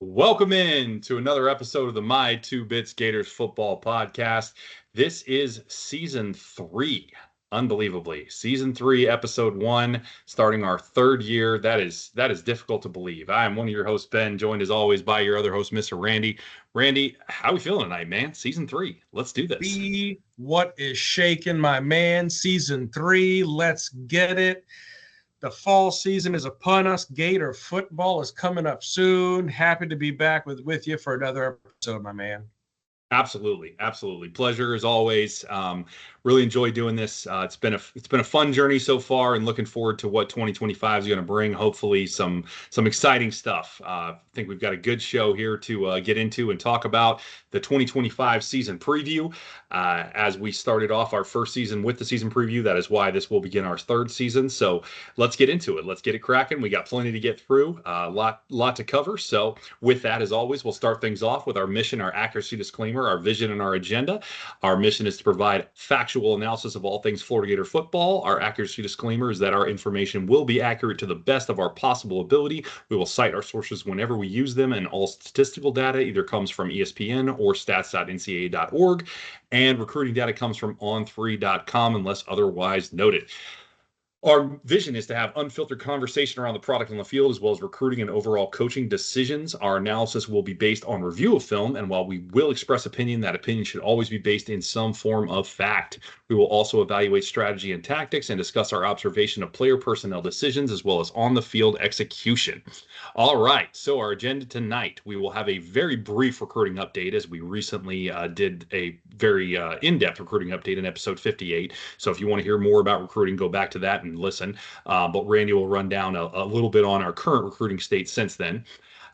Welcome in to another episode of the My Two Bits Gators football podcast. This is season 3. Unbelievably, season 3, episode 1, starting our third year. That is difficult to believe. I am one of your hosts, Ben, joined as always by your other host, Mr. Randy. Randy, how we feeling tonight, man? Season 3. Let's do this. What is shaking, my man? Season 3. Let's get it. The fall season is upon us. Gator football is coming up soon. Happy to be back with you for another episode, my man. Absolutely. Pleasure as always. Really enjoy doing this. It's been a fun journey so far, and looking forward to what 2025 is going to bring. Hopefully, some exciting stuff. I think we've got a good show here to get into and talk about the 2025 season preview. As we started off our first season with the season preview, that is why this will begin our third season. So let's get into it. Let's get it cracking. We got plenty to get through. A lot to cover. So with that, as always, we'll start things off with our mission, our accuracy disclaimer, our vision, and our agenda. Our mission is to provide factual analysis of all things Florida Gator football. Our accuracy disclaimer is that our information will be accurate to the best of our possible ability. We will cite our sources whenever we use them, and all statistical data either comes from ESPN or stats.ncaa.org, and recruiting data comes from on3.com unless otherwise noted. Our vision is to have unfiltered conversation around the product on the field, as well as recruiting and overall coaching decisions. Our analysis will be based on review of film, and while we will express opinion, that opinion should always be based in some form of fact. We will also evaluate strategy and tactics and discuss our observation of player personnel decisions, as well as on-the-field execution. All right, so our agenda tonight, we will have a very brief recruiting update, as we recently did a very in-depth recruiting update in episode 58. So if you want to hear more about recruiting, go back to that and listen. But Randy will run down a little bit on our current recruiting state since then.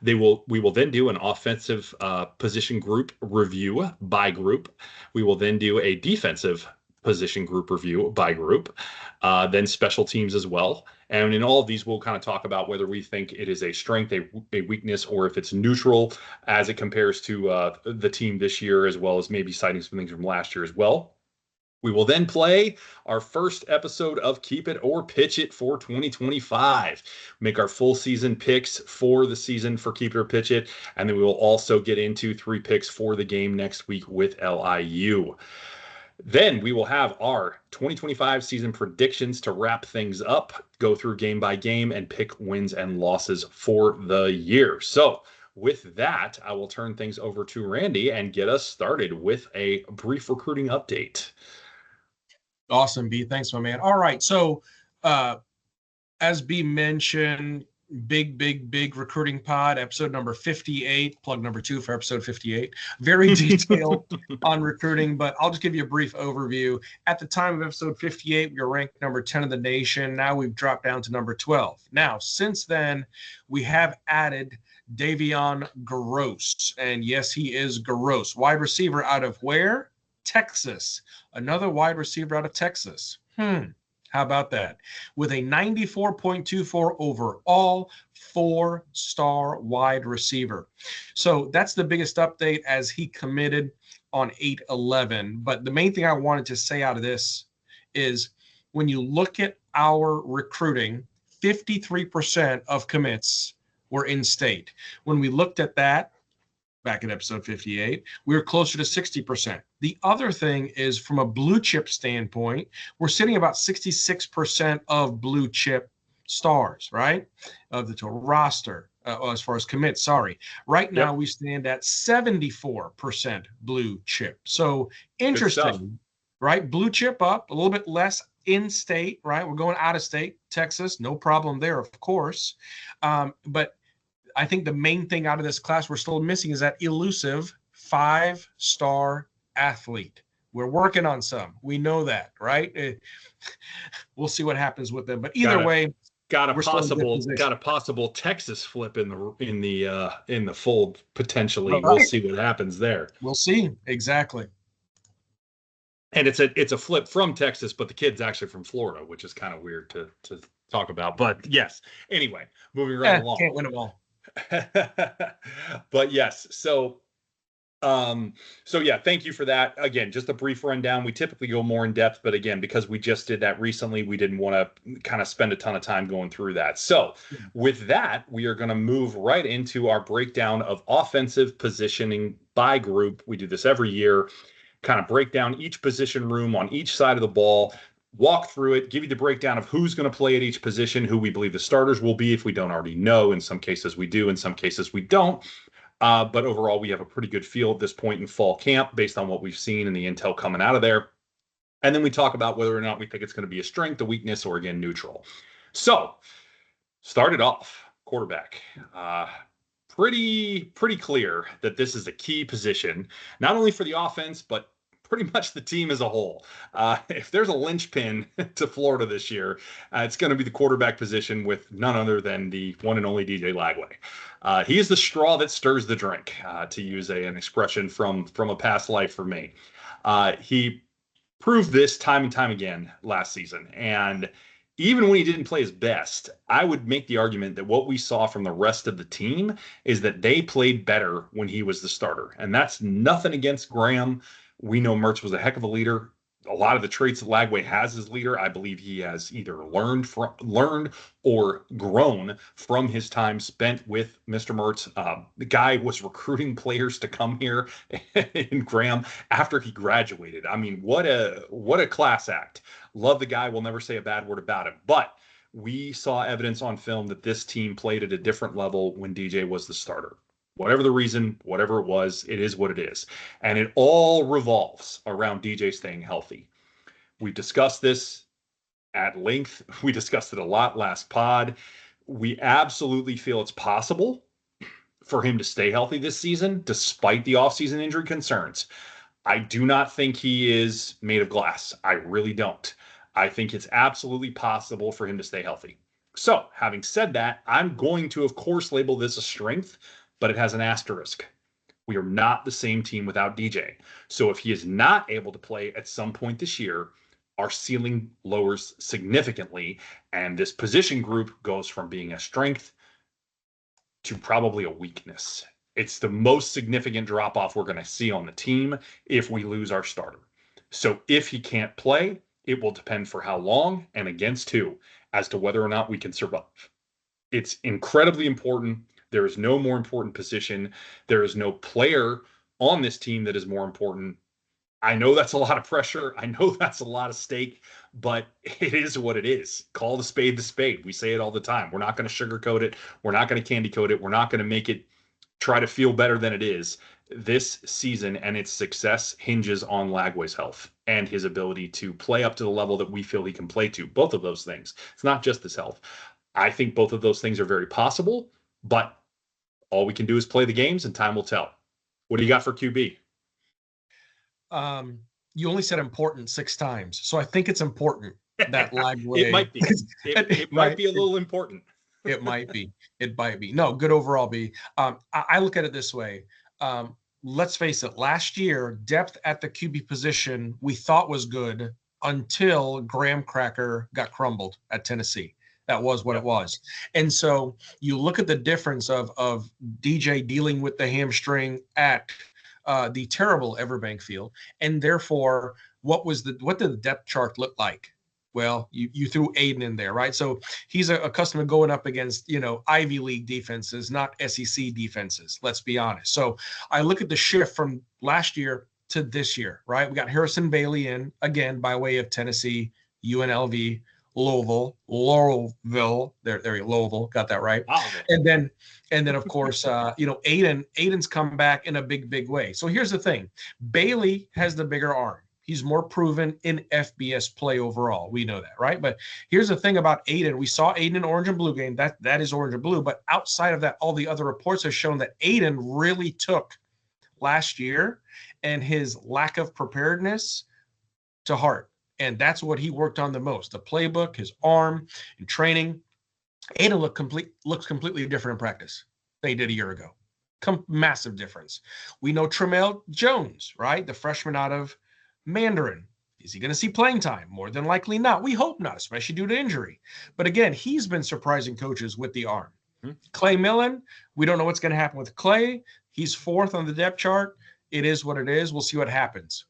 We will then do an offensive position group review by group. We will then do a defensive position group review by group, then special teams as well. And in all of these, we'll kind of talk about whether we think it is a strength, a weakness, or if it's neutral as it compares to the team this year, as well as maybe citing some things from last year as well. We will then play our first episode of Keep It or Pitch It for 2025. Make our full season picks for the season for Keep It or Pitch It. And then we will also get into 3 picks for the game next week with LIU. Then we will have our 2025 season predictions to wrap things up, go through game by game, and pick wins and losses for the year. So with that, I will turn things over to Randy and get us started with a brief recruiting update. Awesome, B. Thanks, my man. All right. So, as B mentioned, big recruiting pod, episode number 58, plug number 2 for episode 58. Very detailed on recruiting, but I'll just give you a brief overview. At the time of episode 58, we were ranked number 10 in the nation. Now we've dropped down to number 12. Now, since then, we have added Davion Gross. And yes, he is Gross. Wide receiver out of where? Texas. Another wide receiver out of Texas. How about that? With a 94.24 overall, 4-star wide receiver. So that's the biggest update, as he committed on 8/11. But the main thing I wanted to say out of this is when you look at our recruiting, 53% of commits were in state. When we looked at that, back in episode 58, we were closer to 60%. The other thing is, from a blue chip standpoint, we're sitting about 66% of blue chip stars, right? Of the total roster, as far as commits, sorry. Right now, we stand at 74% blue chip. So interesting, right? Blue chip up, a little bit less in state, right? We're going out of state, Texas, no problem there, of course. But I think the main thing out of this class we're still missing is that elusive 5-star athlete. We're working on some. We know that, right? We'll see what happens with them. But either way, got a possible Texas flip in the fold potentially. Right. We'll see what happens there. We'll see. Exactly. And it's a flip from Texas, but the kid's actually from Florida, which is kind of weird to talk about. But yes. Anyway, moving right along. Can't win them all. But yes, so So yeah, thank you for that. Again, just a brief rundown. We typically go more in depth, but again, because we just did that recently, we didn't want to kind of spend a ton of time going through that. So with that, we are going to move right into our breakdown of offensive positioning by group. We do this every year, kind of break down each position room on each side of the ball, walk through it, give you the breakdown of who's going to play at each position, who we believe the starters will be if we don't already know. In some cases we do, in some cases we don't. But overall, we have a pretty good feel at this point in fall camp based on what we've seen and the intel coming out of there. And then we talk about whether or not we think it's going to be a strength, a weakness, or again, neutral. So, started off, quarterback. Pretty clear that this is a key position, not only for the offense, but pretty much the team as a whole. If there's a linchpin to Florida this year, it's going to be the quarterback position with none other than the one and only DJ Lagway. He is the straw that stirs the drink, to use an expression from a past life for me. He proved this time and time again last season. And even when he didn't play his best, I would make the argument that what we saw from the rest of the team is that they played better when he was the starter. And that's nothing against Graham. We know Mertz was a heck of a leader. A lot of the traits that Lagway has as leader, I believe he has either learned or grown from his time spent with Mr. Mertz. The guy was recruiting players to come here in Graham after he graduated. I mean, what a class act. Love the guy. We'll never say a bad word about him. But we saw evidence on film that this team played at a different level when DJ was the starter. Whatever the reason, whatever it was, it is what it is. And it all revolves around DJ staying healthy. We've discussed this at length. We discussed it a lot last pod. We absolutely feel it's possible for him to stay healthy this season, despite the offseason injury concerns. I do not think he is made of glass. I really don't. I think it's absolutely possible for him to stay healthy. So, having said that, I'm going to, of course, label this a strength, but it has an asterisk. We are not the same team without DJ. So if he is not able to play at some point this year, our ceiling lowers significantly, and this position group goes from being a strength to probably a weakness. It's the most significant drop-off we're going to see on the team if we lose our starter. So if he can't play, it will depend for how long and against who as to whether or not we can survive. It's incredibly important. There is no more important position. There is no player on this team that is more important. I know that's a lot of pressure. I know that's a lot of stake, but it is what it is. Call the spade the spade. We say it all the time. We're not going to sugarcoat it. We're not going to candy coat it. We're not going to make it try to feel better than it is. This season and its success hinges on Lagway's health and his ability to play up to the level that we feel he can play to. Both of those things. It's not just his health. I think both of those things are very possible, but all we can do is play the games and time will tell. What do you got for QB? You only said important 6 times. So I think it's important that Lagway. It might be. It might be a little important. It might be. It might be. No, good overall, B. I look at it this way. Let's face it. Last year, depth at the QB position we thought was good until Graham Cracker got crumbled at Tennessee. That was what it was. And so you look at the difference of DJ dealing with the hamstring at the terrible Everbank field, and therefore what did the depth chart look like? Well, you threw Aiden in there, right? So he's accustomed to going up against, Ivy League defenses, not SEC defenses, let's be honest. So I look at the shift from last year to this year, right? We got Harrison Bailey in again by way of Tennessee, UNLV, Louisville, Louisville, got that right. And then of course, Aiden's come back in a big way. So here's the thing. Bailey has the bigger arm. He's more proven in FBS play overall. We know that, right? But here's the thing about Aiden. We saw Aiden in orange and blue game. That is orange and blue. But outside of that, all the other reports have shown that Aiden really took last year and his lack of preparedness to heart. And that's what he worked on the most. The playbook, his arm, and training. Aiden looks completely different in practice than he did a year ago. Massive difference. We know Tremel Jones, right? The freshman out of Mandarin. Is he going to see playing time? More than likely not. We hope not, especially due to injury. But again, he's been surprising coaches with the arm. Clay Millen, we don't know what's going to happen with Clay. He's 4th on the depth chart. It is what it is. We'll see what happens.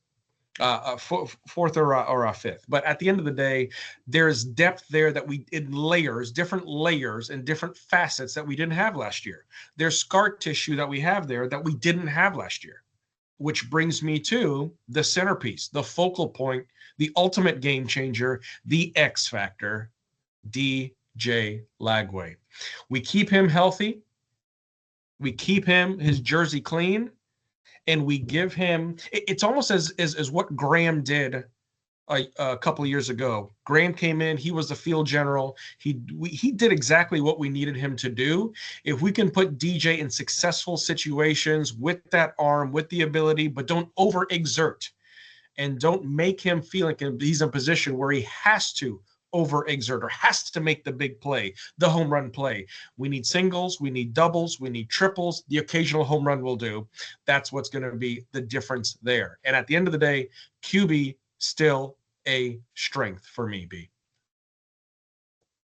Fourth or a fifth. But at the end of the day, there's depth there that in layers, different layers and different facets that we didn't have last year. There's scar tissue that we have there that we didn't have last year, which brings me to the centerpiece, the focal point, the ultimate game changer, the X factor, DJ Lagway. We keep him healthy. We keep his jersey clean. And we give him, it's almost as what Graham did a couple of years ago. Graham came in, he was the field general. He did exactly what we needed him to do. If we can put DJ in successful situations with that arm, with the ability, but don't overexert and don't make him feel like he's in a position where he has to overexert or has to make the big play, the home run play. We need singles, we need doubles, we need triples. The occasional home run will do. That's what's going to be the difference there. And at the end of the day, QB still a strength for me, B.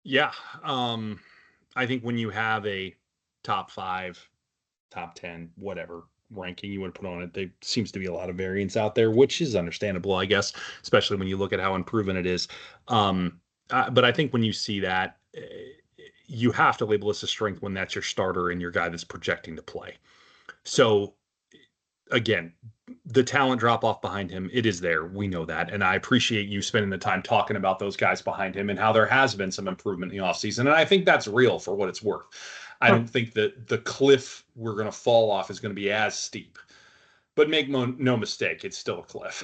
Yeah. I think when you have a top 5, top 10, whatever ranking you want to put on it, there seems to be a lot of variance out there, which is understandable, I guess, especially when you look at how unproven it is. But I think when you see that, you have to label this a strength when that's your starter and your guy that's projecting to play. So again, the talent drop off behind him, it is there. We know that. And I appreciate you spending the time talking about those guys behind him and how there has been some improvement in the offseason. And I think that's real for what it's worth. I don't think that the cliff we're going to fall off is going to be as steep. But make no mistake, it's still a cliff.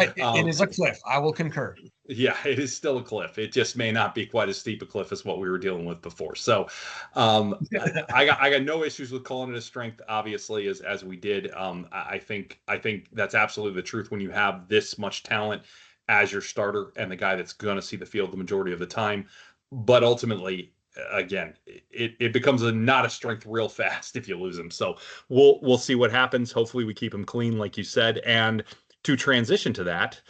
It is a cliff. I will concur. Yeah, it is still a cliff. It just may not be quite as steep a cliff as what we were dealing with before. So I got no issues with calling it a strength, obviously, as we did. I think that's absolutely the truth when you have this much talent as your starter and the guy that's going to see the field the majority of the time. But ultimately, again, it becomes not a strength real fast if you lose him. So we'll see what happens. Hopefully we keep him clean, like you said. And to transition to that,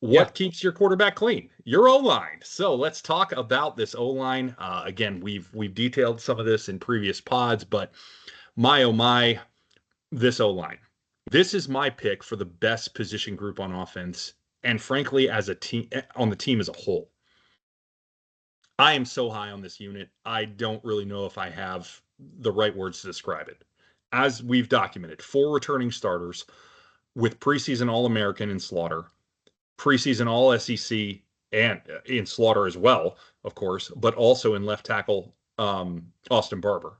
what keeps your quarterback clean? Your O-line. So let's talk about this O-line. Again, we've detailed some of this in previous pods, but my oh my, this O-line. This is my pick for the best position group on offense, and frankly, as a team, on the team as a whole. I am so high on this unit. I don't really know if I have the right words to describe it. As we've documented, 4 returning starters with preseason All-American in Slaughter, preseason All-SEC and in Slaughter as well, of course, but also in left tackle Austin Barber.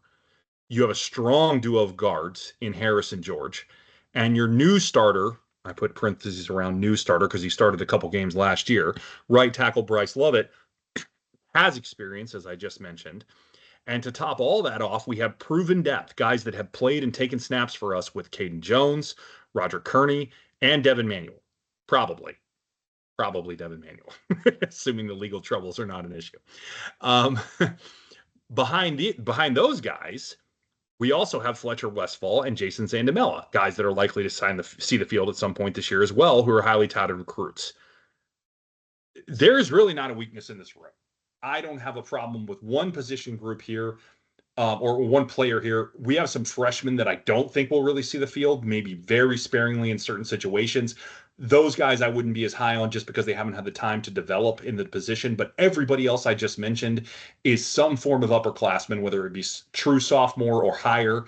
You have a strong duo of guards in Harris and George, and your new starter, I put parentheses around new starter because he started a couple games last year, right tackle Bryce Lovett, has experience, as I just mentioned. And to top all that off, we have proven depth, guys that have played and taken snaps for us with Caden Jones, Roger Kearney, and Devin Manuel. Probably Devin Manuel, assuming the legal troubles are not an issue. Behind those guys, we also have Fletcher Westfall and Jason Sandamella, guys that are likely to see the field at some point this year as well, who are highly touted recruits. There is really not a weakness in this room. I don't have a problem with one position group here or one player here. We have some freshmen that I don't think will really see the field, maybe very sparingly in certain situations. Those guys I wouldn't be as high on just because they haven't had the time to develop in the position. But everybody else I just mentioned is some form of upperclassman, whether it be true sophomore or higher.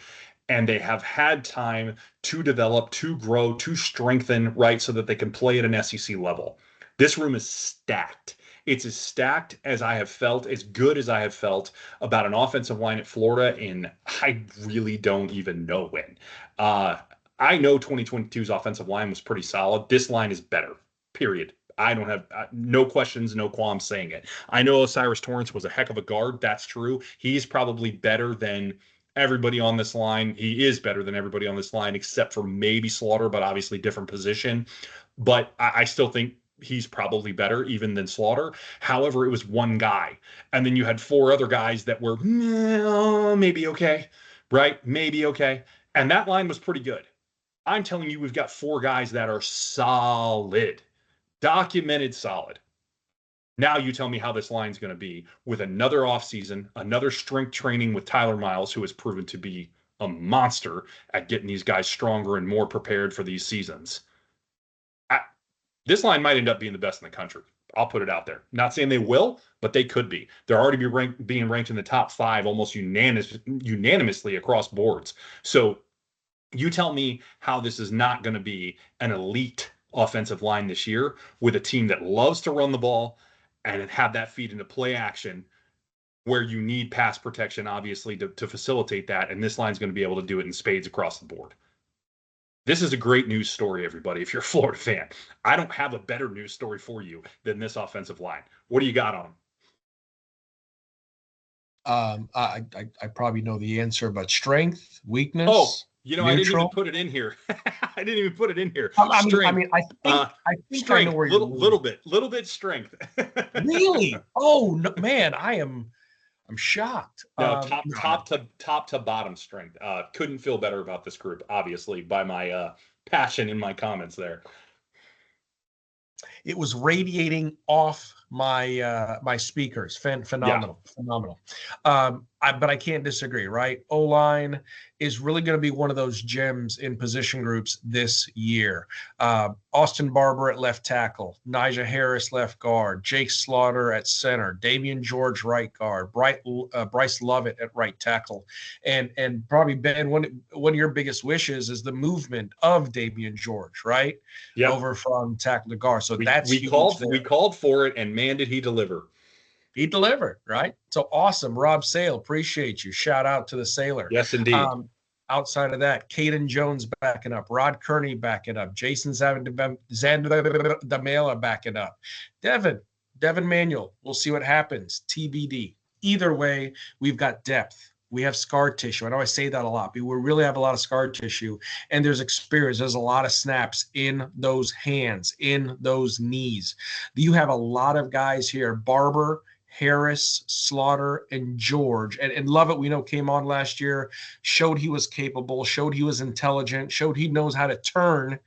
And they have had time to develop, to grow, to strengthen, right, so that they can play at an SEC level. This room is stacked. It's as stacked as I have felt, as good as I have felt about an offensive line at Florida in I really don't even know when. I know 2022's offensive line was pretty solid. This line is better, period. I don't have no questions, no qualms saying it. I know Osiris Torrance was a heck of a guard. That's true. He's probably better than everybody on this line. He is better than everybody on this line, except for maybe Slaughter, but obviously different position. But I still think he's probably better even than Slaughter. However, it was one guy. And then you had 4 other guys that were maybe okay, right? Maybe okay. And that line was pretty good. I'm telling you, we've got 4 guys that are solid, documented solid. Now you tell me how this line's going to be with another offseason, another strength training with Tyler Miles, who has proven to be a monster at getting these guys stronger and more prepared for these seasons. This line might end up being the best in the country. I'll put it out there. Not saying they will, but they could be. They're already being ranked in the top 5 almost unanimously across boards. So you tell me how this is not going to be an elite offensive line this year with a team that loves to run the ball and have that feed into play action where you need pass protection, obviously, to facilitate that. And this line's going to be able to do it in spades across the board. This is a great news story, everybody, if you're a Florida fan. I don't have a better news story for you than this offensive line. What do you got on them? I probably know the answer, but strength, weakness. Oh, neutral? I didn't even put it in here. I think strength, I know where little bit strength. Really? Oh no, man, I'm shocked. No, top to bottom strength. Couldn't feel better about this group, obviously, by my passion in my comments there. It was radiating off my my speakers. Phenomenal. But I can't disagree, right? O-line is really going to be one of those gems in position groups this year. Austin Barber at left tackle, Najee Harris left guard, Jake Slaughter at center, Davian George right guard, Bryce Lovett at right tackle, and probably, Ben, one of your biggest wishes is the movement of Davian George, right? Yep. Over from tackle to guard. So we called for it, and man, did he deliver. He delivered, right? So awesome. Rob Sale, appreciate you. Shout out to the Sailor. Yes, indeed. Outside of that, Caden Jones backing up, Rod Kearney backing up, Jason Xander backing up. Devin Manuel, we'll see what happens. TBD. Either way, we've got depth. We have scar tissue. I know I say that a lot, but we really have a lot of scar tissue, and there's experience. There's a lot of snaps in those hands, in those knees. You have a lot of guys here. Barber, Harris, Slaughter, and George. And Lovett, we know, came on last year, showed he was capable, showed he was intelligent, showed he knows how to turn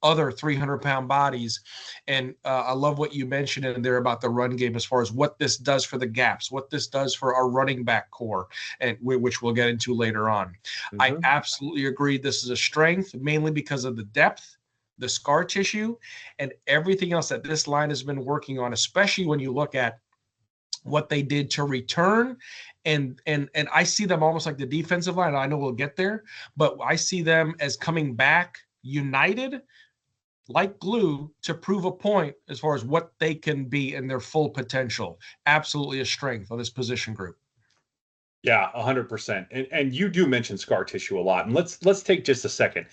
other 300-pound bodies. And I love what you mentioned in there about the run game as far as what this does for the gaps, what this does for our running back core, and which we'll get into later on. Mm-hmm. I absolutely agree. This is a strength, mainly because of the depth, the scar tissue, and everything else that this line has been working on, especially when you look at what they did to return. And I see them almost like the defensive line. I know we'll get there, but I see them as coming back united like glue to prove a point as far as what they can be in their full potential. Absolutely a strength of this position group. Yeah, 100%. And you do mention scar tissue a lot. And let's take just a second.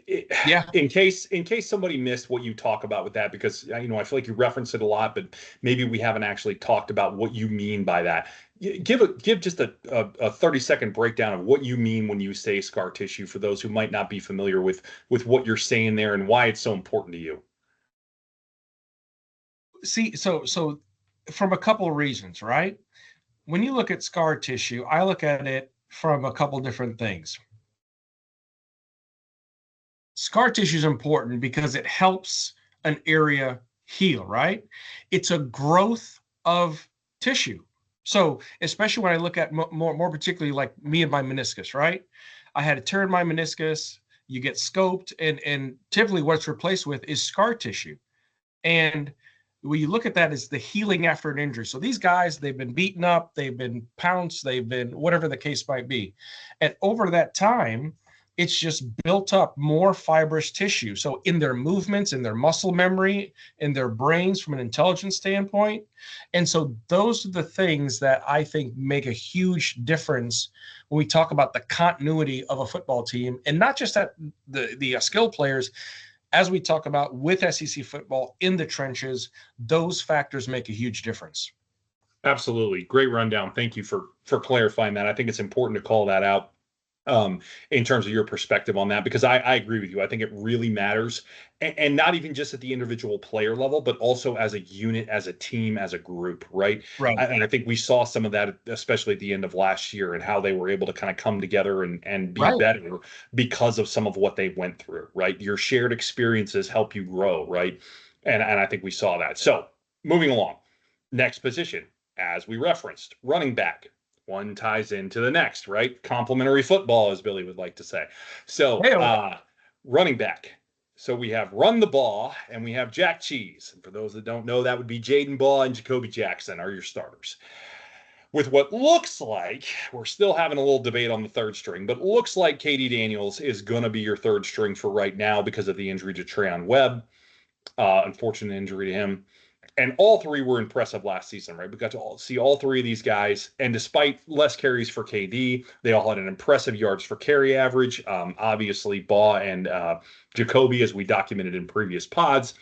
In case somebody missed what you talk about with that, because I feel like you reference it a lot, but maybe we haven't actually talked about what you mean by that. Give just a 30-second breakdown of what you mean when you say scar tissue for those who might not be familiar with what you're saying there and why it's so important to you. See, so from a couple of reasons, right? When you look at scar tissue, I look at it from a couple different things. Scar tissue is important because it helps an area heal, right? It's a growth of tissue. So especially when I look at more particularly like me and my meniscus, right? I had to tear my meniscus, you get scoped, and typically what's replaced with is scar tissue. And when you look at that, it's the healing after an injury. So these guys, they've been beaten up, they've been pounced, they've been whatever the case might be. And over that time, it's just built up more fibrous tissue. So in their movements, in their muscle memory, in their brains from an intelligence standpoint. And so those are the things that I think make a huge difference when we talk about the continuity of a football team, and not just that the skill players, as we talk about with SEC football in the trenches, those factors make a huge difference. Absolutely. Great rundown. Thank you for clarifying that. I think it's important to call that out in terms of your perspective on that, because I agree with you. I think it really matters, and not even just at the individual player level, but also as a unit, as a team, as a group, right? Right. And I think we saw some of that, especially at the end of last year, and how they were able to kind of come together and be better because of some of what they went through, right? Your shared experiences help you grow, right? And I think we saw that. So moving along, next position, as we referenced, running back. one ties into the next, right? Complementary football, as Billy would like to say. So, Hey, running back. So we have Run the Ball and we have Jack Cheese. And for those that don't know, that would be Jaden Ball and Jacoby Jackson are your starters. With what looks like, we're still having a little debate on the third string, but looks like Katie Daniels is going to be your third string for right now because of the injury to Treon Webb. Unfortunate injury to him. And all three were impressive last season, right? We got to see all three of these guys. And despite less carries for KD, they all had an impressive yards for carry average. Obviously, Baugh and Jacoby, as we documented in previous pods,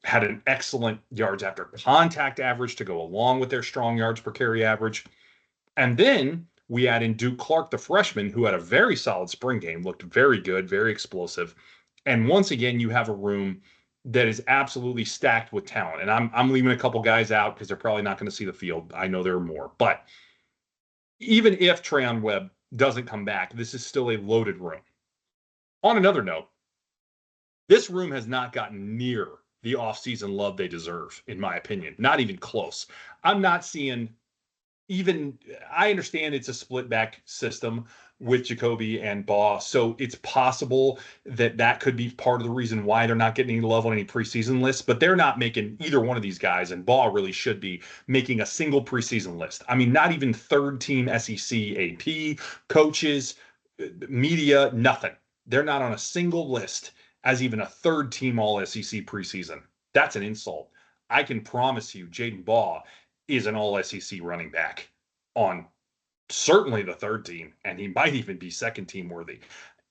had an excellent yards after contact average to go along with their strong yards per carry average. And then we add in Duke Clark, the freshman, who had a very solid spring game, looked very good, very explosive. And once again, you have a room that is absolutely stacked with talent. And I'm leaving a couple guys out because they're probably not going to see the field. I know there are more. But even if Treon Webb doesn't come back, this is still a loaded room. On another note, this room has not gotten near the offseason love they deserve, in my opinion. Not even close. I'm not seeing even, I understand it's a split back system with Jacoby and Baugh, so it's possible that that could be part of the reason why they're not getting any love on any preseason lists, but they're not making either one of these guys, and Baugh really should be making a single preseason list. I mean, not even third team SEC AP, coaches, media, nothing. They're not on a single list as even a third team all SEC preseason. That's an insult. I can promise you Jaden Baugh is an all SEC running back on certainly the third team, and he might even be second team worthy.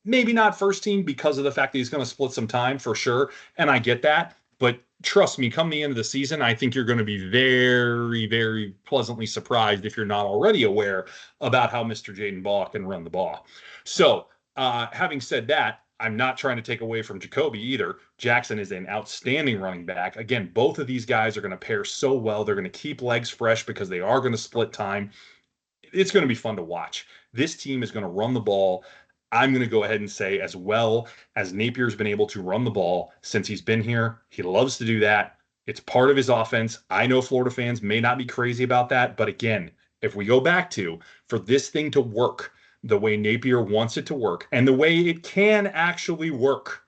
Maybe not first team because of the fact that he's going to split some time for sure, and I get that. But trust me, come the end of the season, I think you're going to be very, very pleasantly surprised if you're not already aware about how Mr. Jaden Baugh can run the ball. So, having said that, I'm not trying to take away from Jacoby either. Jackson is an outstanding running back. Again, both of these guys are going to pair so well. They're going to keep legs fresh because they are going to split time. It's going to be fun to watch. This team is going to run the ball. I'm going to go ahead and say, as well as Napier's been able to run the ball since he's been here, he loves to do that. It's part of his offense. I know Florida fans may not be crazy about that, but again, if we go back to, for this thing to work the way Napier wants it to work, and the way it can actually work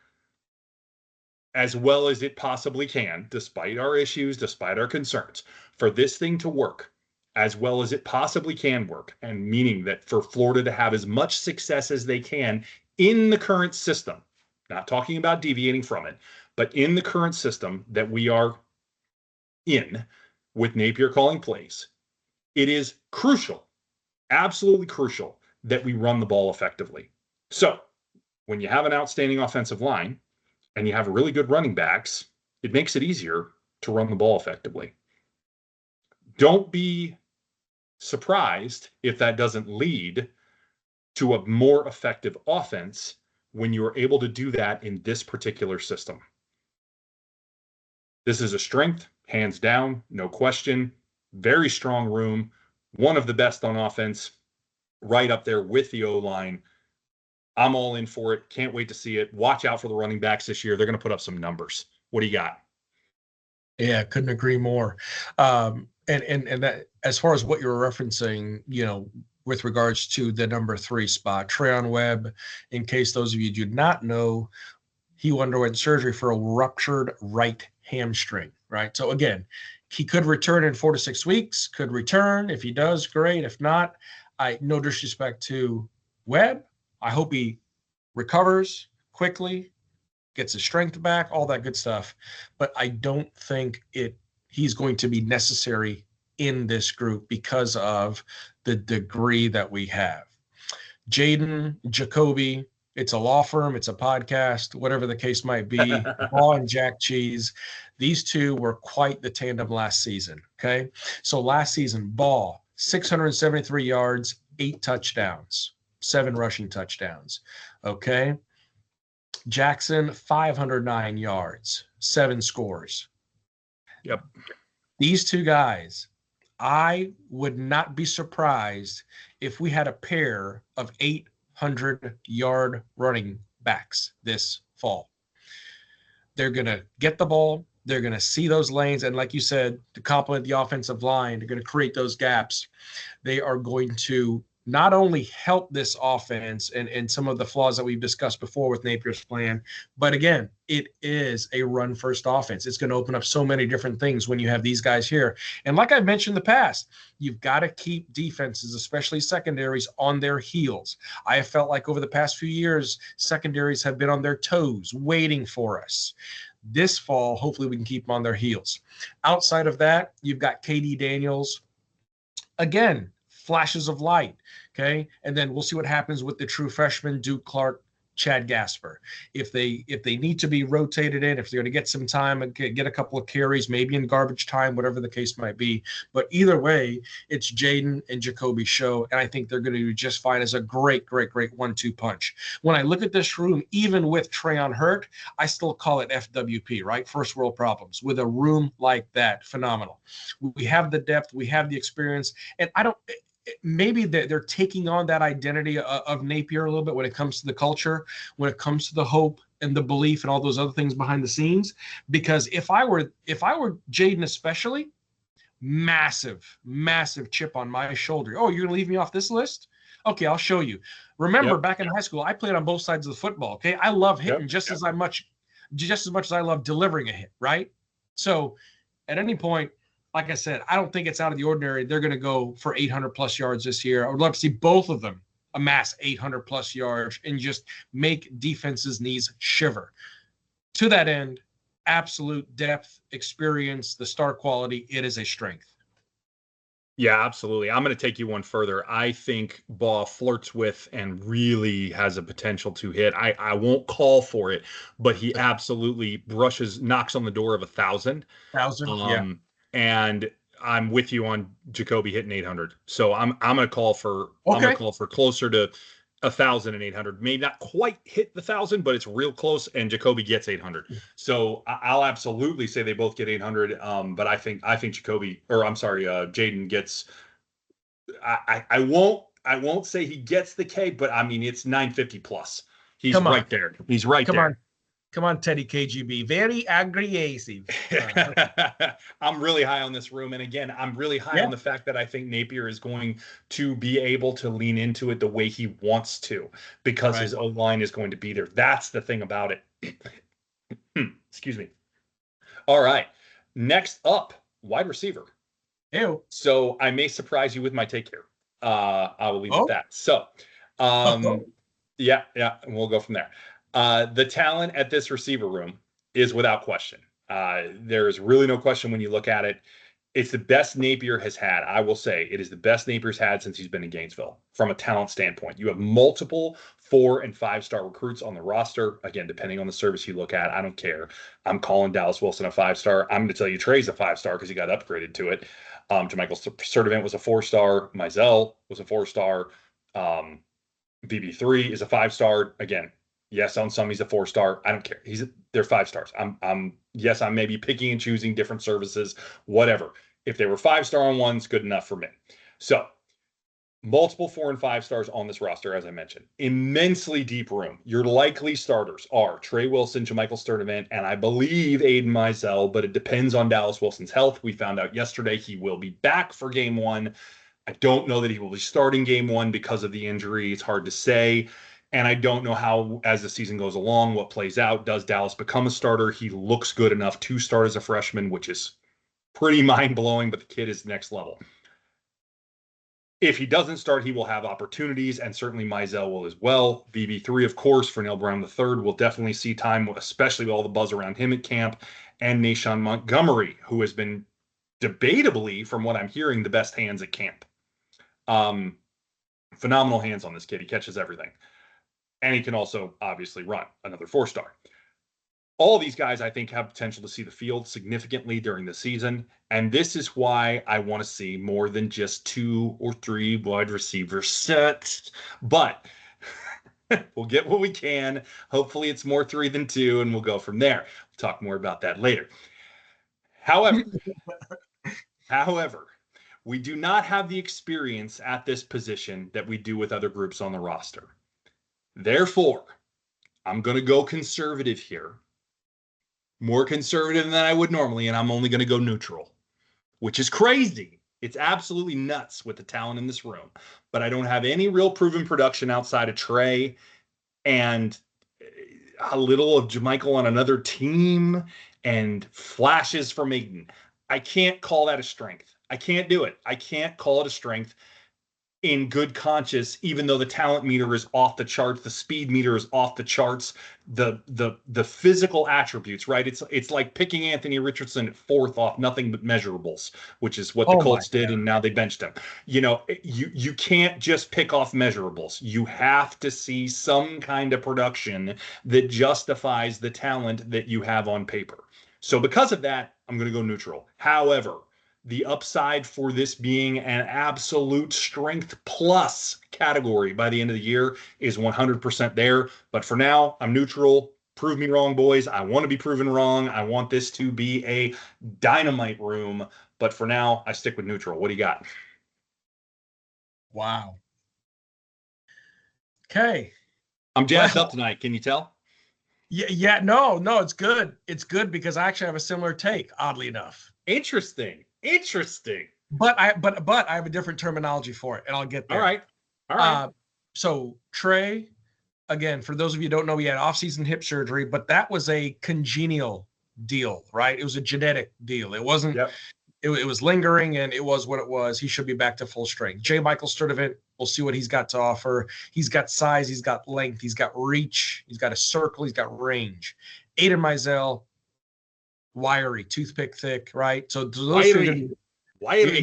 as well as it possibly can, despite our issues, despite our concerns, for this thing to work as well as it possibly can work, and meaning that for Florida to have as much success as they can in the current system, not talking about deviating from it, but in the current system that we are in with Napier calling plays, it is crucial, absolutely crucial, that we run the ball effectively. So when you have an outstanding offensive line and you have really good running backs, it makes it easier to run the ball effectively. Don't be surprised if that doesn't lead to a more effective offense when you're able to do that in this particular system. This is a strength, hands down, no question. Very strong room, one of the best on offense, right up there with the O-line. I'm all in for it. Can't wait to see it. Watch out for the running backs this year. They're going to put up some numbers. What do you got? Yeah, couldn't agree more. And that, as far as what you were referencing, with regards to the number 3 spot, Treon Webb, in case those of you do not know, he underwent surgery for a ruptured right hamstring, right? So again, he could return in 4 to 6 weeks, could return. If he does, great. If not, no disrespect to Webb. I hope he recovers quickly, gets his strength back, all that good stuff. But I don't think he's going to be necessary in this group because of the degree that we have. Jaden, Jacoby, it's a law firm, it's a podcast, whatever the case might be. Baugh and Jack Cheese, these two were quite the tandem last season, okay? So last season, Baugh, 673 yards, 8 touchdowns, 7 rushing touchdowns, okay? Jackson, 509 yards, 7 scores. Yep. These two guys, I would not be surprised if we had a pair of 800-yard running backs this fall. They're going to get the ball. They're going to see those lanes. And like you said, to complement the offensive line, they're going to create those gaps. They are going to not only help this offense and some of the flaws that we've discussed before with Napier's plan, but again, it is a run first offense. It's going to open up so many different things when you have these guys here. And like I've mentioned in the past, you've got to keep defenses, especially secondaries, on their heels. I have felt like over the past few years, secondaries have been on their toes, waiting for us. This fall, hopefully we can keep them on their heels. Outside of that, you've got KD Daniels. Again, flashes of light. Okay. And then we'll see what happens with the true freshmen, Duke Clark, Chad Gasper. If they need to be rotated in, if they're going to get some time and get a couple of carries, maybe in garbage time, whatever the case might be. But either way, it's Jaden and Jacoby's show. And I think they're going to do just fine as a great 1-2 punch. When I look at this room, even with Treyon Hurt, I still call it FWP, right? First world problems. With a room like that, phenomenal. We have the depth, we have the experience, and maybe they're taking on that identity of Napier a little bit when it comes to the culture, when it comes to the hope and the belief and all those other things behind the scenes. Because if I were Jaden especially, massive chip on my shoulder. Oh, you're gonna leave me off this list? Okay, I'll show you. Remember, back in high school, I played on both sides of the football. Okay, I love hitting just as much as I love delivering a hit. Right. So, at any point, like I said, I don't think it's out of the ordinary. They're going to go for 800 plus yards this year. I would love to see both of them amass 800 plus yards and just make defenses' knees shiver. To that end, absolute depth, experience, the star quality, it is a strength. Yeah, absolutely. I'm going to take you one further. I think Baugh flirts with and really has a potential to hit. I won't call for it, but he absolutely knocks on the door of 1,000. 1,000, yeah. And I'm with you on Jacoby hitting 800. So I'm going to call for closer to 1,800. Maybe not quite hit the 1,000, but it's real close. And Jacoby gets 800. So I'll absolutely say they both get 800. But I think Jaden gets. I won't say he gets the K, but I mean it's 950 plus. He's right there. He's right there. Come on, Teddy KGB. Very aggressive. I'm really high on this room. And again, I'm really high on the fact that I think Napier is going to be able to lean into it the way he wants to, because his O-line is going to be there. That's the thing about it. Excuse me. All right. Next up, wide receiver. Ew. So I may surprise you with my take here. I will leave it at that. So, yeah, we'll go from there. The talent at this receiver room is without question. There is really no question when you look at it. It's the best Napier has had. I will say it is the best Napier's had since he's been in Gainesville from a talent standpoint. You have multiple 4- and 5-star recruits on the roster. Again, depending on the service you look at, I don't care. I'm calling Dallas Wilson a 5-star. I'm going to tell you Trey's a 5-star because he got upgraded to it. Jermichael Sturdivant was a 4-star. Mizell was a 4-star. VB3 is a 5-star. Again, yes, on some he's a 4-star. I don't care. They're 5 stars. Yes, I'm maybe picking and choosing different services, whatever. If they were 5-star on ones, good enough for me. So multiple 4 and 5 stars on this roster, as I mentioned. Immensely deep room. Your likely starters are Trey Wilson, Jermichael Sturdivant, and I believe Aiden Mizell, but it depends on Dallas Wilson's health. We found out yesterday he will be back for game 1. I don't know that he will be starting game 1 because of the injury. It's hard to say. And I don't know how, as the season goes along, what plays out. Does Dallas become a starter? He looks good enough to start as a freshman, which is pretty mind-blowing, but the kid is next level. If he doesn't start, he will have opportunities, and certainly Mizell will as well. VB3, of course, for Neil Brown III will definitely see time, especially with all the buzz around him at camp. And Nashawn Montgomery, who has been debatably, from what I'm hearing, the best hands at camp. Phenomenal hands on this kid. He catches everything. And he can also obviously run, another 4-star. All these guys, I think, have potential to see the field significantly during the season. And this is why I want to see more than just 2 or 3 wide receiver sets. But we'll get what we can. Hopefully it's more 3 than 2, and we'll go from there. We'll talk more about that later. However, we do not have the experience at this position that we do with other groups on the roster. Therefore, I'm going to go conservative here. more conservative than I would normally, and I'm only going to go neutral, which is crazy. It's absolutely nuts with the talent in this room. But I don't have any real proven production outside of Trey and a little of JaMychal on another team and flashes from Aiden. I can't call that a strength. I can't do it. I can't call it a strength in good conscience, even though the talent meter is off the charts, the speed meter is off the charts, the physical attributes, right? It's like picking Anthony Richardson at fourth off nothing but measurables, which is what the Colts did, and now they benched him. You can't just pick off measurables. You have to see some kind of production that justifies the talent that you have on paper. So because of that, I'm going to go neutral. However, the upside for this being an absolute strength plus category by the end of the year is 100% there. But for now, I'm neutral. Prove me wrong, boys. I want to be proven wrong. I want this to be a dynamite room. But for now, I stick with neutral. What do you got? Wow. Okay. I'm jazzed up tonight. Can you tell? Yeah. No, it's good. It's good because I actually have a similar take, oddly enough. Interesting. But I have a different terminology for it, and I'll get there. All right. So Trey, again, for those of you who don't know, he had off-season hip surgery, but that was a congenial deal, right? It was a genetic deal. It wasn't. Yep. It was lingering, and it was what it was. He should be back to full strength. JaMychal Sturdivant, we'll see what he's got to offer. He's got size, he's got length, he's got reach, he's got a circle, he's got range. Aiden Mizell, wiry, toothpick thick, right? So those wiry.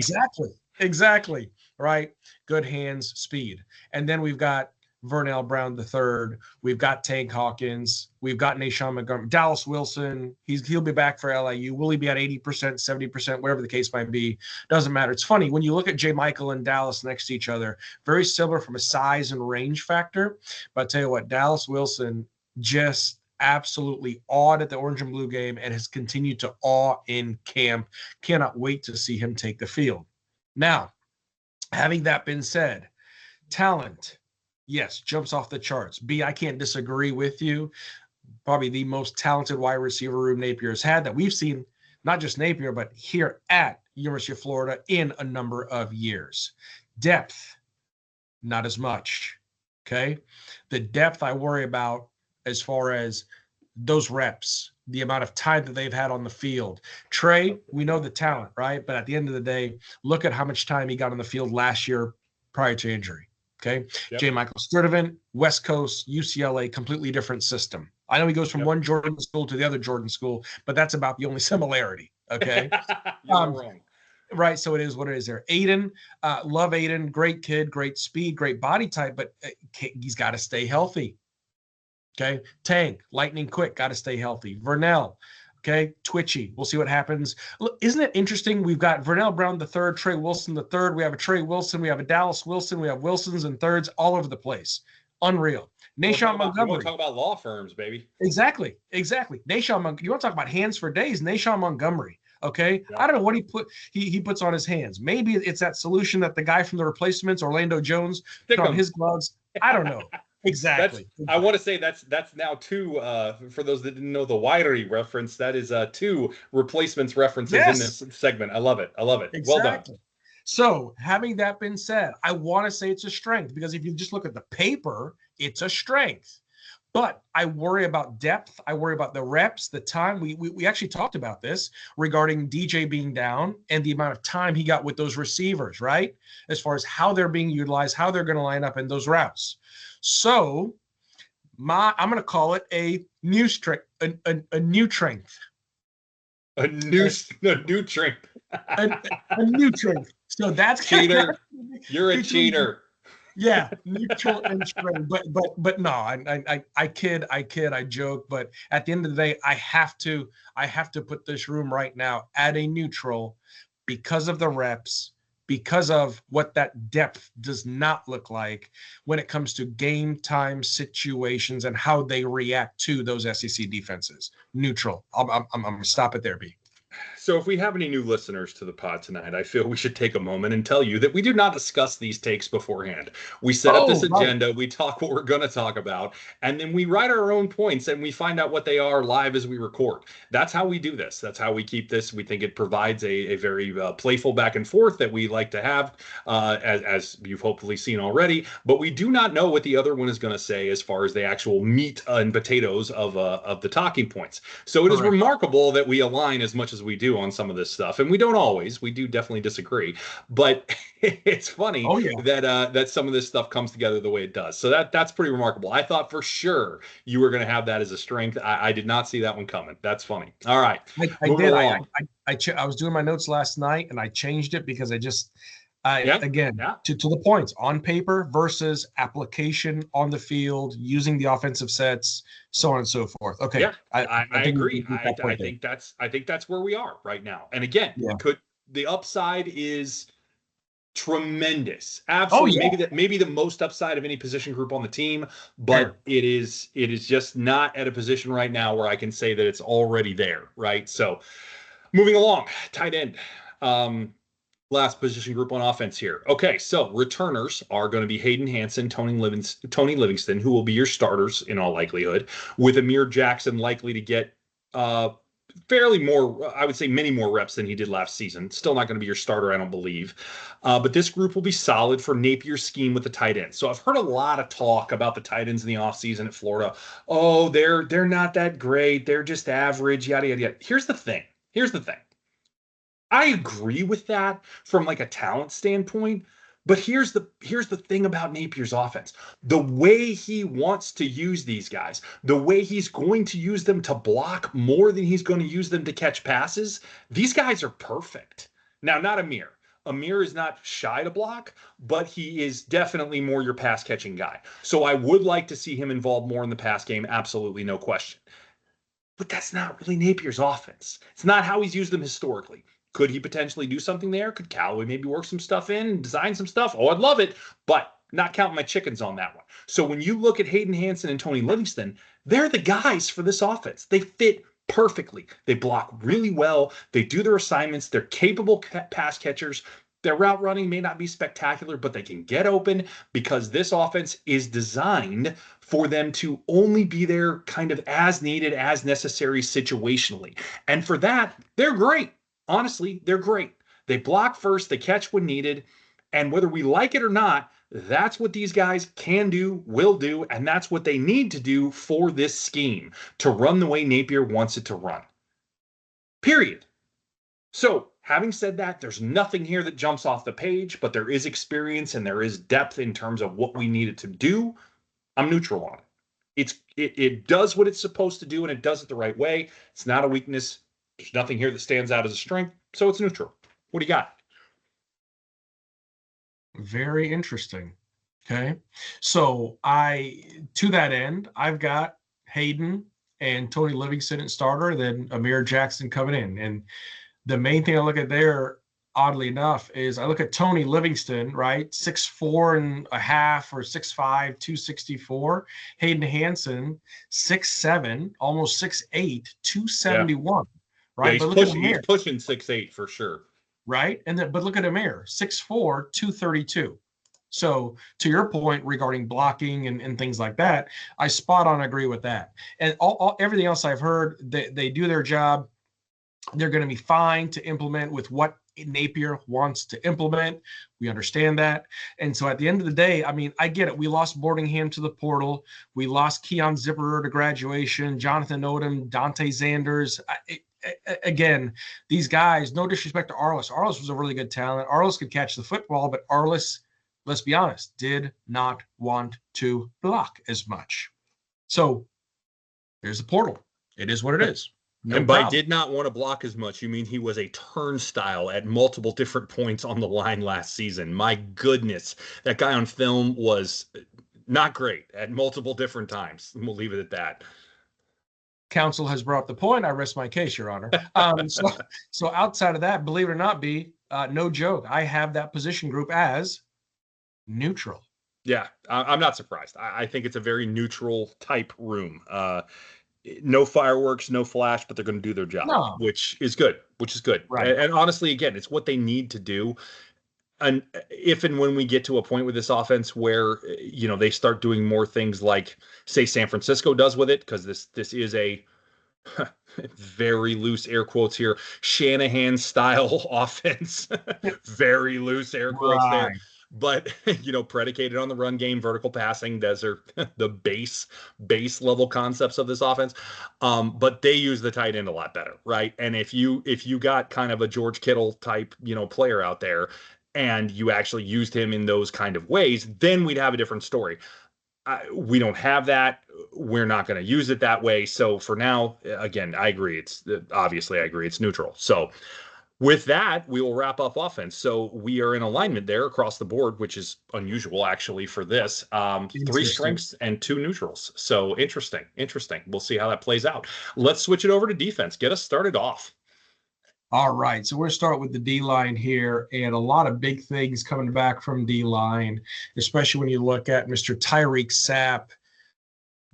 Exactly, right? Good hands, speed. And then we've got Vernell Brown III. We've got Tank Hawkins. We've got Nashawn Montgomery. Dallas Wilson, he'll be back for LIU. Will he be at 80%, 70%, whatever the case might be? Doesn't matter. It's funny, when you look at JaMychal and Dallas next to each other, very similar from a size and range factor. But I tell you what, Dallas Wilson just absolutely awed at the orange and blue game and has continued to awe in camp. Cannot wait to see him take the field. Now, having that been said, talent, yes, jumps off the charts. B, I can't disagree with you. Probably the most talented wide receiver room Napier has had that we've seen, not just Napier, but here at University of Florida in a number of years. Depth, not as much. Okay. The depth I worry about as far as those reps, the amount of time that they've had on the field. Trey, we know the talent, right? But at the end of the day, look at how much time he got on the field last year prior to injury. Okay. Yep. JaMychal Sturdivant, West Coast, UCLA, completely different system. I know he goes from one Jordan school to the other Jordan school, but that's about the only similarity. Okay. You're wrong. Right. So it is what it is there. Aiden, love Aiden. Great kid, great speed, great body type, but he's got to stay healthy. Okay. Tank, lightning quick, got to stay healthy. Vernell, okay, twitchy. We'll see what happens. Look, isn't it interesting? We've got Vernell Brown III, Trey Wilson III. We have a Trey Wilson. We have a Dallas Wilson. We have Wilsons and thirds all over the place. Unreal. Nashawn Montgomery. You want to talk about law firms, baby. Exactly. Nashawn Montgomery. You want to talk about hands for days? Nashawn Montgomery. Okay. Yeah. I don't know what he puts on his hands. Maybe it's that solution that the guy from the Replacements, Orlando Jones, put on his gloves. I don't know. Exactly. I want to say that's now two, for those that didn't know the wiry reference, that is two Replacements references in this segment. I love it. Exactly. Well done. So having that been said, I want to say it's a strength because if you just look at the paper, it's a strength. But I worry about depth. I worry about the reps, the time. We actually talked about this regarding DJ being down and the amount of time he got with those receivers, right? As far as how they're being utilized, how they're going to line up in those routes. So I'm going to call it a new strength, a new strength. A new strength. a new strength. So that's cheater. You're a cheater. Yeah, neutral and strength. But no, I kid, I joke. But at the end of the day, I have to put this room right now at a neutral because of the reps, because of what that depth does not look like when it comes to game time situations and how they react to those SEC defenses. Neutral. I'm going to stop it there, B. So if we have any new listeners to the pod tonight, I feel we should take a moment and tell you that we do not discuss these takes beforehand. We set up this agenda, we talk what we're going to talk about, and then we write our own points and we find out what they are live as we record. That's how we do this. That's how we keep this. We think it provides a very playful back and forth that we like to have, as you've hopefully seen already. But we do not know what the other one is going to say as far as the actual meat and potatoes of the talking points. So it is remarkable that we align as much as we do on some of this stuff, and we don't always. We do definitely disagree, but it's funny that some of this stuff comes together the way it does. So that's pretty remarkable. I thought for sure you were going to have that as a strength. I did not see that one coming. That's funny. All right, I did. I was doing my notes last night and I changed it because to the points on paper versus application on the field, using the offensive sets, so on and so forth. Okay. Yeah, I agree. I think that's where we are right now. And again, the upside is tremendous. Absolutely. Maybe the most upside of any position group on the team, but it is just not at a position right now where I can say that it's already there. Right. So moving along, tight end. Last position group on offense here. Okay, so returners are going to be Hayden Hansen, Tony Livingston, who will be your starters in all likelihood, with Amir Jackson likely to get fairly more, I would say many more reps than he did last season. Still not going to be your starter, I don't believe. But this group will be solid for Napier's scheme with the tight ends. So I've heard a lot of talk about the tight ends in the offseason at Florida. Oh, they're not that great. They're just average, yada, yada, yada. Here's the thing. I agree with that from like a talent standpoint, but here's the thing about Napier's offense. The way he wants to use these guys, the way he's going to use them to block more than he's going to use them to catch passes, these guys are perfect. Now, not Amir. Amir is not shy to block, but he is definitely more your pass catching guy. So I would like to see him involved more in the pass game, absolutely no question. But that's not really Napier's offense. It's not how he's used them historically. Could he potentially do something there? Could Callaway maybe work some stuff in, design some stuff? Oh, I'd love it, but not counting my chickens on that one. So when you look at Hayden Hansen and Tony Livingston, they're the guys for this offense. They fit perfectly. They block really well. They do their assignments. They're capable pass catchers. Their route running may not be spectacular, but they can get open because this offense is designed for them to only be there kind of as needed, as necessary situationally. And for that, they're great. Honestly, they're great. They block first, they catch when needed, and whether we like it or not, that's what these guys can do, will do, and that's what they need to do for this scheme to run the way Napier wants it to run. Period. So, having said that, there's nothing here that jumps off the page, but there is experience and there is depth in terms of what we need it to do. I'm neutral on it. It does what it's supposed to do, and it does it the right way. It's not a weakness. There's nothing here that stands out as a strength, so it's neutral. What do you got? Very interesting. Okay. So to that end, I've got Hayden and Tony Livingston at starter, then Amir Jackson coming in. And the main thing I look at there, oddly enough, is I look at Tony Livingston, right? 6'4.5" or 6'5", 264. Hayden Hansen, 6'7", almost 6'8", 271. Yeah. Right, yeah, he's pushing 6'8" for sure. Right, but look at Amir, 6'4", 232. So to your point regarding blocking and things like that, I spot on agree with that. And everything else I've heard, they do their job. They're going to be fine to implement with what Napier wants to implement. We understand that. And so at the end of the day, I mean, I get it. We lost Boardingham to the portal. We lost Keon Zipperer to graduation, Jonathan Odom, Dante Zanders. Again, these guys, no disrespect to Arliss. Arliss was a really good talent. Arliss could catch the football, but Arliss, let's be honest, did not want to block as much. So there's the portal. It is what it is. No and by did not want to block as much, you mean he was a turnstile at multiple different points on the line last season. My goodness, that guy on film was not great at multiple different times. We'll leave it at that. Counsel has brought up the point. I rest my case, Your Honor. So outside of that, believe it or not, no joke, I have that position group as neutral. Yeah, I'm not surprised. I think it's a very neutral type room. no fireworks, no flash, but they're going to do their job, No, which is good. right. And honestly, again, it's what they need to do. And if and when we get to a point with this offense where they start doing more things like, say, San Francisco does with it, because this is a very loose air quotes here, Shanahan style offense, very loose air quotes there. Right. But predicated on the run game, vertical passing, those are the base level concepts of this offense. But they use the tight end a lot better, right? And if you got kind of a George Kittle type, player out there, and you actually used him in those kind of ways, then we'd have a different story. We don't have that. We're not going to use it that way. So for now, again, I agree. I agree. It's neutral. So with that, we will wrap up offense. So we are in alignment there across the board, which is unusual actually for this. 3 strengths and 2 neutrals. So interesting. We'll see how that plays out. Let's switch it over to defense. Get us started off. All right, so we'll start with the D-line here, and a lot of big things coming back from D-line, especially when you look at Mr. Tyreek Sapp,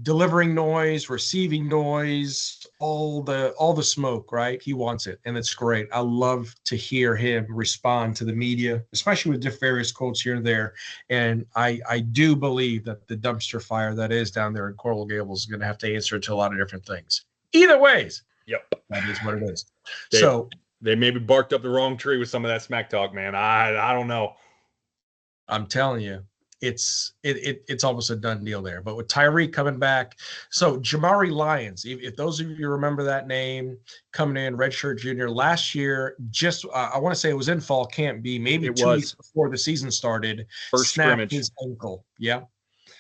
delivering noise, receiving noise, all the smoke, right? He wants it, and it's great. I love to hear him respond to the media, especially with various quotes here and there. And I do believe that the dumpster fire that is down there in Coral Gables is going to have to answer to a lot of different things. Either ways, yep, that is what it is. They maybe barked up the wrong tree with some of that smack talk, man. I don't know. I'm telling you, it's almost a done deal there. But with Tyreek coming back, so Jamari Lyons, if those of you remember that name, coming in, redshirt junior last year, just I want to say it was in fall camp B, maybe 2 weeks before the season started. First snapped his ankle. Yeah,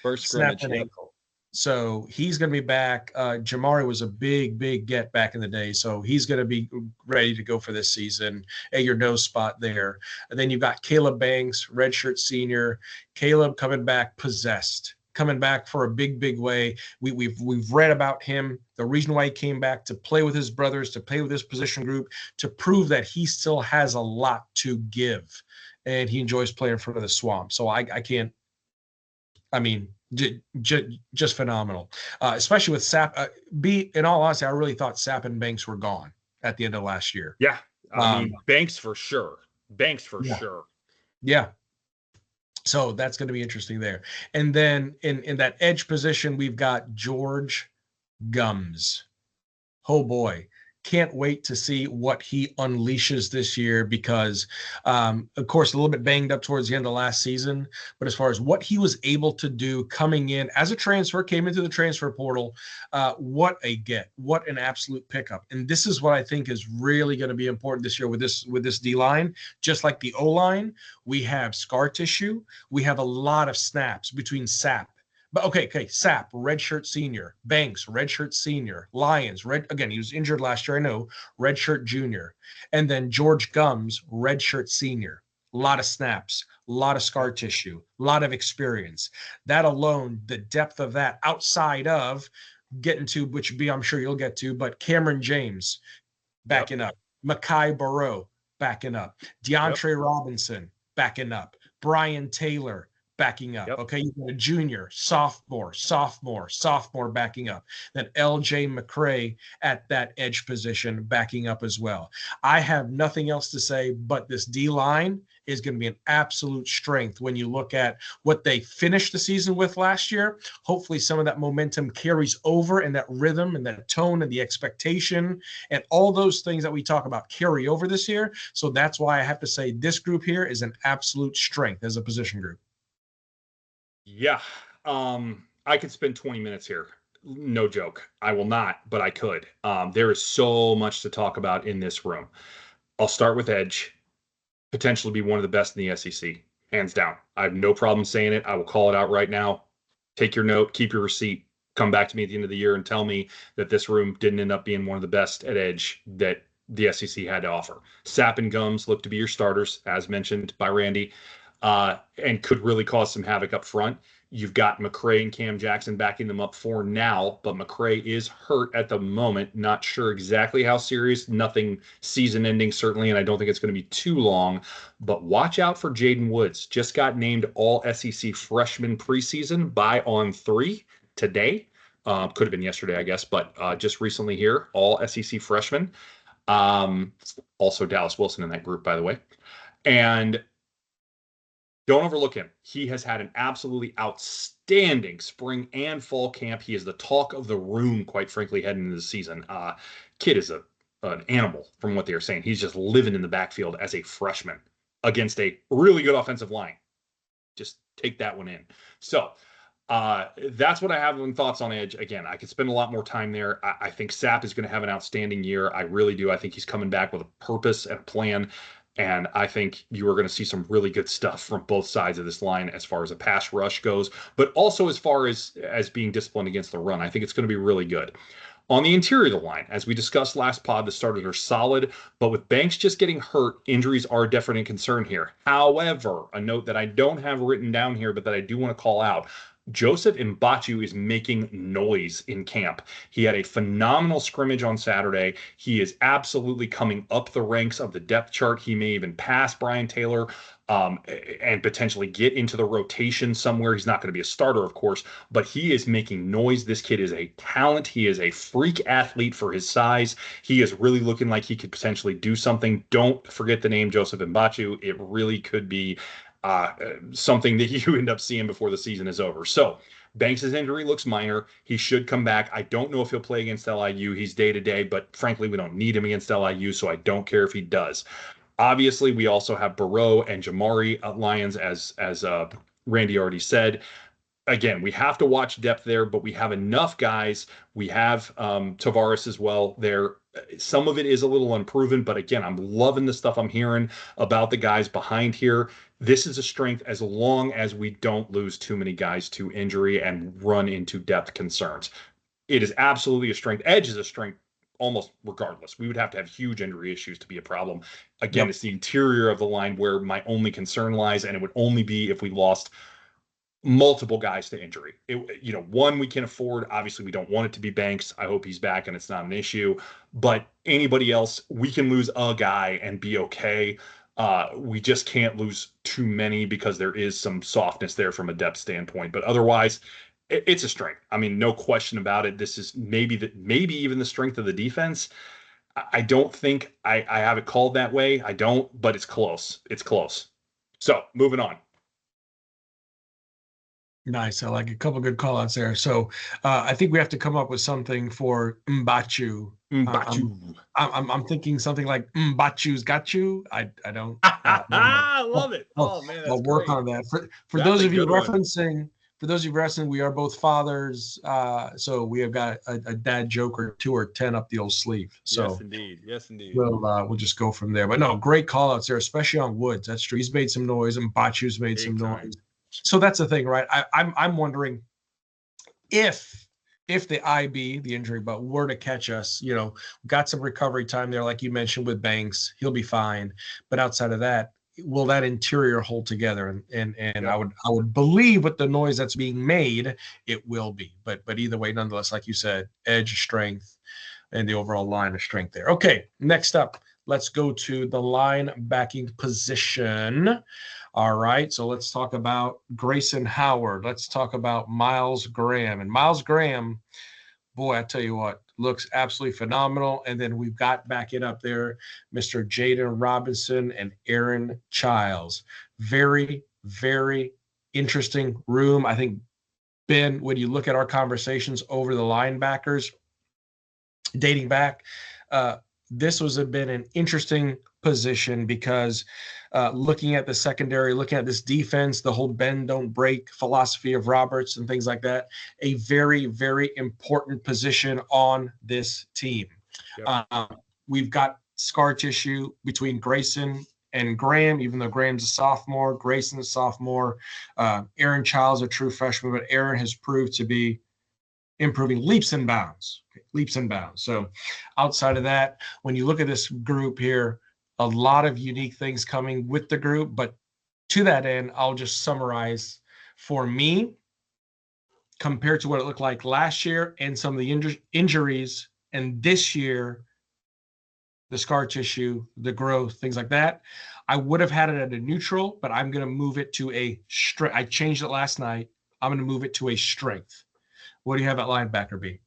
first scrimmage. Snapped an ankle. So he's going to be back. Jamari was a big get back in the day. So he's going to be ready to go for this season at your nose spot there. And then you've got Caleb Banks, redshirt senior. Caleb coming back possessed, coming back for a big way. We've read about him. The reason why he came back to play with his brothers, to play with his position group, to prove that he still has a lot to give. And he enjoys playing in front of the Swamp. So I can't, I mean, just phenomenal, especially with Sapp. In all honesty, I really thought Sapp and Banks were gone at the end of last year. Yeah, I mean, Banks for sure. Sure. Yeah. So that's going to be interesting there. And then in that edge position, we've got George Gums. Oh boy. Can't wait to see what he unleashes this year because, of course, a little bit banged up towards the end of last season. But as far as what he was able to do coming in as a transfer, came into the transfer portal, what a get, what an absolute pickup. And this is what I think is really going to be important this year with this D-line. Just like the O-line, we have scar tissue. We have a lot of snaps between Sapp. But okay, Sapp, redshirt senior. Banks, redshirt senior. Lyons, again, he was injured last year, I know, redshirt junior. And then George Gums, redshirt senior. A lot of snaps, a lot of scar tissue, a lot of experience. That alone, the depth of that outside of getting to, which I'm sure you'll get to, but Cameron James backing up. Mekhi Barrow backing up. DeAndre Robinson backing up. Brian Taylor backing up. Okay, you've got a junior, sophomore backing up. Then LJ McCray at that edge position backing up as well. I have nothing else to say, but this D-line is going to be an absolute strength when you look at what they finished the season with last year. Hopefully some of that momentum carries over, and that rhythm and that tone and the expectation and all those things that we talk about carry over this year. So that's why I have to say this group here is an absolute strength as a position group. Yeah. I could spend 20 minutes here. No joke. I will not, but I could. There is so much to talk about in this room. I'll start with edge. Potentially be one of the best in the SEC. Hands down. I have no problem saying it. I will call it out right now. Take your note. Keep your receipt. Come back to me at the end of the year and tell me that this room didn't end up being one of the best at edge that the SEC had to offer. Sapp and Gums look to be your starters, as mentioned by Randy. And could really cause some havoc up front. You've got McCray and Cam Jackson backing them up for now, but McCray is hurt at the moment. Not sure exactly how serious. Nothing season ending, certainly, and I don't think it's going to be too long. But watch out for Jaden Woods. Just got named All SEC Freshman preseason by On3 today. Could have been yesterday, I guess, but just recently here, all SEC freshmen. Also Dallas Wilson in that group, by the way. And don't overlook him. He has had an absolutely outstanding spring and fall camp. He is the talk of the room, quite frankly, heading into the season. Kid is an animal from what they are saying. He's just living in the backfield as a freshman against a really good offensive line. Just take that one in. So that's what I have in thoughts on edge. Again, I could spend a lot more time there. I think Sapp is going to have an outstanding year. I really do. I think he's coming back with a purpose and a plan. And I think you are going to see some really good stuff from both sides of this line as far as a pass rush goes, but also as far as being disciplined against the run. I think it's going to be really good. On the interior of the line, as we discussed last pod, the starters are solid, but with Banks just getting hurt, injuries are a definite concern here. However, a note that I don't have written down here, but that I do want to call out, Joseph Mbachu is making noise in camp. He had a phenomenal scrimmage on Saturday. He is absolutely coming up the ranks of the depth chart. He may even pass Brian Taylor and potentially get into the rotation somewhere. He's not going to be a starter, of course, but he is making noise. This kid is a talent. He is a freak athlete for his size. He is really looking like he could potentially do something. Don't forget the name Joseph Mbachu. It really could be something that you end up seeing before the season is over. So Banks' injury looks minor. He should come back. I don't know if he'll play against LIU. He's day-to-day, but frankly, we don't need him against LIU, so I don't care if he does. Obviously, we also have Barreau and Jamari Lyons, as Randy already said. Again, we have to watch depth there, but we have enough guys. We have Tavares as well there. Some of it is a little unproven, but again, I'm loving the stuff I'm hearing about the guys behind here. This is a strength as long as we don't lose too many guys to injury and run into depth concerns. It is absolutely a strength. Edge is a strength almost regardless. We would have to have huge injury issues to be a problem. Again, It's the interior of the line where my only concern lies, and it would only be if we lost multiple guys to injury. One we can afford. Obviously, we don't want it to be Banks. I hope he's back and it's not an issue. But anybody else, we can lose a guy and be okay. We just can't lose too many because there is some softness there from a depth standpoint. But otherwise, it's a strength. I mean, no question about it. This is maybe even the strength of the defense. I don't think I have it called that way. I don't, but it's close. It's close. So moving on. Nice. I like a couple good call outs there. So I think we have to come up with something for Mbachu. I'm thinking something like Mbachu's got you. I don't. I love it. Oh man, that's I'll work great. on that. For those of you referencing, we are both fathers. So we have got a dad joke or 2 or 10 up the old sleeve. So yes, indeed. We'll just go from there. But no, great call outs there, especially on Woods. That's true. He's made some noise, and Mbachu's made some noise. So that's the thing, right? I'm wondering if the IB, the injury bug, were to catch us, got some recovery time there, like you mentioned with Banks, he'll be fine. But outside of that, will that interior hold together? And I would believe with the noise that's being made, it will be. But either way, nonetheless, like you said, edge strength and the overall line of strength there. Okay, next up, let's go to the line backing position. All right, so let's talk about Grayson Howard. Let's talk about Miles Graham. And Miles Graham, boy, I tell you what, looks absolutely phenomenal. And then we've got back it up there, Mr. Jaden Robinson and Aaron Childs. Very, very interesting room. I think, Ben, when you look at our conversations over the linebackers dating back, this has been an interesting position because looking at the secondary, looking at this defense, the whole bend, don't break philosophy of Roberts and things like that, a very, very important position on this team. Yep. We've got scar tissue between Grayson and Graham, even though Graham's a sophomore, Grayson's a sophomore. Aaron Childs, a true freshman, but Aaron has proved to be improving leaps and bounds. So outside of that, when you look at this group here, a lot of unique things coming with the group. But to that end, I'll just summarize for me, compared to what it looked like last year and some of the injuries, and this year, the scar tissue, the growth, things like that, I would have had it at a neutral, but I'm going to move it to a strength. I changed it last night. I'm going to move it to a strength. What do you have at linebacker, B?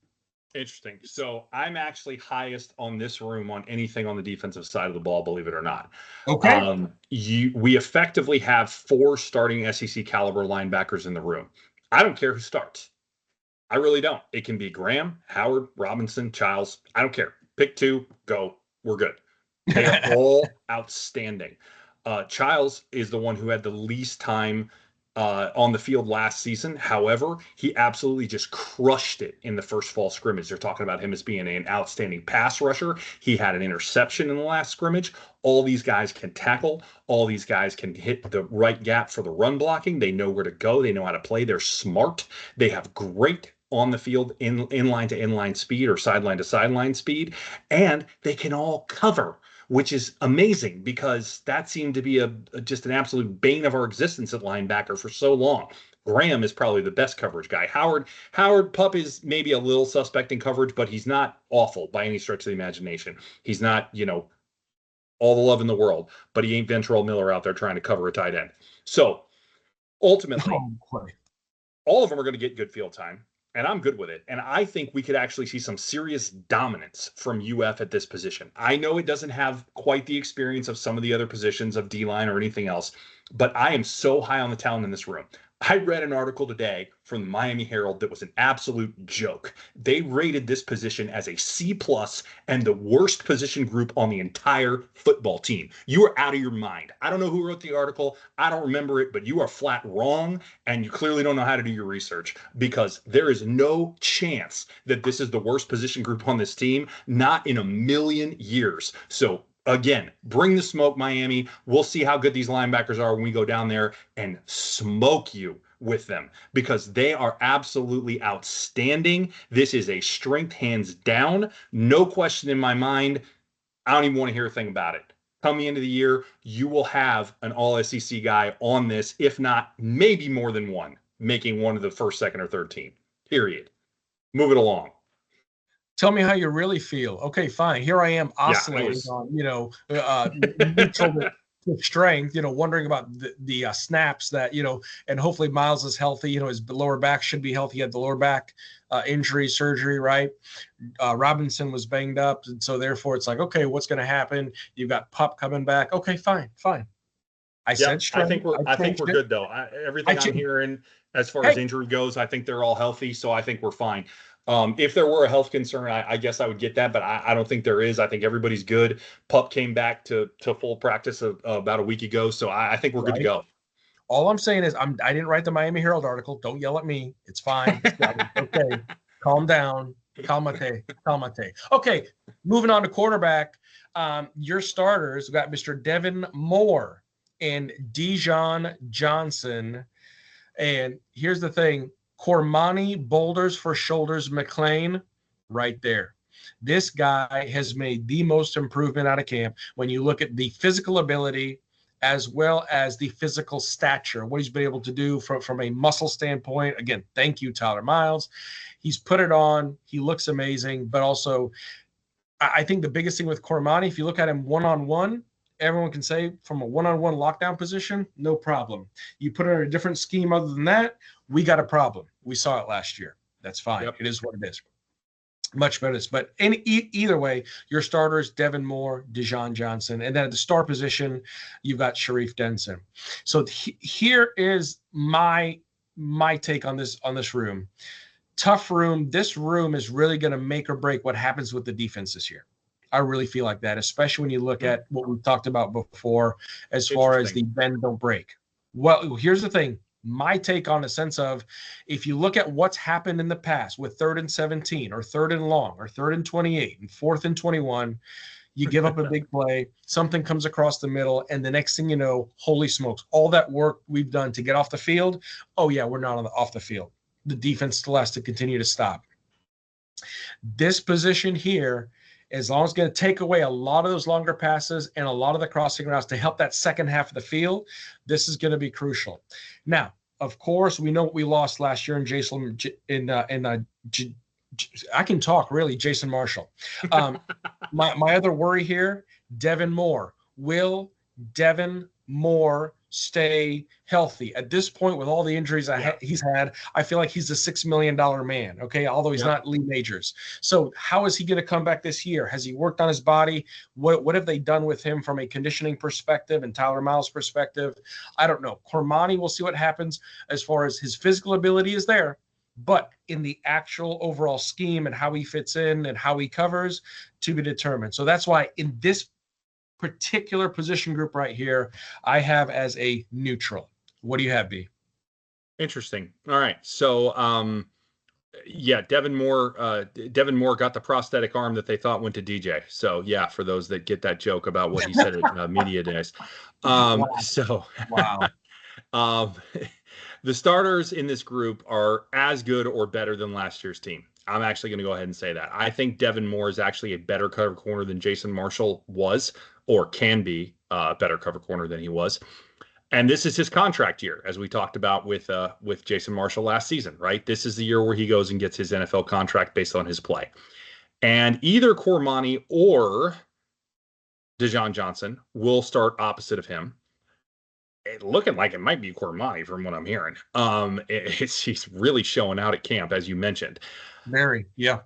Interesting. So I'm actually highest on this room on anything on the defensive side of the ball, believe it or not. Okay. We effectively have 4 starting SEC caliber linebackers in the room. I don't care who starts. I really don't. It can be Graham, Howard, Robinson, Childs. I don't care. Pick 2, go. We're good. They are all outstanding. Childs is the one who had the least time on the field last season. However, he absolutely just crushed it in the first fall scrimmage. They're talking about him as being an outstanding pass rusher. He had an interception in the last scrimmage. All these guys can tackle. All these guys can hit the right gap for the run blocking. They know where to go. They know how to play. They're smart. They have great on the field inline to inline speed or sideline to sideline speed, and they can all cover, which is amazing because that seemed to be just an absolute bane of our existence at linebacker for so long. Graham is probably the best coverage guy. Howard Pup is maybe a little suspect in coverage, but he's not awful by any stretch of the imagination. He's not, all the love in the world, but he ain't Ventrell Miller out there trying to cover a tight end. So ultimately, all of them are going to get good field time. And I'm good with it. And I think we could actually see some serious dominance from UF at this position. I know it doesn't have quite the experience of some of the other positions of D-line or anything else, but I am so high on the talent in this room. I read an article today from the Miami Herald that was an absolute joke. They rated this position as a C+ and the worst position group on the entire football team. You are out of your mind. I don't know who wrote the article. I don't remember it, but you are flat wrong, and you clearly don't know how to do your research because there is no chance that this is the worst position group on this team, not in a million years. So again, bring the smoke, Miami. We'll see how good these linebackers are when we go down there and smoke you with them because they are absolutely outstanding. This is a strength hands down. No question in my mind. I don't even want to hear a thing about it. Come the end of the year, you will have an all SEC guy on this, if not maybe more than one, making one of the first, second, or third team. Period. Move it along. Tell me how you really feel. Okay, fine. Here I am oscillating on, neutral to strength, wondering about the snaps that, and hopefully Miles is healthy. His lower back should be healthy. He had the lower back injury surgery, right? Robinson was banged up. And so therefore it's like, okay, what's going to happen? You've got Pup coming back. Okay, fine. I said strength. I think we're good though. Everything I'm hearing as far as injury goes, I think they're all healthy. So I think we're fine. If there were a health concern, I guess I would get that, but I don't think there is. I think everybody's good. Pup came back to full practice about a week ago, so I think we're good to go. All I'm saying is I didn't write the Miami Herald article. Don't yell at me. It's fine. Okay, calm down. Calmate. Okay, moving on to quarterback. Your starters got Mr. Devin Moore and Dijon Johnson. And here's the thing. Cormani Boulders for Shoulders McLean, right there. This guy has made the most improvement out of camp when you look at the physical ability as well as the physical stature, what he's been able to do from a muscle standpoint. Again, thank you, Tyler Miles. He's put it on. He looks amazing, but also I think the biggest thing with Cormani, if you look at him one-on-one, everyone can say from a one-on-one lockdown position, no problem. You put it in a different scheme other than that, we got a problem. We saw it last year. That's fine. Yep. It is what it is. Much better. But either way, your starters, Devin Moore, Dijon Johnson, and then at the star position, you've got Sharif Denson. So here is my take on this room. Tough room. This room is really going to make or break what happens with the defense this year. I really feel like that, especially when you look at what we've talked about before as far as the bend don't break. Well, here's the thing. My take on the sense of if you look at what's happened in the past with 3rd and 17 or 3rd and long or 3rd and 28 and 4th and 21, you give up a big play, something comes across the middle, and the next thing you know, holy smokes, all that work we've done to get off the field, oh yeah, we're not off the field. The defense still has to continue to stop. This position here, as long as it's going to take away a lot of those longer passes and a lot of the crossing routes to help that second half of the field, this is going to be crucial. Now, of course, we know what we lost last year in Jason I can talk really, Jason Marshall. My other worry here, Devin Moore. Will Devin Moore stay healthy. At this point, with all the injuries he's had, I feel like he's a $6 million man, okay, although he's not Lee Majors. So how is he going to come back this year? Has he worked on his body? What have they done with him from a conditioning perspective and Tyler Miles' perspective? I don't know. Cormani, we'll see what happens as far as his physical ability is there. But in the actual overall scheme and how he fits in and how he covers, to be determined. So that's why in this particular position group right here, I have as a neutral. What do you have, B? Interesting. All right. So, yeah, Devin Moore got the prosthetic arm that they thought went to DJ. So, yeah, for those that get that joke about what he said at media days. Wow. So, wow. The starters in this group are as good or better than last year's team. I'm actually going to go ahead and say that. I think Devin Moore is actually a better cover corner than Jason Marshall was, or can be a better cover corner than he was. And this is his contract year, as we talked about with Jason Marshall last season, right? This is the year where he goes and gets his NFL contract based on his play. And either Cormani or Dejon Johnson will start opposite of him. Looking like it might be Cormani from what I'm hearing. He's really showing out at camp, as you mentioned. Very, yeah.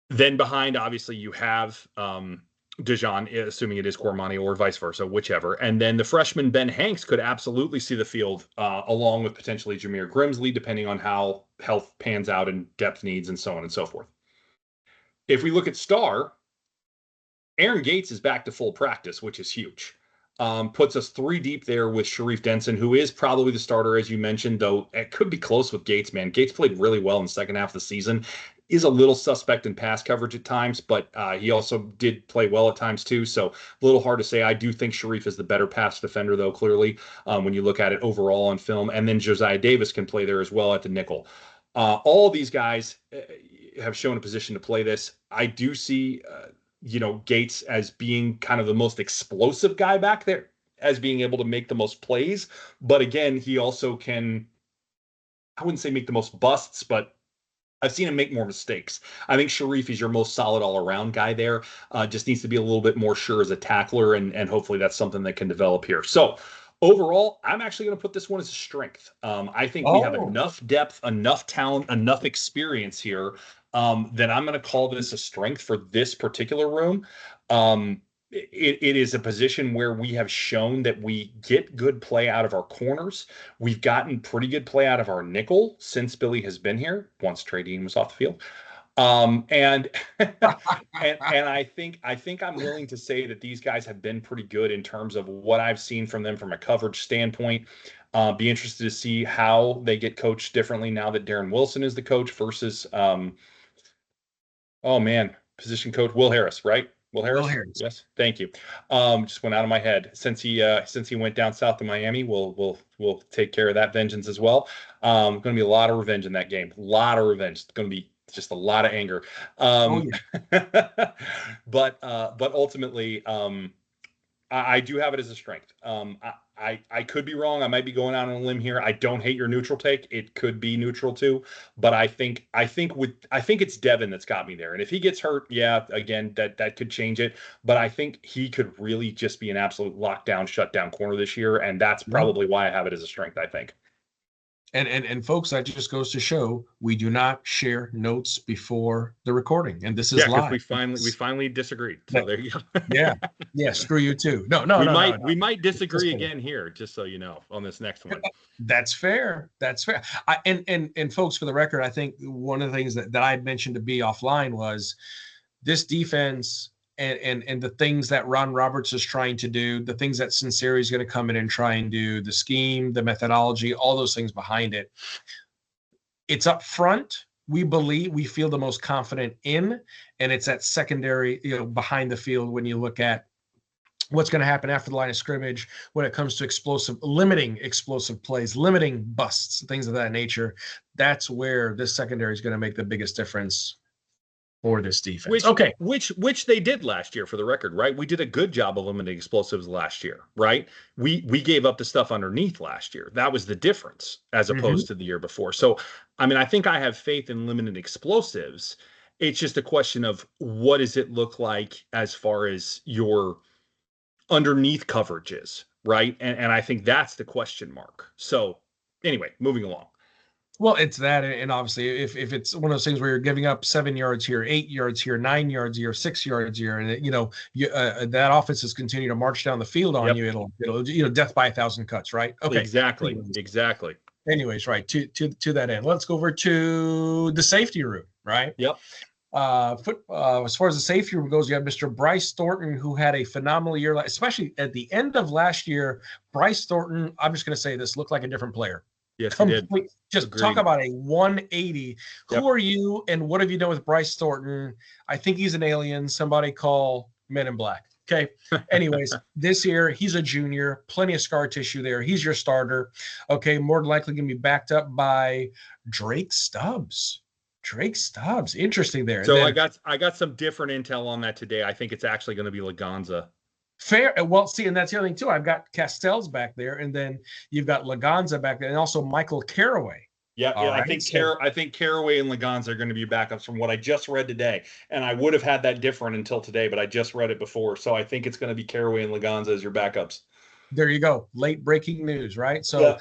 Then behind, obviously, you have Dejon, assuming it is Cormani or vice versa, whichever. And then the freshman Ben Hanks could absolutely see the field, along with potentially Jameer Grimsley, depending on how health pans out and depth needs and so on and so forth. If we look at star, Aaron Gates is back to full practice, which is huge. Puts us 3 deep there with Sharif Denson, who is probably the starter, as you mentioned, though it could be close with Gates, man. Gates played really well in the second half of the season. Is a little suspect in pass coverage at times, but he also did play well at times too. So a little hard to say. I do think Sharif is the better pass defender, though, clearly, when you look at it overall on film. And then Josiah Davis can play there as well at the nickel. All these guys have shown a position to play this. I do see Gates as being kind of the most explosive guy back there, as being able to make the most plays. But again, he also can, I wouldn't say make the most busts, but I've seen him make more mistakes. I think Sharif is your most solid all-around guy there. Just needs to be a little bit more sure as a tackler, and hopefully that's something that can develop here. So overall, I'm actually going to put this one as a strength. I think we have enough depth, enough talent, enough experience here that I'm going to call this a strength for this particular room. It is a position where we have shown that we get good play out of our corners. We've gotten pretty good play out of our nickel since Billy has been here, once Trey Dean was off the field. And I think I'm willing to say that these guys have been pretty good in terms of what I've seen from them from a coverage standpoint. Be interested to see how they get coached differently now that Darren Wilson is the coach versus position coach Will Harris, right? Will Harris. Yes, thank you. Just went out of my head. Since he went down south to Miami, we'll take care of that vengeance as well. Going to be a lot of revenge in that game. A lot of revenge. It's going to be just a lot of anger. But ultimately, I do have it as a strength. I could be wrong. I might be going out on a limb here. I don't hate your neutral take. It could be neutral too, but I think it's Devin that's got me there. And if he gets hurt, yeah, again, that could change it. But I think he could really just be an absolute lockdown, shutdown corner this year, and that's probably why I have it as a strength, I think. And folks, that just goes to show we do not share notes before the recording, and this is live. We finally disagreed. So there you go. yeah. Screw you too. No. We might disagree again here, just so you know, on this next one. That's fair. And folks, for the record, I think one of the things that I mentioned to be offline was this defense. And the things that Ron Roberts is trying to do, the things that Sinceri is going to come in and try and do, the scheme, the methodology, all those things behind it. It's up front. We feel the most confident in, and it's at secondary, behind the field when you look at what's going to happen after the line of scrimmage when it comes to limiting explosive plays, limiting busts, things of that nature. That's where this secondary is going to make the biggest difference for this defense. Which they did last year, for the record, right? We did a good job of limiting explosives last year, right? We gave up the stuff underneath last year. That was the difference as opposed to the year before. So, I mean, I think I have faith in limited explosives. It's just a question of what does it look like as far as your underneath coverage is, right? And I think that's the question mark. So anyway, moving along. Well, it's that, and obviously, if it's one of those things where you're giving up 7 yards here, 8 yards here, 9 yards here, 6 yards here, and that offense is continue to march down the field on Yep. you, it'll death by 1,000 cuts, right? Okay, Exactly. Exactly. Anyways, right to that end, let's go over to the safety room, right? Yep. As far as the safety room goes, you have Mr. Bryce Thornton, who had a phenomenal year, especially at the end of last year. Bryce Thornton, I'm just going to say this, looked like a different player. Yes, he did. Just Agreed. talk about a 180. Yep. Who are you and what have you done with Bryce Thornton? I think he's an alien. Somebody call Men in Black. Okay. Anyways, this year he's a junior, plenty of scar tissue there. He's your starter. Okay. More than likely going to be backed up by Drake Stubbs. Interesting there. So then, I got some different intel on that today. I think it's actually going to be Laganza. Fair. Well, see, and that's the other thing too. I've got Castells back there, and then you've got Laganza back there, and also Michael Caraway. Yeah, right? I think Caraway and Laganza are going to be backups from what I just read today, and I would have had that different until today, but I just read it before, so I think it's going to be Caraway and Laganza as your backups. There you go. Late breaking news, right? So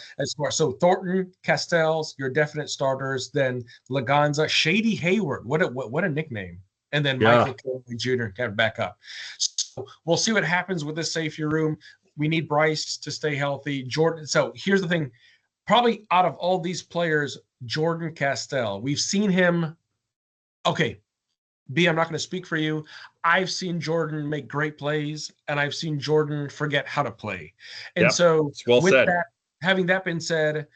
Thornton, Castells, your definite starters. Then Laganza, Shady Hayward. What a nickname. And then Michael Caraway Jr. kind of back up. So we'll see what happens with this safety room. We need Bryce to stay healthy. Jordan. So here's the thing. Probably out of all these players, Jordan Castell, we've seen him. Okay, B, I'm not going to speak for you. I've seen Jordan make great plays, and I've seen Jordan forget how to play. And so having that been said,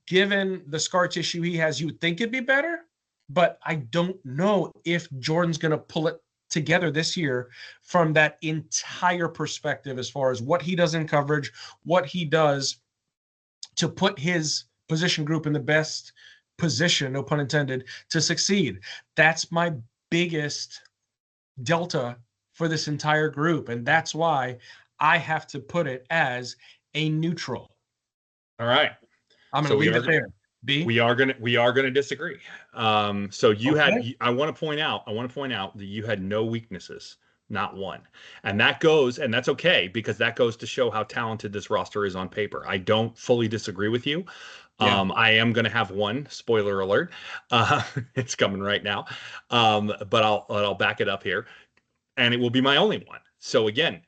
given the scar tissue he has, you would think it'd be better, but I don't know if Jordan's going to pull it together this year from that entire perspective as far as what he does in coverage, what he does to put his position group in the best position, no pun intended, to succeed. That's my biggest delta for this entire group, and that's why I have to put it as a neutral. All right, I'm going to leave it there. B, we are going to disagree. So I want to point out that you had no weaknesses, not one, and that's okay, because that goes to show how talented this roster is on paper. I don't fully disagree with you. I am going to have one, spoiler alert. It's coming right now. But I'll back it up here, and it will be my only one. So again,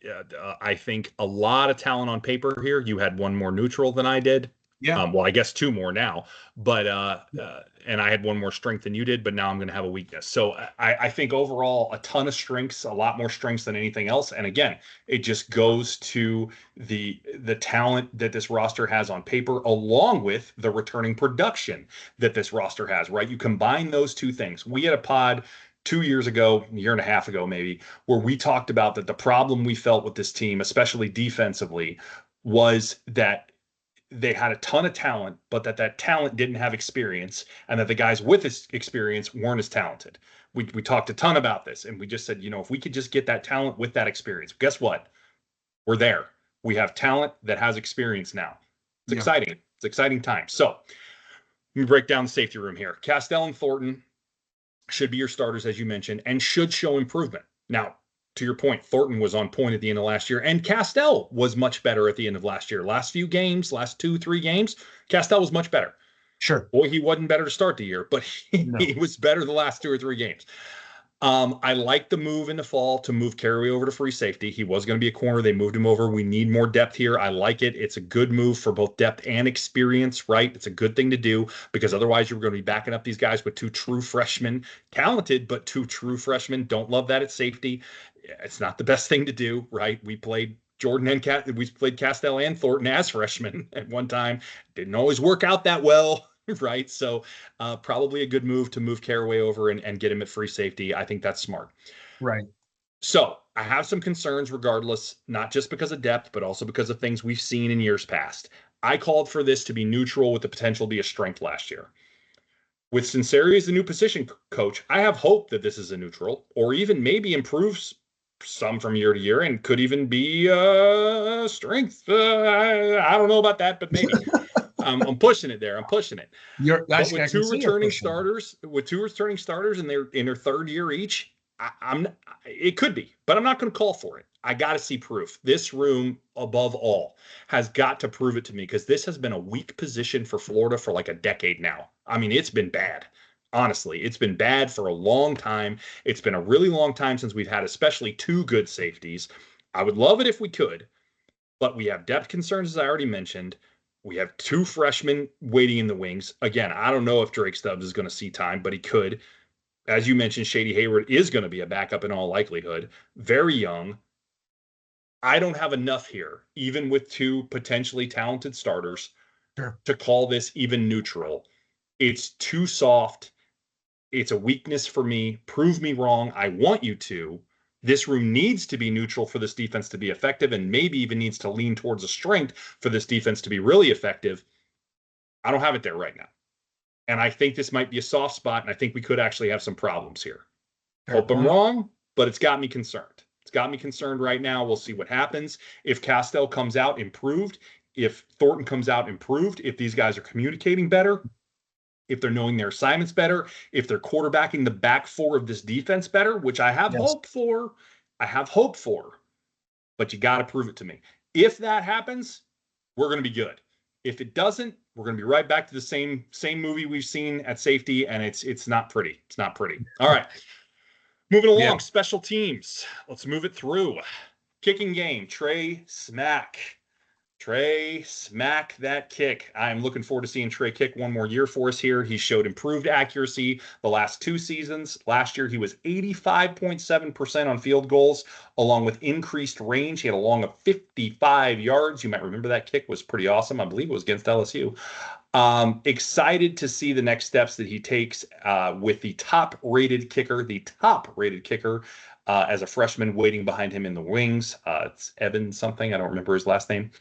I think a lot of talent on paper here. You had one more neutral than I did. Yeah. Well, I guess two more now, but and I had one more strength than you did, but now I'm going to have a weakness. So I think overall a ton of strengths, a lot more strengths than anything else. And again, it just goes to the talent that this roster has on paper, along with the returning production that this roster has, right? You combine those two things. We had a pod 2 years ago, a year and a half ago, maybe, where we talked about that the problem we felt with this team, especially defensively, was that they had a ton of talent, but that talent didn't have experience, and that the guys with this experience weren't as talented. We talked a ton about this, and we just said, if we could just get that talent with that experience, guess what? We're there. We have talent that has experience now. It's exciting. It's exciting times. So let me break down the safety room here. Castell and Thornton should be your starters, as you mentioned, and should show improvement. Now, to your point, Thornton was on point at the end of last year, and Castell was much better at the end of last year. Last few games, last 2-3 games, Castell was much better. Sure. Boy, he wasn't better to start the year, but he was better the last 2 or 3 games. I like the move in the fall to move Caraway over to free safety. He was going to be a corner. They moved him over. We need more depth here. I like it. It's a good move for both depth and experience, right? It's a good thing to do, because otherwise you're going to be backing up these guys with 2 true freshmen, talented, but 2 true freshmen. Don't love that at safety. It's not the best thing to do, right? We played we played Castell and Thornton as freshmen at one time. Didn't always work out that well. Right. So probably a good move to move Caraway over and get him at free safety. I think that's smart. Right. So I have some concerns regardless, not just because of depth, but also because of things we've seen in years past. I called for this to be neutral with the potential to be a strength last year. With Sinceri as the new position coach, I have hope that this is a neutral, or even maybe improves some from year to year and could even be a strength. I don't know about that, but maybe. I'm pushing it there. I'm pushing it. But with two returning starters, and they're in their third year each, it could be, but I'm not going to call for it. I got to see proof. This room, above all, has got to prove it to me because this has been a weak position for Florida for like a decade now. I mean, it's been bad. Honestly, it's been bad for a long time. It's been a really long time since we've had especially two good safeties. I would love it if we could, but we have depth concerns, as I already mentioned. We have two freshmen waiting in the wings. Again, I don't know if Drake Stubbs is going to see time, but he could. As you mentioned, Shady Hayward is going to be a backup in all likelihood. Very young. I don't have enough here, even with two potentially talented starters, Sure. to call this even neutral. It's too soft. It's a weakness for me. Prove me wrong. I want you to. This room needs to be neutral for this defense to be effective, and maybe even needs to lean towards a strength for this defense to be really effective. I don't have it there right now. And I think this might be a soft spot, and I think we could actually have some problems here. Hope I'm wrong, but it's got me concerned. It's got me concerned right now. We'll see what happens. If Castell comes out improved, if Thornton comes out improved, if these guys are communicating better, if they're knowing their assignments better, if they're quarterbacking the back four of this defense better, which I have hope for, but you got to prove it to me. If that happens, we're going to be good. If it doesn't, we're going to be right back to the same movie we've seen at safety, and it's not pretty. It's not pretty. All right. Moving along, special teams. Let's move it through. Kicking game, Trey Smack. Trey, smack that kick. I'm looking forward to seeing Trey kick one more year for us here. He showed improved accuracy the last two seasons. Last year, he was 85.7% on field goals, along with increased range. He had a long of 55 yards. You might remember that kick was pretty awesome. I believe it was against LSU. Excited to see the next steps that he takes with the top-rated kicker, as a freshman waiting behind him in the wings. It's Evan something. I don't remember his last name.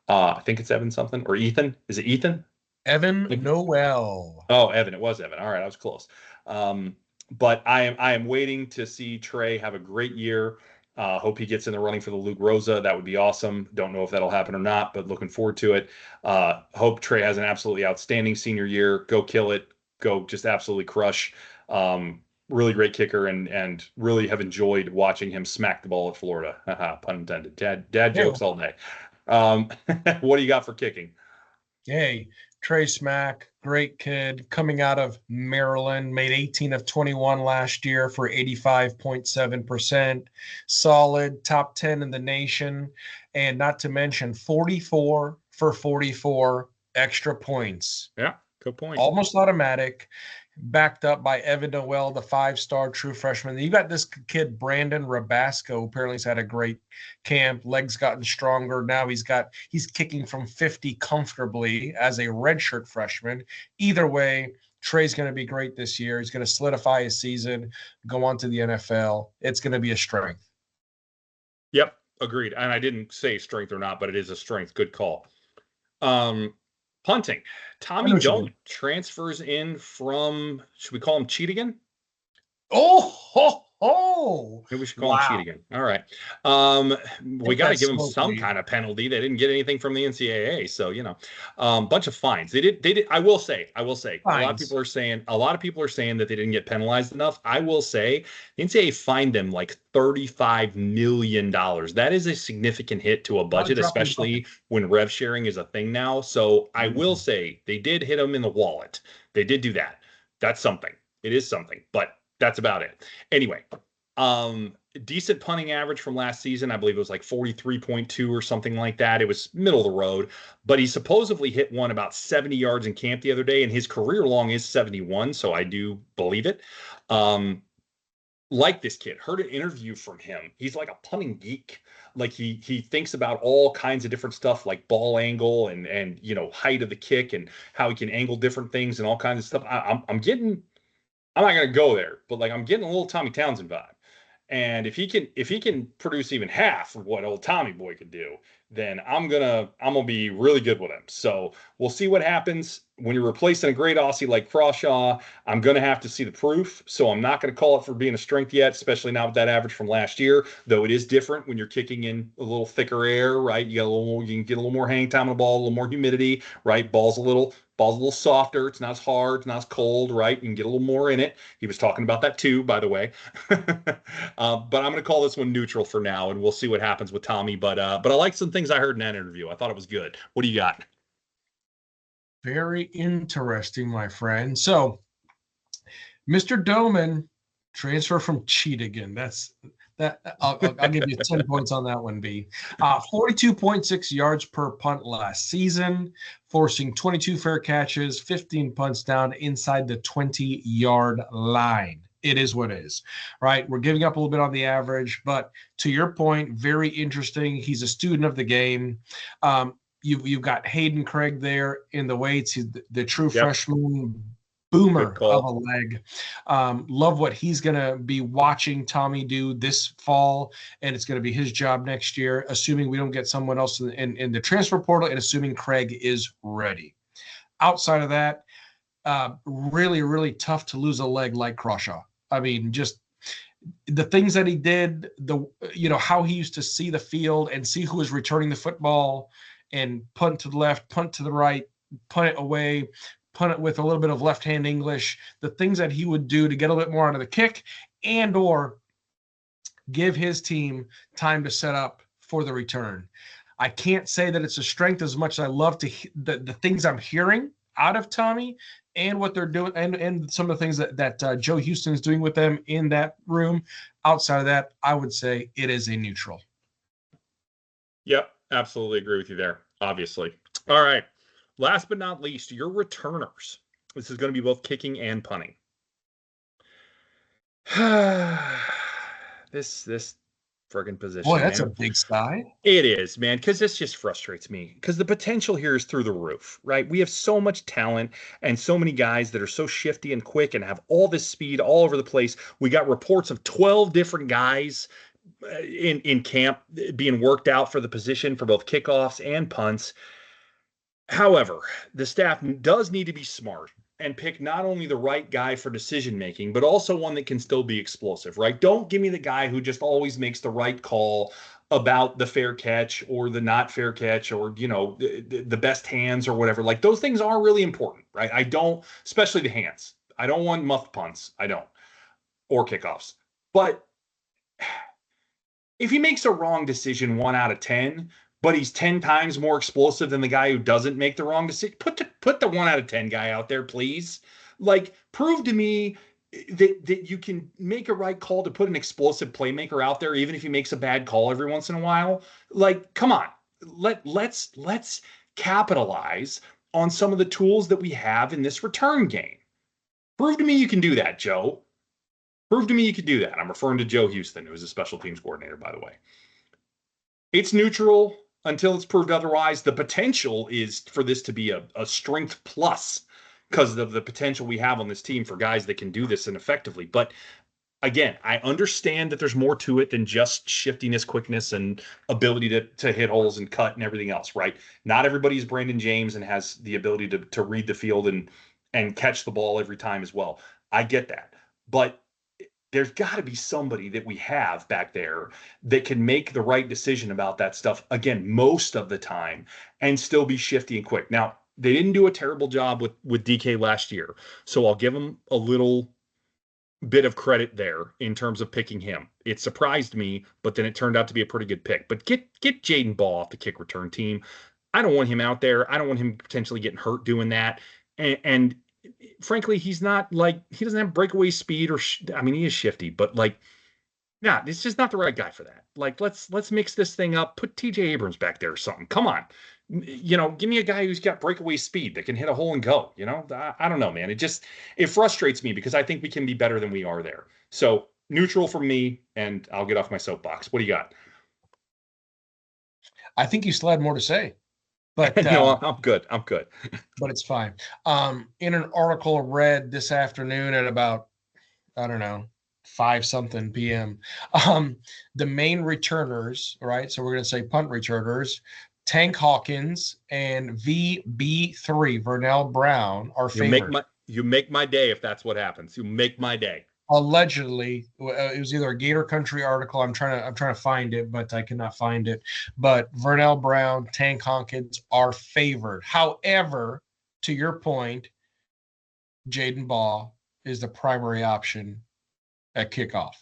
I think it's Evan something, or Ethan. Is it Ethan? Evan Noel. Oh, Evan. It was Evan. All right, I was close. But I am waiting to see Trey have a great year. Hope he gets in the running for the Luke Rosa. That would be awesome. Don't know if that'll happen or not, but looking forward to it. Hope Trey has an absolutely outstanding senior year. Go kill it. Go just absolutely crush. Really great kicker, and really have enjoyed watching him smack the ball at Florida. Pun intended. Dad jokes all day. What do you got for kicking? Hey, Trey Smack, great kid, coming out of Maryland, made 18 of 21 last year for 85.7%. Solid, top 10 in the nation, and not to mention 44 for 44 extra points. Yeah, good point. Almost automatic. Backed up by Evan Noel, the 5-star true freshman. You got this kid, Brandon Rabasco, apparently has had a great camp. Legs gotten stronger. Now he's kicking from 50 comfortably as a redshirt freshman. Either way, Trey's going to be great this year. He's going to solidify his season, go on to the NFL. It's going to be a strength. Yep, agreed. And I didn't say strength or not, but it is a strength. Good call. Punting. Tommy Dolan transfers in from, should we call him Cheatigan? Maybe we should call him Cheatigan. All right. We got to give him some kind of penalty. They didn't get anything from the NCAA, so bunch of fines. They did. I will say, fines. a lot of people are saying that they didn't get penalized enough. I will say the NCAA fined them like $35 million. That is a significant hit to a budget, especially when rev sharing is a thing now. So I will say they did hit them in the wallet. They did do that. That's something. It is something, but that's about it. Anyway, decent punting average from last season. I believe it was like 43.2 or something like that. It was middle of the road, but he supposedly hit one about 70 yards in camp the other day, and his career long is 71. So I do believe it. Like this kid, heard an interview from him. He's like a punting geek. Like he thinks about all kinds of different stuff, like ball angle and height of the kick and how he can angle different things and all kinds of stuff. I'm not going to go there, but like I'm getting a little Tommy Townsend vibe. And if he can produce even half of what old Tommy boy could do, then I'm gonna be really good with him. So we'll see what happens when you're replacing a great Aussie like Crawshaw. I'm gonna have to see the proof. So I'm not gonna call it for being a strength yet, especially not with that average from last year. Though it is different when you're kicking in a little thicker air, right? You can get a little more hang time on the ball, a little more humidity, right? Ball's a little Ball's a little softer. It's not as hard. It's not as cold, right? You can get a little more in it. He was talking about that too, by the way. But I'm going to call this one neutral for now, and we'll see what happens with Tommy. But I like some things I heard in that interview. I thought it was good. What do you got? Very interesting, my friend. So, Mr. Doman transfer from Cheatagon. I'll give you 10 points on that one, B. 42.6 yards per punt last season, forcing 22 fair catches, 15 punts down inside the 20-yard line. It is what it is, right? We're giving up a little bit on the average, but to your point, very interesting. He's a student of the game. You've got Hayden Craig there in the weights. He's the true freshman boomer of a leg. Love what he's going to be watching Tommy do this fall, and it's going to be his job next year, assuming we don't get someone else in the transfer portal and assuming Craig is ready. Outside of that, really, really tough to lose a leg like Crawshaw. I mean, just the things that he did, how he used to see the field and see who was returning the football and punt to the left, punt to the right, punt it away, punt it with a little bit of left-hand English, the things that he would do to get a little bit more out of the kick and or give his team time to set up for the return. I can't say that it's a strength as much as I love to the things I'm hearing out of Tommy and what they're doing and some of the things that Joe Houston's doing with them in that room. Outside of that, I would say it is a neutral. Yep, absolutely agree with you there, obviously. All right. Last but not least, your returners. This is going to be both kicking and punting. this friggin' position. Boy, that's a big sigh. It is, man, because this just frustrates me. Because the potential here is through the roof, right? We have so much talent and so many guys that are so shifty and quick and have all this speed all over the place. We got reports of 12 different guys in camp being worked out for the position for both kickoffs and punts. However, the staff does need to be smart and pick not only the right guy for decision making, but also one that can still be explosive, right? Don't give me the guy who just always makes the right call about the fair catch or the not fair catch or, the best hands or whatever. Like those things are really important, right? I don't, especially the hands. I don't want muffed punts. I don't. Or kickoffs. But if he makes a wrong decision 1 out of 10, but he's 10 times more explosive than the guy who doesn't make the wrong decision. Put the 1 out of 10 guy out there, please. Like, prove to me that you can make a right call to put an explosive playmaker out there, even if he makes a bad call every once in a while. Like, come on. Let's capitalize on some of the tools that we have in this return game. Prove to me you can do that, Joe. Prove to me you can do that. I'm referring to Joe Houston, who is a special teams coordinator, by the way. It's neutral until it's proved otherwise. The potential is for this to be a strength plus because of the potential we have on this team for guys that can do this and effectively. But again, I understand that there's more to it than just shiftiness, quickness, and ability to hit holes and cut and everything else, right? Not everybody's Brandon James and has the ability to read the field and catch the ball every time as well. I get that. But there's got to be somebody that we have back there that can make the right decision about that stuff, again, most of the time, and still be shifty and quick. Now, they didn't do a terrible job with DK last year, so I'll give them a little bit of credit there in terms of picking him. It surprised me, but then it turned out to be a pretty good pick. But get Jaden Ball off the kick return team. I don't want him out there. I don't want him potentially getting hurt doing that. And frankly, he's not he doesn't have breakaway speed he is shifty, but it's just not the right guy for that. Let's mix this thing up. Put TJ Abrams back there or something. Come on. Give me a guy who's got breakaway speed that can hit a hole and go. I don't know, man. It frustrates me because I think we can be better than we are there. So neutral for me, and I'll get off my soapbox. What do you got? I think you still had more to say. But no, I'm good. But it's fine. In an article read this afternoon at about, 5-something p.m., the main returners, right? So we're going to say punt returners, Tank Hawkins and VB3, Vernell Brown, are favored. You make my day if that's what happens. You make my day. Allegedly, it was either a Gator Country article. I'm trying to find it, but I cannot find it. But Vernell Brown, Tank Hawkins are favored. However, to your point, Jaden Ball is the primary option at kickoff.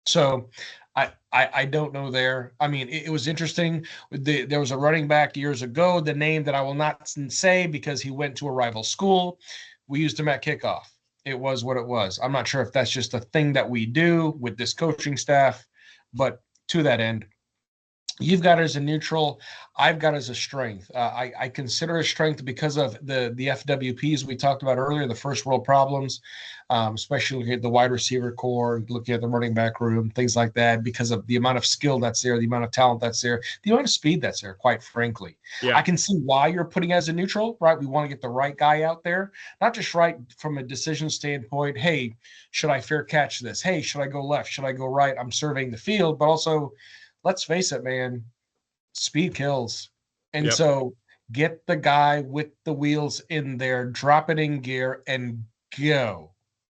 So I don't know there. I mean, it was interesting. There was a running back years ago, the name that I will not say because he went to a rival school. We used him at kickoff. It was what it was. I'm not sure if that's just a thing that we do with this coaching staff, but to that end, you've got it as a neutral. I've got it as a strength. I consider a strength because of the FWPs we talked about earlier, the first world problems, especially looking at the wide receiver core, looking at the running back room, things like that, because of the amount of skill that's there, the amount of talent that's there, the amount of speed that's there, quite frankly. Yeah. I can see why you're putting as a neutral, right? We want to get the right guy out there, not just right from a decision standpoint. Hey, should I fair catch this? Hey, should I go left? Should I go right? I'm surveying the field, but also, let's face it, man, speed kills. And so get the guy with the wheels in there, drop it in gear, and go.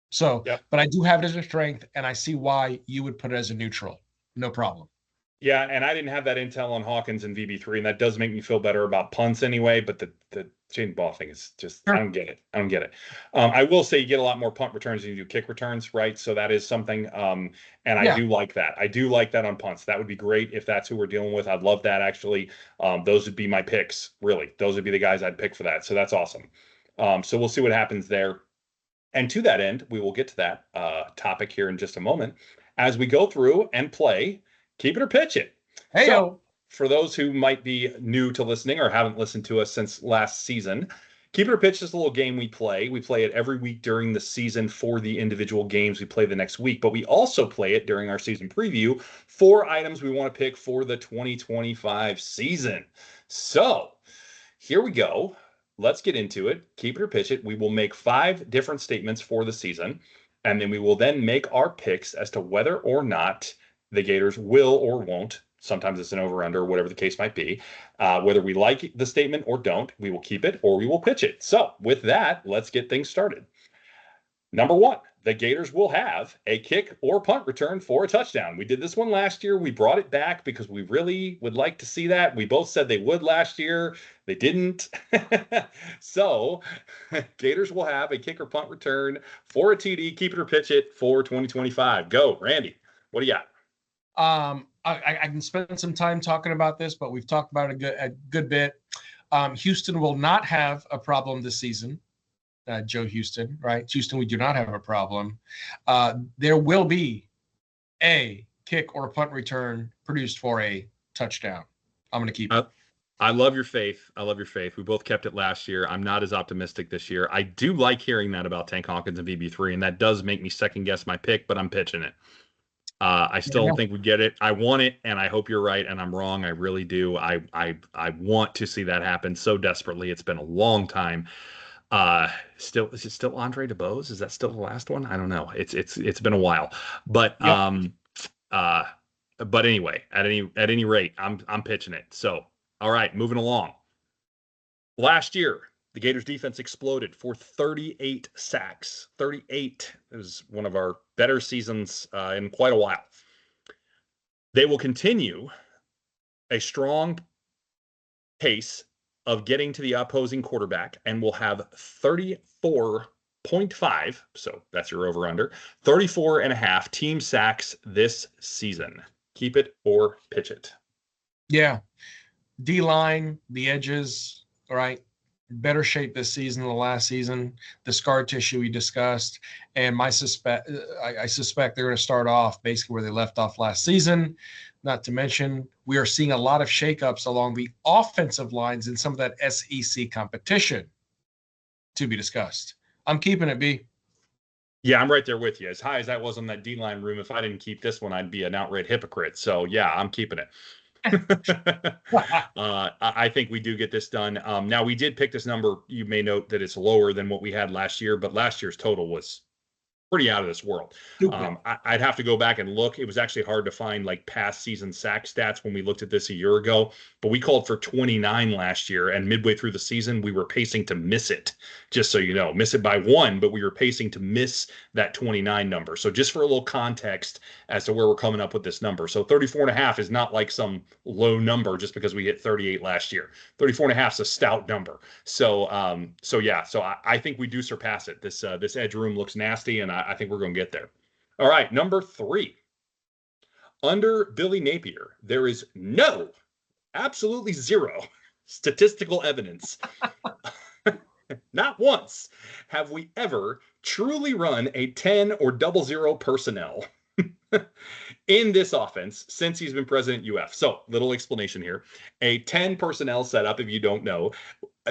So, but I do have it as a strength, and I see why you would put it as a neutral. No problem. Yeah, and I didn't have that intel on Hawkins and VB3, and that does make me feel better about punts anyway. But the Jaden Ball thing is just, I don't get it. I don't get it. I will say you get a lot more punt returns than you do kick returns, right? So that is something, and I do like that. I do like that on punts. That would be great if that's who we're dealing with. I'd love that, actually. Those would be my picks, really. Those would be the guys I'd pick for that. So that's awesome. So we'll see what happens there. And to that end, we will get to that topic here in just a moment as we go through and play Keep It or Pitch It. Hey, so, for those who might be new to listening or haven't listened to us since last season, Keep It or Pitch is a little game we play. We play it every week during the season for the individual games we play the next week, but we also play it during our season preview for items we want to pick for the 2025 season. So here we go. Let's get into it. Keep It or Pitch It. We will make 5 different statements for the season, and then we will then make our picks as to whether or not the Gators will or won't. Sometimes it's an over-under, whatever the case might be. Whether we like the statement or don't, we will keep it or we will pitch it. So with that, let's get things started. Number 1, the Gators will have a kick or punt return for a touchdown. We did this one last year. We brought it back because we really would like to see that. We both said they would last year. They didn't. So Gators will have a kick or punt return for a TD, keep it or pitch it for 2025. Go, Randy. What do you got? I can spend some time talking about this, but we've talked about it a good bit. Houston will not have a problem this season. Joe Houston, right? Houston, we do not have a problem. There will be a kick or a punt return produced for a touchdown. I'm going to keep it. I love your faith. I love your faith. We both kept it last year. I'm not as optimistic this year. I do like hearing that about Tank Hawkins and VB3, and that does make me second guess my pick, but I'm pitching it. I still don't think we get it. I want it, and I hope you're right, and I'm wrong. I really do. I want to see that happen so desperately. It's been a long time. Is it still Andre DeBose? Is that still the last one? I don't know. It's been a while, but but anyway, at any rate, I'm pitching it. So all right, moving along. Last year, the Gators defense exploded for 38 sacks. 38. It was one of our better seasons in quite a while. They will continue a strong pace of getting to the opposing quarterback and will have 34.5. So that's your over under 34.5 team sacks this season. Keep it or pitch it. Yeah. D-line, the edges, all right. Better shape this season than the last season. The scar tissue we discussed, and I suspect they're going to start off basically where they left off last season. Not to mention, we are seeing a lot of shakeups along the offensive lines in some of that SEC competition to be discussed. I'm keeping it, B. Yeah, I'm right there with you. As high as that was on that D-line room, if I didn't keep this one, I'd be an outright hypocrite. So yeah, I'm keeping it. I think we do get this done. Now, we did pick this number. You may note that it's lower than what we had last year, but last year's total was pretty out of this world. I'd have to go back and look. It was actually hard to find like past season sack stats when we looked at this a year ago, but we called for 29 last year, and midway through the season, we were pacing to miss it, just so you know. Miss it by 1, but we were pacing to miss that 29 number. So just for a little context as to where we're coming up with this number. So 34.5 is not like some low number just because we hit 38 last year. 34.5 is a stout number. So I think we do surpass it. This edge room looks nasty, and I think we're going to get there. All right, number 3. Under Billy Napier, there is absolutely zero statistical evidence. Not once have we ever truly run a 10 or 00 personnel in this offense since he's been president UF. So, little explanation here. A 10 personnel setup, if you don't know,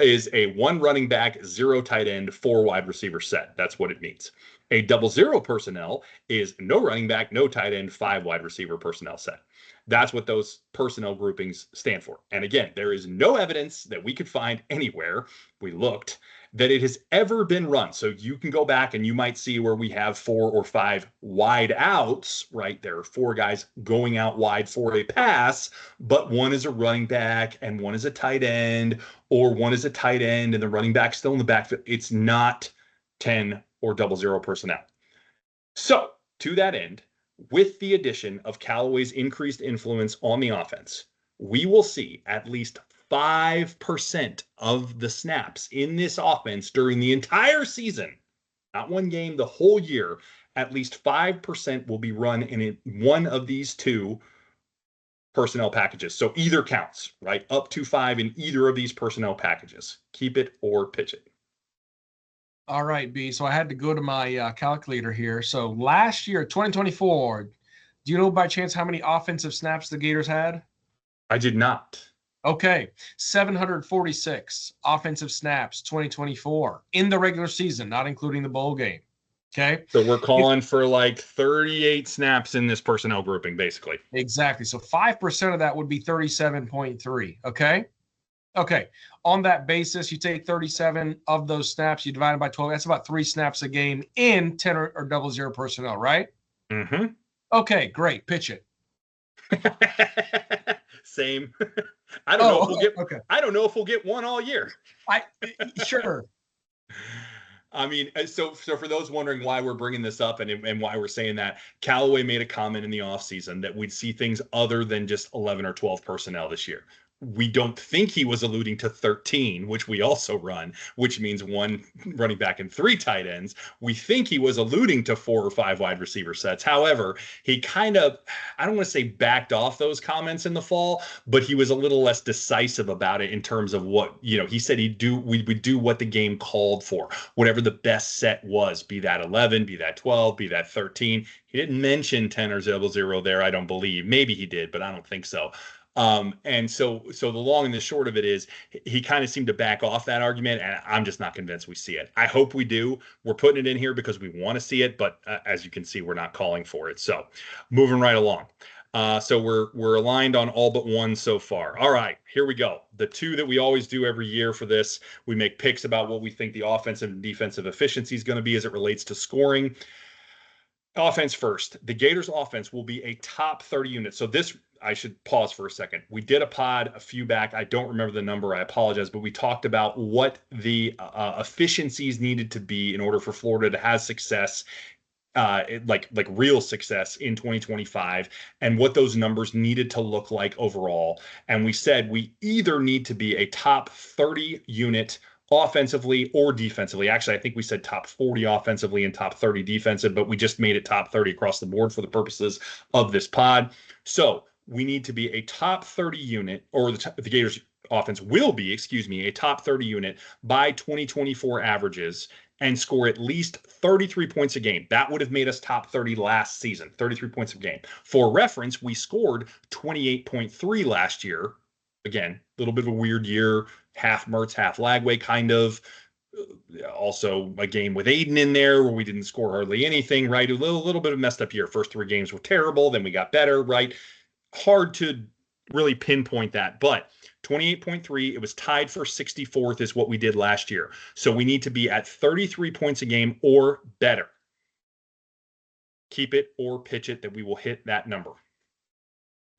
is a 1 running back, 0 tight end, 4 wide receiver set. That's what it means. A 00 personnel is no running back, no tight end, 5 wide receiver personnel set. That's what those personnel groupings stand for. And again, there is no evidence that we could find anywhere, we looked, that it has ever been run. So you can go back and you might see where we have 4 or 5 wide outs, right? There are 4 guys going out wide for a pass, but one is a running back and one is a tight end, or one is a tight end and the running back still in the backfield. It's not 10 or 00 personnel. So to that end, with the addition of Callaway's increased influence on the offense, we will see at least 5% of the snaps in this offense during the entire season, not one game, the whole year. At least 5% will be run in one of these 2 personnel packages. So either counts, right? Up to 5 in either of these personnel packages. Keep it or pitch it. All right, B. So I had to go to my calculator here. So last year, 2024, do you know by chance how many offensive snaps the Gators had? I did not. Okay, 746 offensive snaps, 2024 in the regular season, not including the bowl game. Okay. So we're calling for like 38 snaps in this personnel grouping, basically. Exactly. So 5% of that would be 37.3. Okay. Okay. On that basis, you take 37 of those snaps, you divide it by 12. That's about 3 snaps a game in 10 or 00 personnel, right? Mm-hmm. Okay, great. Pitch it. Same. I don't know if we'll get. Okay. I don't know if we'll get one all year. Sure. I mean, so for those wondering why we're bringing this up and why we're saying that, Callaway made a comment in the offseason that we'd see things other than just 11 or 12 personnel this year. We don't think he was alluding to 13, which we also run, which means 1 running back and 3 tight ends. We think he was alluding to 4 or 5 wide receiver sets. However, he kind of, I don't want to say backed off those comments in the fall, but he was a little less decisive about it in terms of what, he said we would do what the game called for, whatever the best set was, be that 11, be that 12, be that 13. He didn't mention 10 or 00 there, I don't believe. Maybe he did, but I don't think so. And so the long and the short of it is he kind of seemed to back off that argument, and I'm just not convinced we see it. I hope we do. We're putting it in here because we want to see it, but as you can see, we're not calling for it. So moving right along. So we're aligned on all but 1 so far. All right, here we go. The 2 that we always do every year for this, we make picks about what we think the offensive and defensive efficiency is going to be as it relates to scoring. Offense first. The Gators offense will be a top 30 unit. So this, I should pause for a second. We did a pod a few back. I don't remember the number. I apologize, but we talked about what the efficiencies needed to be in order for Florida to have success, like real success in 2025, and what those numbers needed to look like overall. And we said we either need to be a top 30 unit offensively or defensively. Actually, I think we said top 40 offensively and top 30 defensive, but we just made it top 30 across the board for the purposes of this pod. So we need to be a top 30 unit, or the Gators offense will be, a top 30 unit by 2024 averages and score at least 33 points a game. That would have made us top 30 last season, 33 points a game. For reference, we scored 28.3 last year. Again, a little bit of a weird year, half Mertz, half Lagway kind of. Also a game with Aiden in there where we didn't score hardly anything, right? A little bit of a messed up year. First 3 games were terrible, then we got better, right? Hard to really pinpoint that, but 28.3, it was tied for 64th is what we did last year. So we need to be at 33 points a game or better. keep it or pitch it that we will hit that number.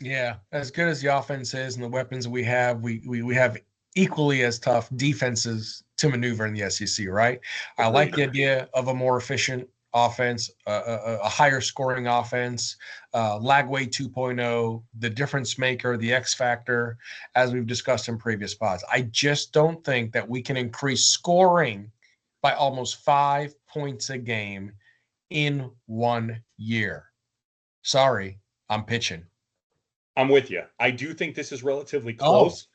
Yeah, as good as the offense is and the weapons we have, we have equally as tough defenses to maneuver in the SEC, right? I like the idea of a more efficient offense, a higher scoring offense, Lagway 2.0, the difference maker, the X factor, as we've discussed in previous pods. I just don't think that we can increase scoring by almost 5 points a game in 1 year. Sorry, I'm pitching. I'm with you. I do think this is relatively close.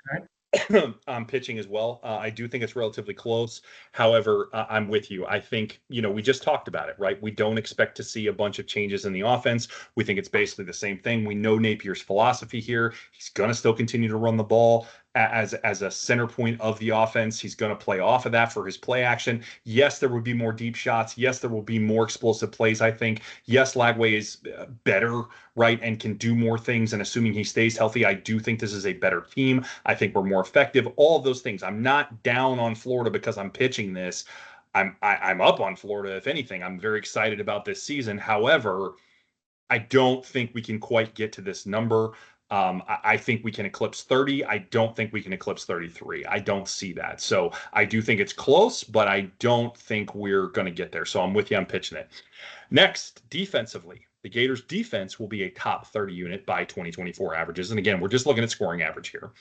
I'm pitching as well. I do think it's relatively close. However, I'm with you. I think, we just talked about it, right? We don't expect to see a bunch of changes in the offense. We think it's basically the same thing. We know Napier's philosophy here. He's going to still continue to run the ball as a center point of the offense. He's going to play off of that for his play action. Yes, there would be more deep shots. Yes, there will be more explosive plays, I think. Yes, Lagway is better, right, and can do more things. And assuming he stays healthy, I do think this is a better team. I think we're more effective. All of those things. I'm not down on Florida because I'm pitching this. I'm up on Florida, if anything. I'm very excited about this season. However, I don't think we can quite get to this number. I think we can eclipse 30. I don't think we can eclipse 33. I don't see that. So I do think it's close, but I don't think we're going to get there. So I'm with you. I'm pitching it. Next, defensively, the Gators defense will be a top 30 unit by 2024 averages. And again, we're just looking at scoring average here,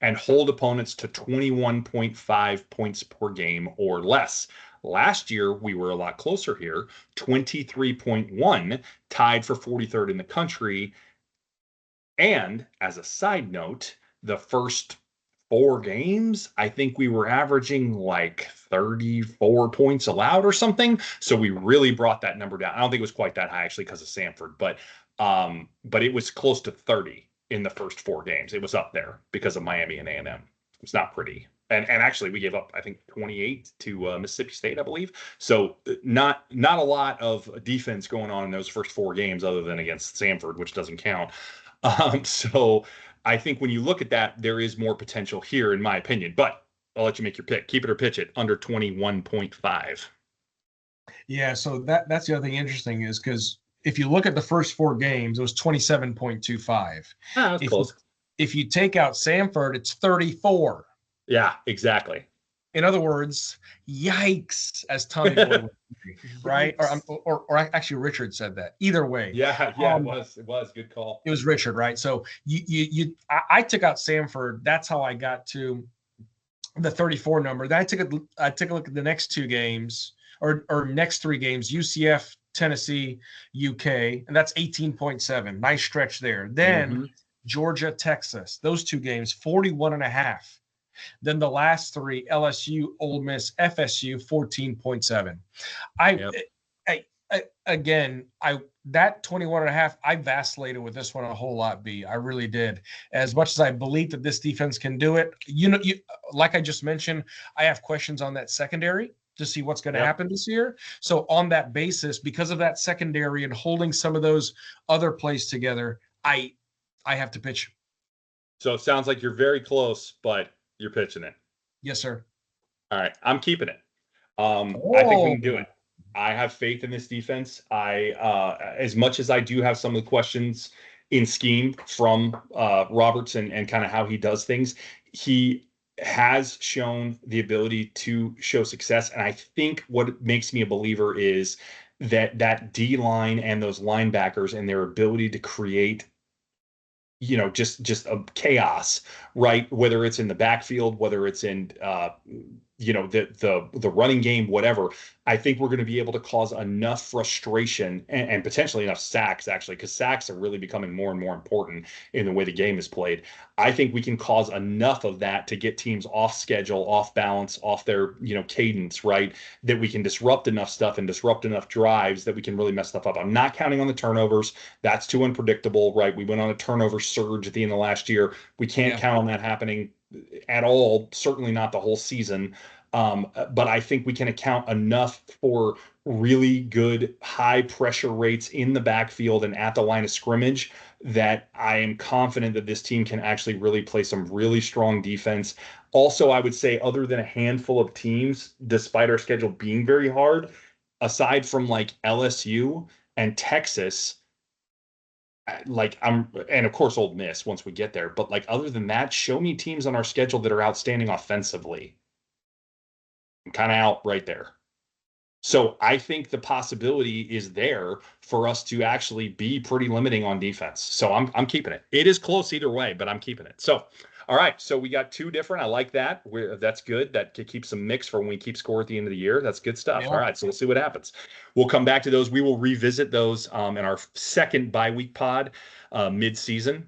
and hold opponents to 21.5 points per game or less. Last year, we were a lot closer here, 23.1, tied for 43rd in the country. And as a side note, the first 4 games, I think we were averaging like 34 points allowed or something. So we really brought that number down. I don't think it was quite that high actually because of Samford, but it was close to 30 in the first 4 games. It was up there because of Miami and A&M. It's not pretty. And actually, we gave up, I think, 28 to Mississippi State, I believe. So not a lot of defense going on in those first 4 games, other than against Samford, which doesn't count. So I think when you look at that, there is more potential here, in my opinion. But I'll let you make your pick. Keep it or pitch it under 21.5. Yeah, so that's the other thing interesting is because if you look at the first 4 games, it was 27.25. That's close. If you take out Samford, it's 34. Yeah, exactly. In other words, yikes, as Tommy Boy would say, right? Or actually, Richard said that. Either way, yeah, it was good call. It was Richard, right? So I took out Samford. That's how I got to the 34 number. Then I took a look at the next 2 games or next 3 games: UCF, Tennessee, UK, and that's 18.7. Nice stretch there. Then Georgia, Texas. Those 2 games, 41.5. Then the last 3, LSU, Ole Miss, FSU, 14.7. Again, that 21.5, I vacillated with this one a whole lot, B. I really did. As much as I believe that this defense can do it, like I just mentioned, I have questions on that secondary to see what's going to happen this year. So on that basis, because of that secondary and holding some of those other plays together, I have to pitch. So it sounds like you're very close, but you're pitching it. Yes, sir. All right. I'm keeping it. I think we can do it. I have faith in this defense. As much as I do have some of the questions in scheme from Roberts and kind of how he does things, he has shown the ability to show success. And I think what makes me a believer is that D line and those linebackers and their ability to create just a chaos, right? Whether it's in the backfield, whether it's in the running game, whatever. I think we're going to be able to cause enough frustration and potentially enough sacks, actually, because sacks are really becoming more and more important in the way the game is played. I think we can cause enough of that to get teams off schedule, off balance, off their cadence, right? That we can disrupt enough stuff and disrupt enough drives that we can really mess stuff up. I'm not counting on the turnovers. That's too unpredictable, right? We went on a turnover surge at the end of last year. We can't count on that happening at all, certainly not the whole season. But I think we can account enough for really good high pressure rates in the backfield and at the line of scrimmage that I am confident that this team can actually really play some really strong defense. Also, I would say other than a handful of teams, despite our schedule being very hard, aside from like LSU and Texas. And of course, Ole Miss once we get there. But like, other than that, show me teams on our schedule that are outstanding offensively. I'm kind of out right there. So I think the possibility is there for us to actually be pretty limiting on defense. So I'm keeping it. It is close either way, but I'm keeping it. So all right, so we got two different. I like that. That's good. That keeps some mix for when we keep score at the end of the year. That's good stuff. Yeah. All right, so we'll see what happens. We'll come back to those. We will revisit those in our second bye-week pod mid-season,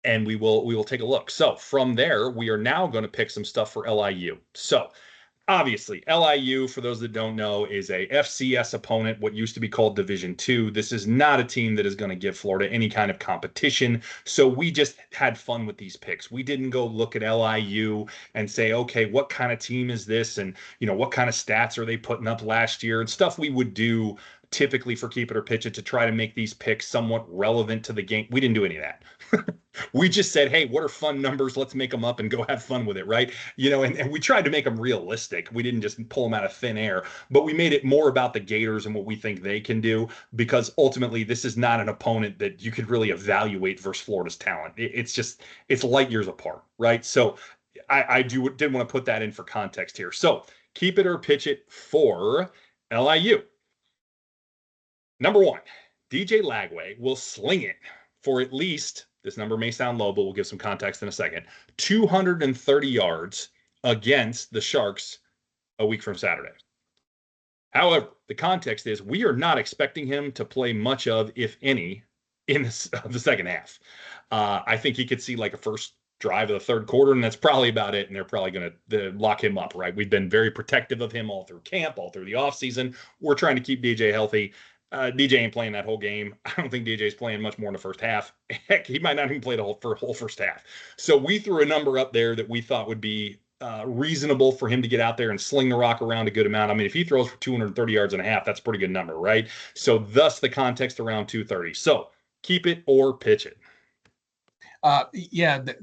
and we will take a look. So from there, we are now going to pick some stuff for LIU. So obviously, LIU, for those that don't know, is a FCS opponent, what used to be called Division II. This is not a team that is going to give Florida any kind of competition. So we just had fun with these picks. We didn't go look at LIU and say, okay, what kind of team is this? And, what kind of stats are they putting up last year? And stuff we would do typically for Keep It or Pitch It to try to make these picks somewhat relevant to the game. We didn't do any of that. We just said, hey, what are fun numbers? Let's make them up and go have fun with it, right? And we tried to make them realistic. We didn't just pull them out of thin air, but we made it more about the Gators and what we think they can do, because ultimately this is not an opponent that you could really evaluate versus Florida's talent. It's light years apart, right? So I did want to put that in for context here. So Keep It or Pitch It for LIU. Number one, DJ Lagway will sling it for at least, this number may sound low, but we'll give some context in a second, 230 yards against the Sharks a week from Saturday. However, the context is we are not expecting him to play much of, if any, in the second half. I think he could see like a first drive of the third quarter, and that's probably about it, and they're probably going to lock him up, right? We've been very protective of him all through camp, all through the offseason. We're trying to keep DJ healthy. DJ ain't playing that whole game. I don't think DJ's playing much more in the first half. Heck, he might not even play the whole first half. So we threw a number up there that we thought would be reasonable for him to get out there and sling the rock around a good amount. I mean, if he throws for 230 yards and a half, that's a pretty good number, right? So thus the context around 230. So keep it or pitch it.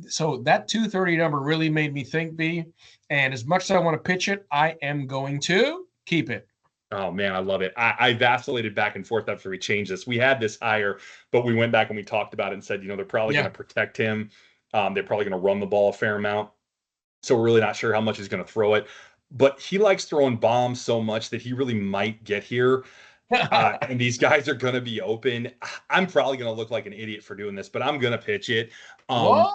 So that 230 number really made me think, B. And as much as I want to pitch it, I am going to keep it. Oh, man, I love it. I vacillated back and forth after we changed this. We had this higher, but we went back and we talked about it and said, they're probably going to protect him. They're probably going to run the ball a fair amount. So we're really not sure how much he's going to throw it. But he likes throwing bombs so much that he really might get here. And these guys are going to be open. I'm probably going to look like an idiot for doing this, but I'm going to pitch it. I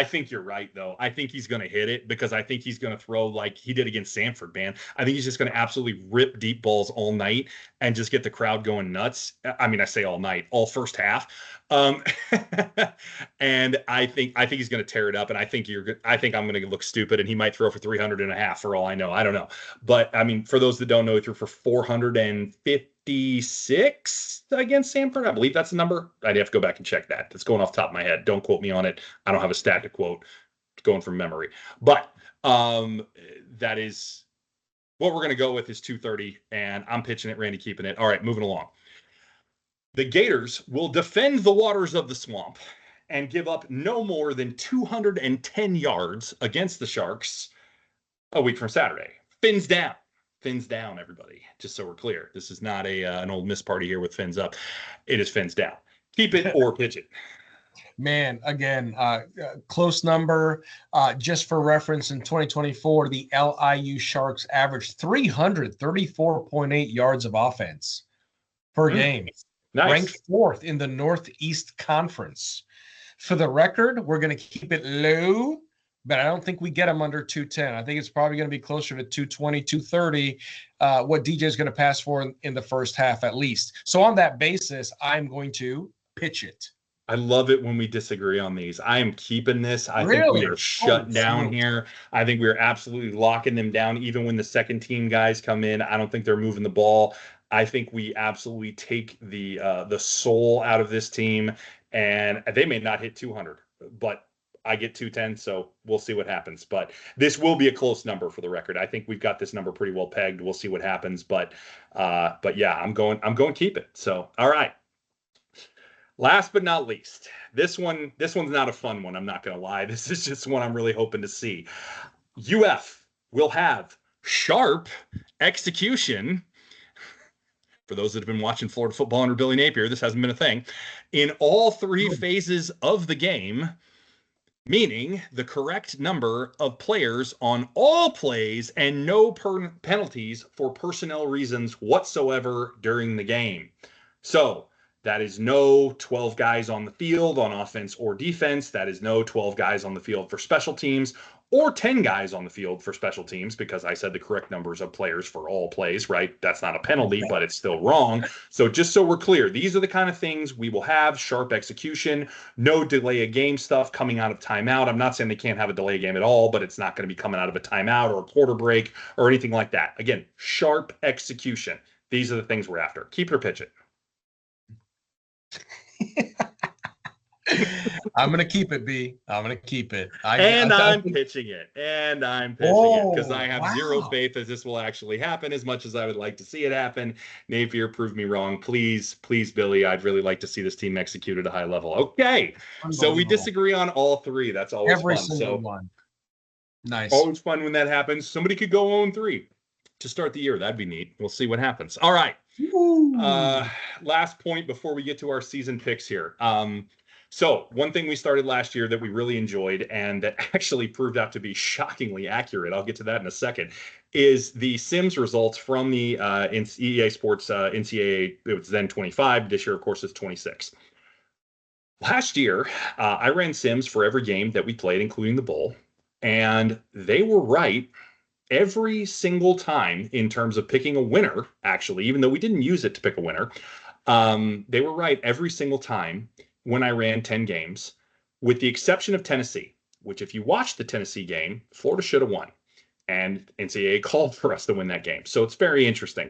think you're right, though. I think he's going to hit it because I think he's going to throw like he did against Samford, man. I think he's just going to absolutely rip deep balls all night and just get the crowd going nuts. I mean, I say all night, all first half. And I think he's going to tear it up. And I think I'm going to look stupid, and he might throw for 300 and a half for all I know. I don't know. But I mean, for those that don't know, he threw for 456 against Samford. I believe that's the number. I'd have to go back and check that. It's going off the top of my head. Don't quote me on it. I don't have a stat to quote. It's going from memory. But that is what we're going to go with is 230, and I'm pitching it, Randy keeping it. All right, moving along. The Gators will defend the waters of the swamp and give up no more than 210 yards against the Sharks a week from Saturday. Fins down. Fins down, everybody. Just so we're clear. This is not an Ole Miss party here with fins up. It is fins down. Keep it or pitch it. Man, again, close number. Just for reference, in 2024, the LIU Sharks averaged 334.8 yards of offense per game. Nice. Ranked fourth in the Northeast Conference. For the record, we're going to keep it low, but I don't think we get them under 210. I think it's probably going to be closer to 220, 230, what DJ is going to pass for in the first half at least. So on that basis, I'm going to pitch it. I love it when we disagree on these. I am keeping this. I think we are shut down here. I think we are absolutely locking them down. Even when the second team guys come in, I don't think they're moving the ball. I think we absolutely take the soul out of this team, and they may not hit 200, but I get 210, so we'll see what happens. But this will be a close number for the record. I think we've got this number pretty well pegged. We'll see what happens, but yeah, I'm going keep it. So all right. Last but not least, this one's not a fun one. I'm not going to lie. This is just one I'm really hoping to see. UF will have sharp execution for those that have been watching Florida football under Billy Napier, this hasn't been a thing. In all three phases of the game, meaning the correct number of players on all plays and no penalties for personnel reasons whatsoever during the game. So that is no 12 guys on the field on offense or defense. That is no 12 guys on the field for special teams or 10 guys on the field for special teams, because I said the correct numbers of players for all plays, right? That's not a penalty, but it's still wrong. So just so we're clear, these are the kind of things we will have: sharp execution, no delay a game stuff coming out of timeout. I'm not saying they can't have a delay game at all, but it's not going to be coming out of a timeout or a quarter break or anything like that. Again, sharp execution. These are the things we're after. Keep it or pitch it. I'm going to keep it, B. I'm going to keep it. I'm pitching it. And I'm pitching it because I have zero faith that this will actually happen as much as I would like to see it happen. Napier, prove me wrong. Please, Billy, I'd really like to see this team execute at a high level. Okay. So we disagree on all three. That's always every fun. Single one. Nice. Always fun when that happens. Somebody could go 0-3 to start the year. That'd be neat. We'll see what happens. All right. Last point before we get to our season picks here. So one thing we started last year that we really enjoyed and that actually proved out to be shockingly accurate, I'll get to that in a second, is the Sims results from the EA Sports NCAA. It was then 25. This year, of course, it's 26. Last year, I ran Sims for every game that we played, including the bowl, and they were right every single time in terms of picking a winner, actually, even though we didn't use it to pick a winner. They were right every single time when I ran 10 games, with the exception of Tennessee, which if you watch the Tennessee game, Florida should have won. And NCAA called for us to win that game. So it's very interesting.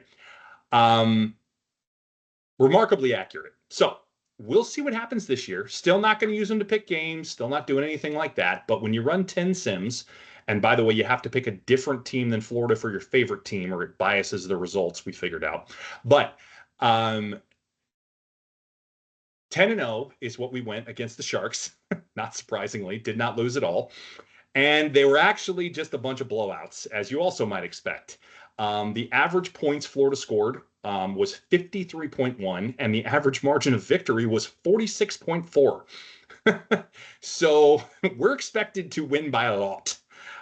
Remarkably accurate. So we'll see what happens this year. Still not going to use them to pick games, still not doing anything like that. But when you run 10 Sims, and by the way, you have to pick a different team than Florida for your favorite team, or it biases the results, we figured out. But 10-0 is what we went against the Sharks. Not surprisingly, did not lose at all. And they were actually just a bunch of blowouts, as you also might expect. The average points Florida scored was 53.1, and the average margin of victory was 46.4. So we're expected to win by a lot.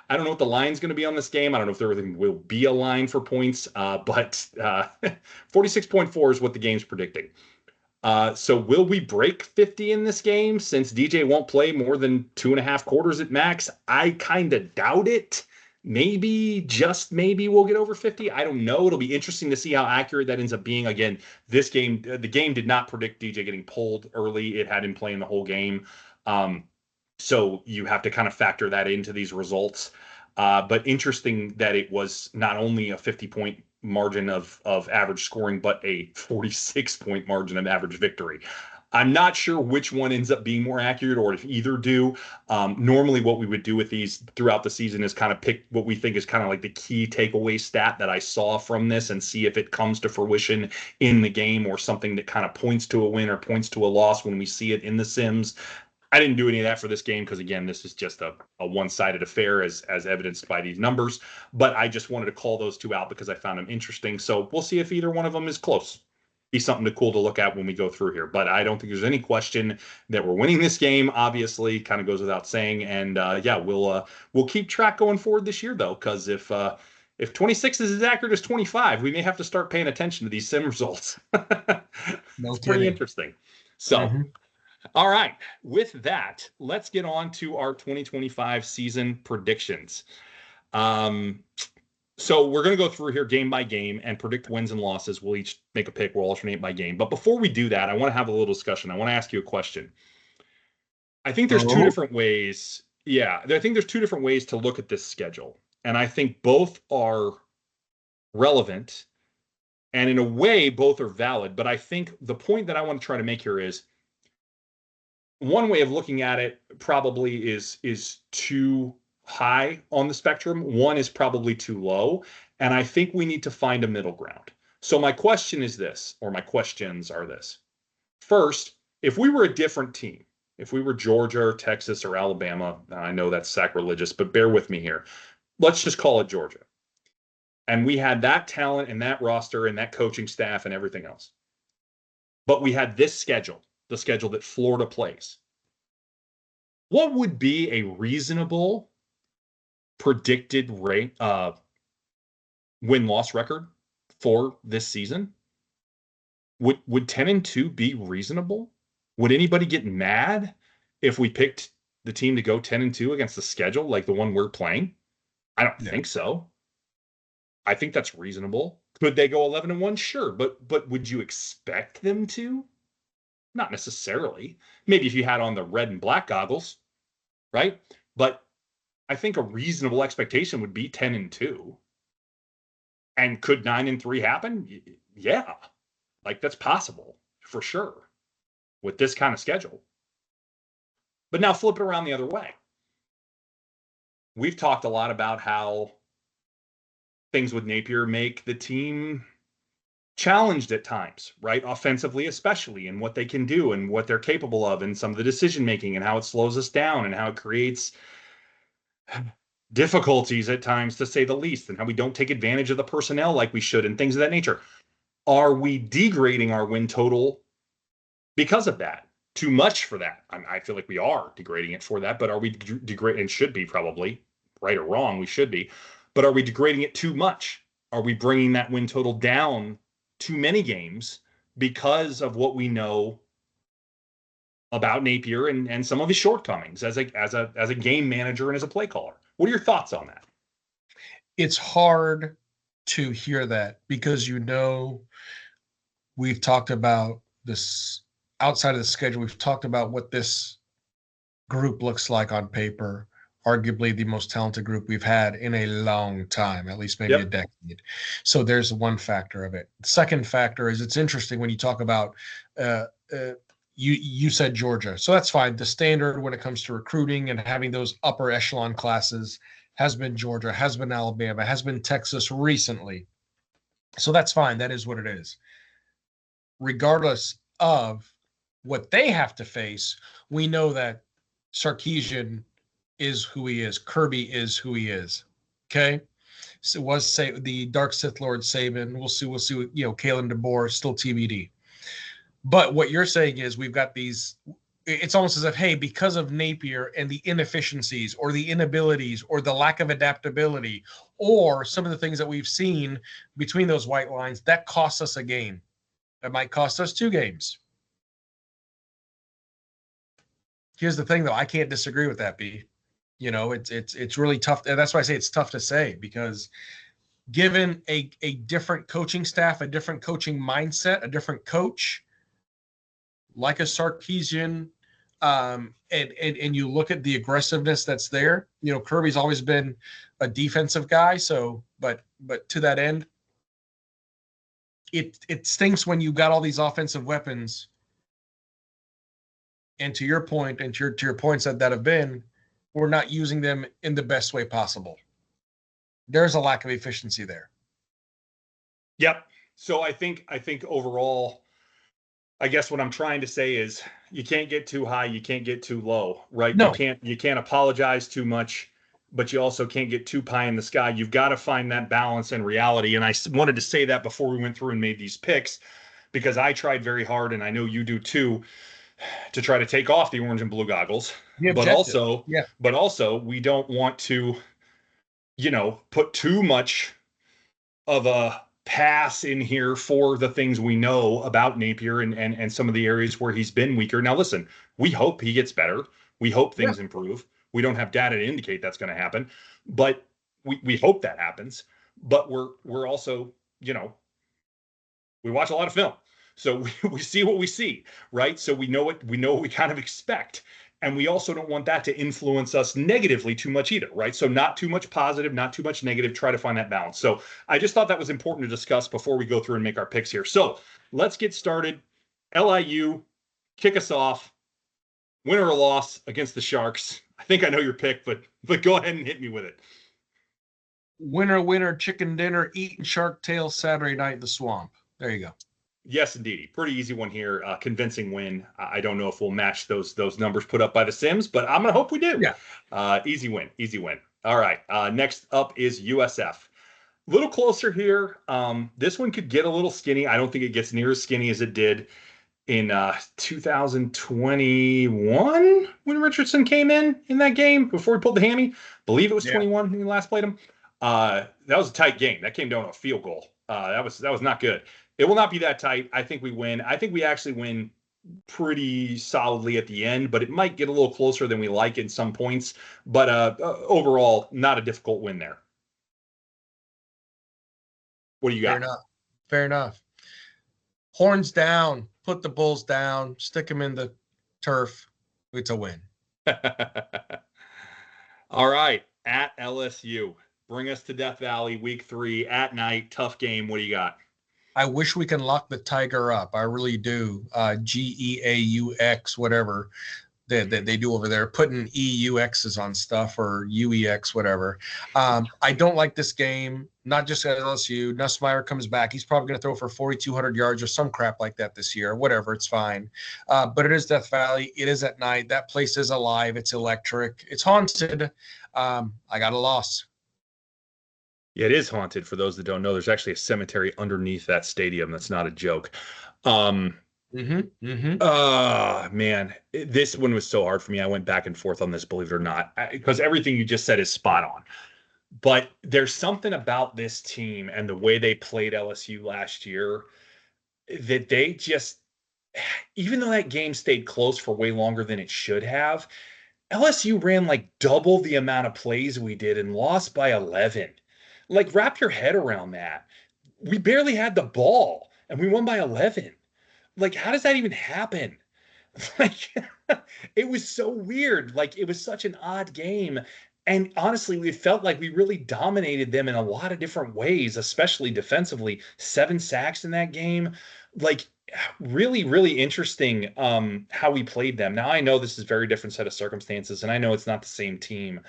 I don't know what the line's going to be on this game. I don't know if there will be a line for points, but 46.4 is what the game's predicting. So will we break 50 in this game since DJ won't play more than 2.5 quarters at max? I kind of doubt it. Maybe, just maybe we'll get over 50. I don't know. It'll be interesting to see how accurate that ends up being. Again, this game, the game did not predict DJ getting pulled early. It had him playing the whole game. So you have to kind of factor that into these results. But interesting that it was not only a 50-point margin of average scoring, but a 46-point margin of average victory. I'm not sure which one ends up being more accurate or if either do. Normally what we would do with these throughout the season is kind of pick what we think is kind of like the key takeaway stat that I saw from this and see if it comes to fruition in the game or something that kind of points to a win or points to a loss when we see it in the Sims. I didn't do any of that for this game because, again, this is just a one-sided affair as evidenced by these numbers. But I just wanted to call those two out because I found them interesting. So we'll see if either one of them is close. Be something cool to look at when we go through here. But I don't think there's any question that we're winning this game. Obviously, kind of goes without saying. And yeah, we'll keep track going forward this year, though, because if 26 is as accurate as 25, we may have to start paying attention to these sim results. It's pretty interesting. So. All right. With that, let's get on to our 2025 season predictions. So we're going to go through here game by game and predict wins and losses. We'll each make a pick. We'll alternate by game. But before we do that, I want to have a little discussion. I want to ask you a question. I think there's two different ways. Yeah, I think there's two different ways to look at this schedule. And I think both are relevant. And in a way, both are valid. But I think the point that I want to try to make here is, one way of looking at it probably is too high on the spectrum. One is probably too low. And I think we need to find a middle ground. So my question is this, or my questions are this. First, if we were a different team, if we were Georgia or Texas or Alabama, I know that's sacrilegious, but bear with me here. Let's just call it Georgia. And we had that talent and that roster and that coaching staff and everything else. But we had this schedule, the schedule that Florida plays. What would be a reasonable predicted rate win-loss record for this season? Would 10-2 be reasonable? Would anybody get mad if we picked the team to go 10-2 against the schedule like the one we're playing? I don't think so. I think that's reasonable. Could they go 11-1? Sure, but would you expect them to? Not necessarily. Maybe if you had on the red and black goggles, right? But I think a reasonable expectation would be 10-2. And could 9-3 happen? Yeah. Like, that's possible for sure with this kind of schedule. But now flip it around the other way. We've talked a lot about how things with Napier make the team challenged at times, right? Offensively, especially, and what they can do and what they're capable of, and some of the decision making and how it slows us down and how it creates difficulties at times, to say the least, and how we don't take advantage of the personnel like we should and things of that nature. Are we degrading our win total because of that? Too much for that? I feel like we are degrading it for that, but are we degrading? And should be, probably, right or wrong, we should be. But are we degrading it too much? Are we bringing that win total down too many games because of what we know about Napier and some of his shortcomings as a game manager and as a play caller? What are your thoughts on that? It's hard to hear that because, we've talked about this outside of the schedule. We've talked about what this group looks like on paper, arguably the most talented group we've had in a long time, at least maybe a decade. So there's one factor of it. The second factor is, it's interesting when you talk about, you said Georgia. So that's fine. The standard when it comes to recruiting and having those upper echelon classes has been Georgia, has been Alabama, has been Texas recently. So that's fine. That is what it is. Regardless of what they have to face, we know that Sarkisian is who he is. Kirby is who he is. Okay. So the Dark Sith Lord Saban. We'll see. Kalen DeBoer still TBD. But what you're saying is we've got these. It's almost as if, hey, because of Napier and the inefficiencies or the inabilities or the lack of adaptability or some of the things that we've seen between those white lines, that costs us a game. That might cost us 2 games. Here's the thing, though. I can't disagree with that, B. It's really tough. And that's why I say it's tough to say, because given a different coaching staff, a different coaching mindset, a different coach, like a Sarkisian, and you look at the aggressiveness that's there. Kirby's always been a defensive guy. So, but to that end, it stinks when you got all these offensive weapons. And to your point, and to your points that have been, we're not using them in the best way possible. There's a lack of efficiency there. Yep. So I think overall, I guess what I'm trying to say is you can't get too high, you can't get too low, right? No. You can't apologize too much, but you also can't get too pie in the sky. You've got to find that balance and reality. And I wanted to say that before we went through and made these picks, because I tried very hard, and I know you do too, to try to take off the orange and blue goggles. But also we don't want to, put too much of a pass in here for the things we know about Napier and some of the areas where he's been weaker. Now, listen, we hope he gets better. We hope things improve. We don't have data to indicate that's going to happen, but we hope that happens. But we're also, we watch a lot of film. So we see what we see, right? So we know what we kind of expect. And we also don't want that to influence us negatively too much either, right? So not too much positive, not too much negative, try to find that balance. So I just thought that was important to discuss before we go through and make our picks here. So let's get started. LIU, kick us off. Win or loss against the Sharks. I think I know your pick, but go ahead and hit me with it. Winner, chicken dinner, eating shark tail Saturday night in the swamp. There you go. Yes, indeed. Pretty easy one here. Convincing win. I don't know if we'll match those numbers put up by the Sims, but I'm going to hope we do. Yeah. Easy win. All right. Next up is USF. Little closer here. This one could get a little skinny. I don't think it gets near as skinny as it did in 2021 when Richardson came in that game before he pulled the hammy. Believe it was Yeah. 21 when we last played him. That was a tight game. That came down to a field goal. That was not good. It will not be that tight. I think we win. I think we actually win pretty solidly at the end, but it might get a little closer than we like in some points. But overall, not a difficult win there. What do you Fair got? enough. Fair enough. Horns down. Put the Bulls down. Stick them in the turf. It's a win. All right. At LSU. Bring us to Death Valley, week 3, at night. Tough game. What do you got? I wish we can lock the Tiger up. I really do. GEAUX, whatever that they do over there, putting EUXs on stuff or UEX, whatever. I don't like this game, not just at LSU. Nussmeier comes back. He's probably going to throw for 4,200 yards or some crap like that this year. Whatever, it's fine. But it is Death Valley. It is at night. That place is alive. It's electric. It's haunted. I got a loss. Yeah, it is haunted. For those that don't know, there's actually a cemetery underneath that stadium. That's not a joke. Man, this one was so hard for me. I went back and forth on this, believe it or not, because everything you just said is spot on. But there's something about this team and the way they played LSU last year that they just, even though that game stayed close for way longer than it should have, LSU ran like double the amount of plays we did and lost by 11. Like, wrap your head around that. We barely had the ball and we won by 11. Like, how does that even happen? Like, it was so weird. Like, it was such an odd game. And honestly, we felt like we really dominated them in a lot of different ways, especially defensively. 7 sacks in that game. Like, really, really interesting how we played them. Now, I know this is a very different set of circumstances, and I know it's not the same team.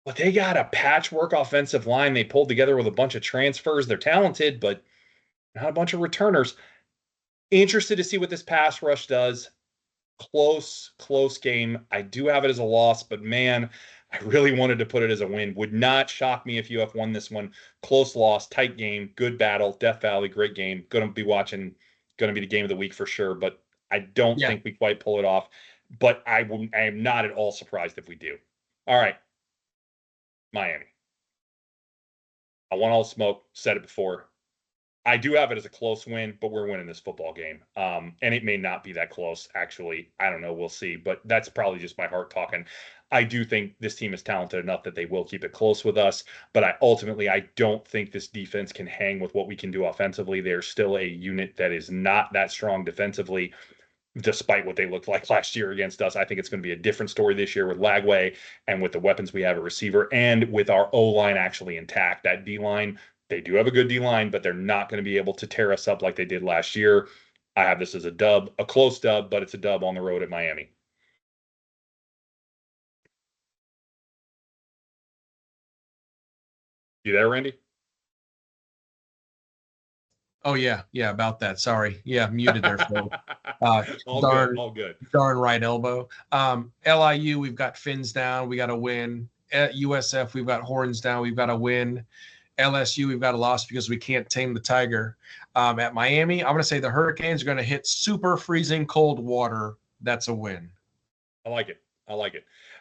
But they got a patchwork offensive line they pulled together with a bunch of transfers. They're talented, but not a bunch of returners. Interested to see what this pass rush does. Close game. I do have it as a loss, but man, I really wanted to put it as a win. Would not shock me if UF won this one. Close loss, tight game, good battle. Death Valley, great game. Going to be watching, going to be the game of the week for sure, but I don't think we quite pull it off. But I am not at all surprised if we do. All right. Miami. I want all the smoke. Said it before. I do have it as a close win, but we're winning this football game. And it may not be that close, actually. I don't know. We'll see. But that's probably just my heart talking. I do think this team is talented enough that they will keep it close with us. But I don't think this defense can hang with what we can do offensively. They're still a unit that is not that strong defensively, despite what they looked like last year against us. I think it's going to be a different story this year with Lagway and with the weapons we have at receiver and with our O-line actually intact. That D-line, they do have a good D-line, but they're not going to be able to tear us up like they did last year. I have this as a dub, a close dub, but it's a dub on the road at Miami. You there, Randy? Oh, yeah. Yeah, about that. Sorry. Yeah, muted there, Phil. All good. Darn right elbow. LIU, we've got fins down. We got to win. At USF, we've got horns down. We've got to win. LSU, we've got a loss because we can't tame the Tiger. At Miami, I'm going to say the Hurricanes are going to hit super freezing cold water. That's a win. I like it.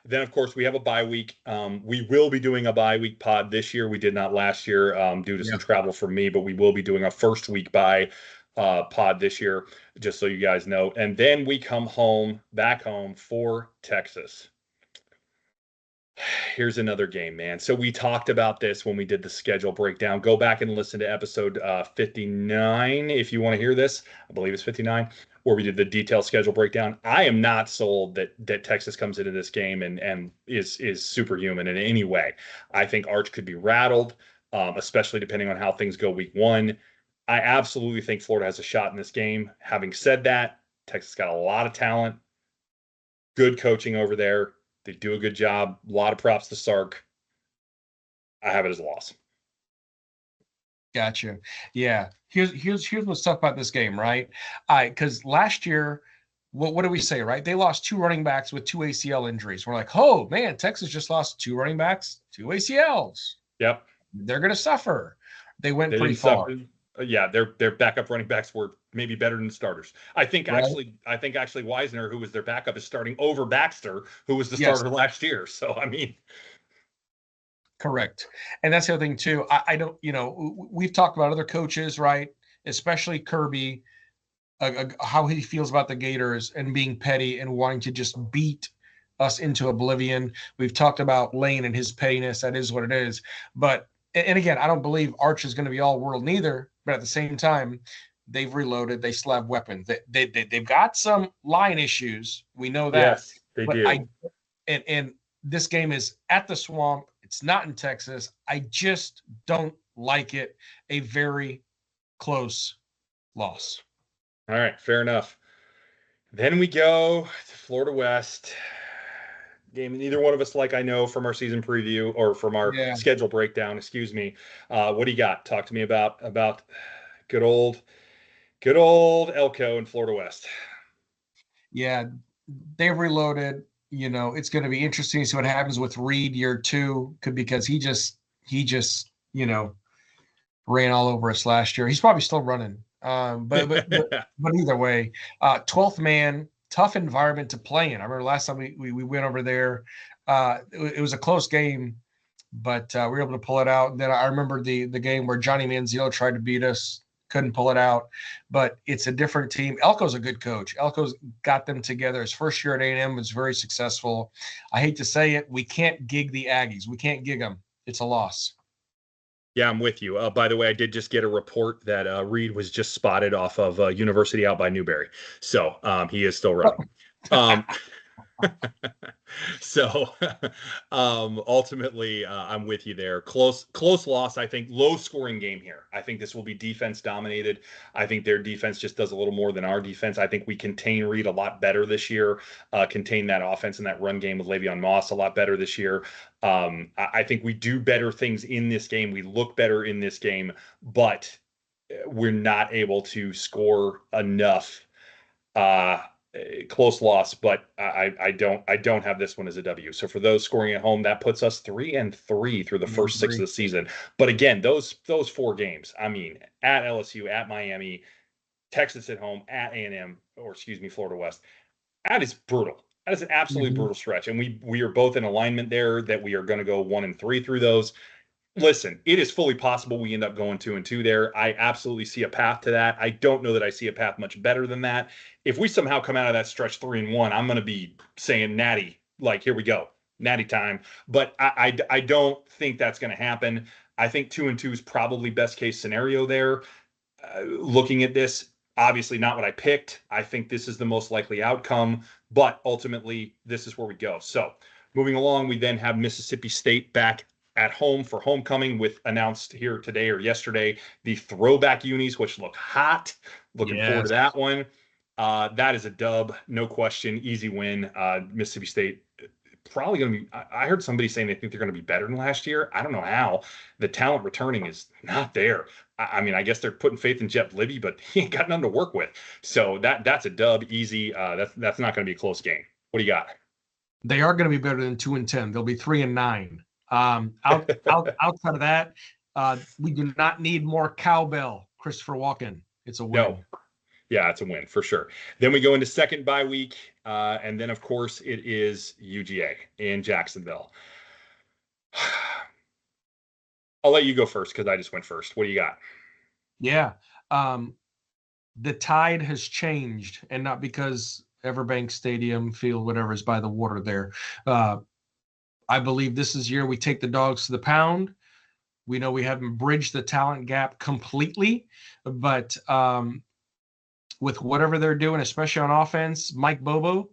Then, of course, we have a bye week. We will be doing a bye week pod this year. We did not last year due to some travel for me, but we will be doing a first week bye pod this year, just so you guys know. And then we come back home for Texas. Here's another game, man. So we talked about this when we did the schedule breakdown. Go back and listen to episode 59 if you want to hear this. I believe it's 59, where we did the detailed schedule breakdown. I am not sold that Texas comes into this game and is superhuman in any way. I think Arch could be rattled, especially depending on how things go week 1. I absolutely think Florida has a shot in this game. Having said that, Texas got a lot of talent, good coaching over there. They do a good job. A lot of props to Sark. I have it as a loss. Gotcha. Yeah. Here's what's tough about this game, right? Because last year, what did we say, right? They lost 2 running backs with 2 ACL injuries. We're like, oh man, Texas just lost 2 running backs, 2 ACLs. Yep. they're going to suffer. They went They pretty didn't far. suffer. Yeah, their backup running backs were maybe better than the starters. Right? I think actually Wisner, who was their backup, is starting over Baxter, who was the Yes, starter last year. So I mean, correct. And that's the other thing too. I don't, we've talked about other coaches, right? Especially Kirby, how he feels about the Gators and being petty and wanting to just beat us into oblivion. We've talked about Lane and his pettiness. That is what it is. But and again, I don't believe Arch is going to be all world neither. But at the same time, they've reloaded. They still have weapons. They've got some line issues. We know that. yes, they But do. and this game is at the Swamp. It's not in Texas. I just don't like it. A very close loss. All right, fair enough. Then we go to Florida West. Game neither one of us like, I know from our season preview or from our Yeah. schedule breakdown, excuse me. What do you got? Talk to me about good old Elko in Florida West. Yeah, they've reloaded. It's going to be interesting to see what happens with Reed year two, because he just ran all over us last year. He's probably still running. But either way, 12th man, tough environment to play in. I remember last time we went over there. It was a close game, but we were able to pull it out. And then I remember the game where Johnny Manziel tried to beat us, couldn't pull it out. But it's a different team. Elko's a good coach. Elko's got them together. His first year at A&M was very successful. I hate to say it, we can't gig the Aggies. We can't gig them. It's a loss. Yeah, I'm with you. By the way, I did just get a report that Reed was just spotted off of University out by Newberry. So he is still running. So ultimately, I'm with you there. Close loss. I think low scoring game here. I think this will be defense dominated. I think their defense just does a little more than our defense. I think we contain Reed a lot better this year. Contain that offense and that run game with Le'Veon Moss a lot better this year. I think we do better things in this game. We look better in this game, but we're not able to score enough. Close loss, but I don't have this one as a W. So for those scoring at home, that puts us 3-3 through the first 6 of the season. But again, those 4 games, I mean, at LSU, at Miami, Texas at home, at A&M, or excuse me, Florida West, that is brutal. That is an absolutely brutal stretch, and we are both in alignment there that we are going to go 1-3 through those. Listen, it is fully possible we end up going 2-2 there. I absolutely see a path to that. I don't know that I see a path much better than that. If we somehow come out of that stretch 3-1, I'm going to be saying natty, like, here we go, natty time. But I don't think that's going to happen. I think 2-2 is probably best case scenario there. Looking at this, obviously not what I picked. I think this is the most likely outcome, but ultimately this is where we go. So moving along, we then have Mississippi State back at home for homecoming, with announced here today or yesterday the throwback unis, which look hot. Looking forward to that one. That is a dub, no question, easy win. Mississippi State probably going to be. I heard somebody saying they think they're going to be better than last year. I don't know how. The talent returning is not there. I mean, I guess they're putting faith in Jeff Libby, but he ain't got nothing to work with. So that's a dub, easy. That's not going to be a close game. What do you got? They are going to be better than 2-10. They'll be 3-9. Outside of that, we do not need more cowbell. Christopher Walken. It's a win. No. Yeah, it's a win for sure. Then we go into second bye week, and then of course it is UGA in Jacksonville. I'll let you go first because I just went first. What do you got? Yeah, the tide has changed, and not because Everbank Stadium, field, whatever is by the water there. I believe this is year we take the dogs to the pound. We know we haven't bridged the talent gap completely, but with whatever they're doing, especially on offense, Mike Bobo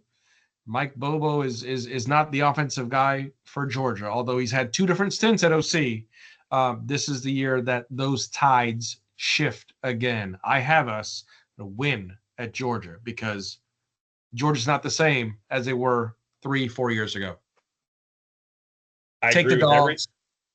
is not the offensive guy for Georgia, although he's had 2 different stints at OC. This is the year that those tides shift again. I have us to win at Georgia because Georgia's not the same as they were 3-4 years ago. Take the dogs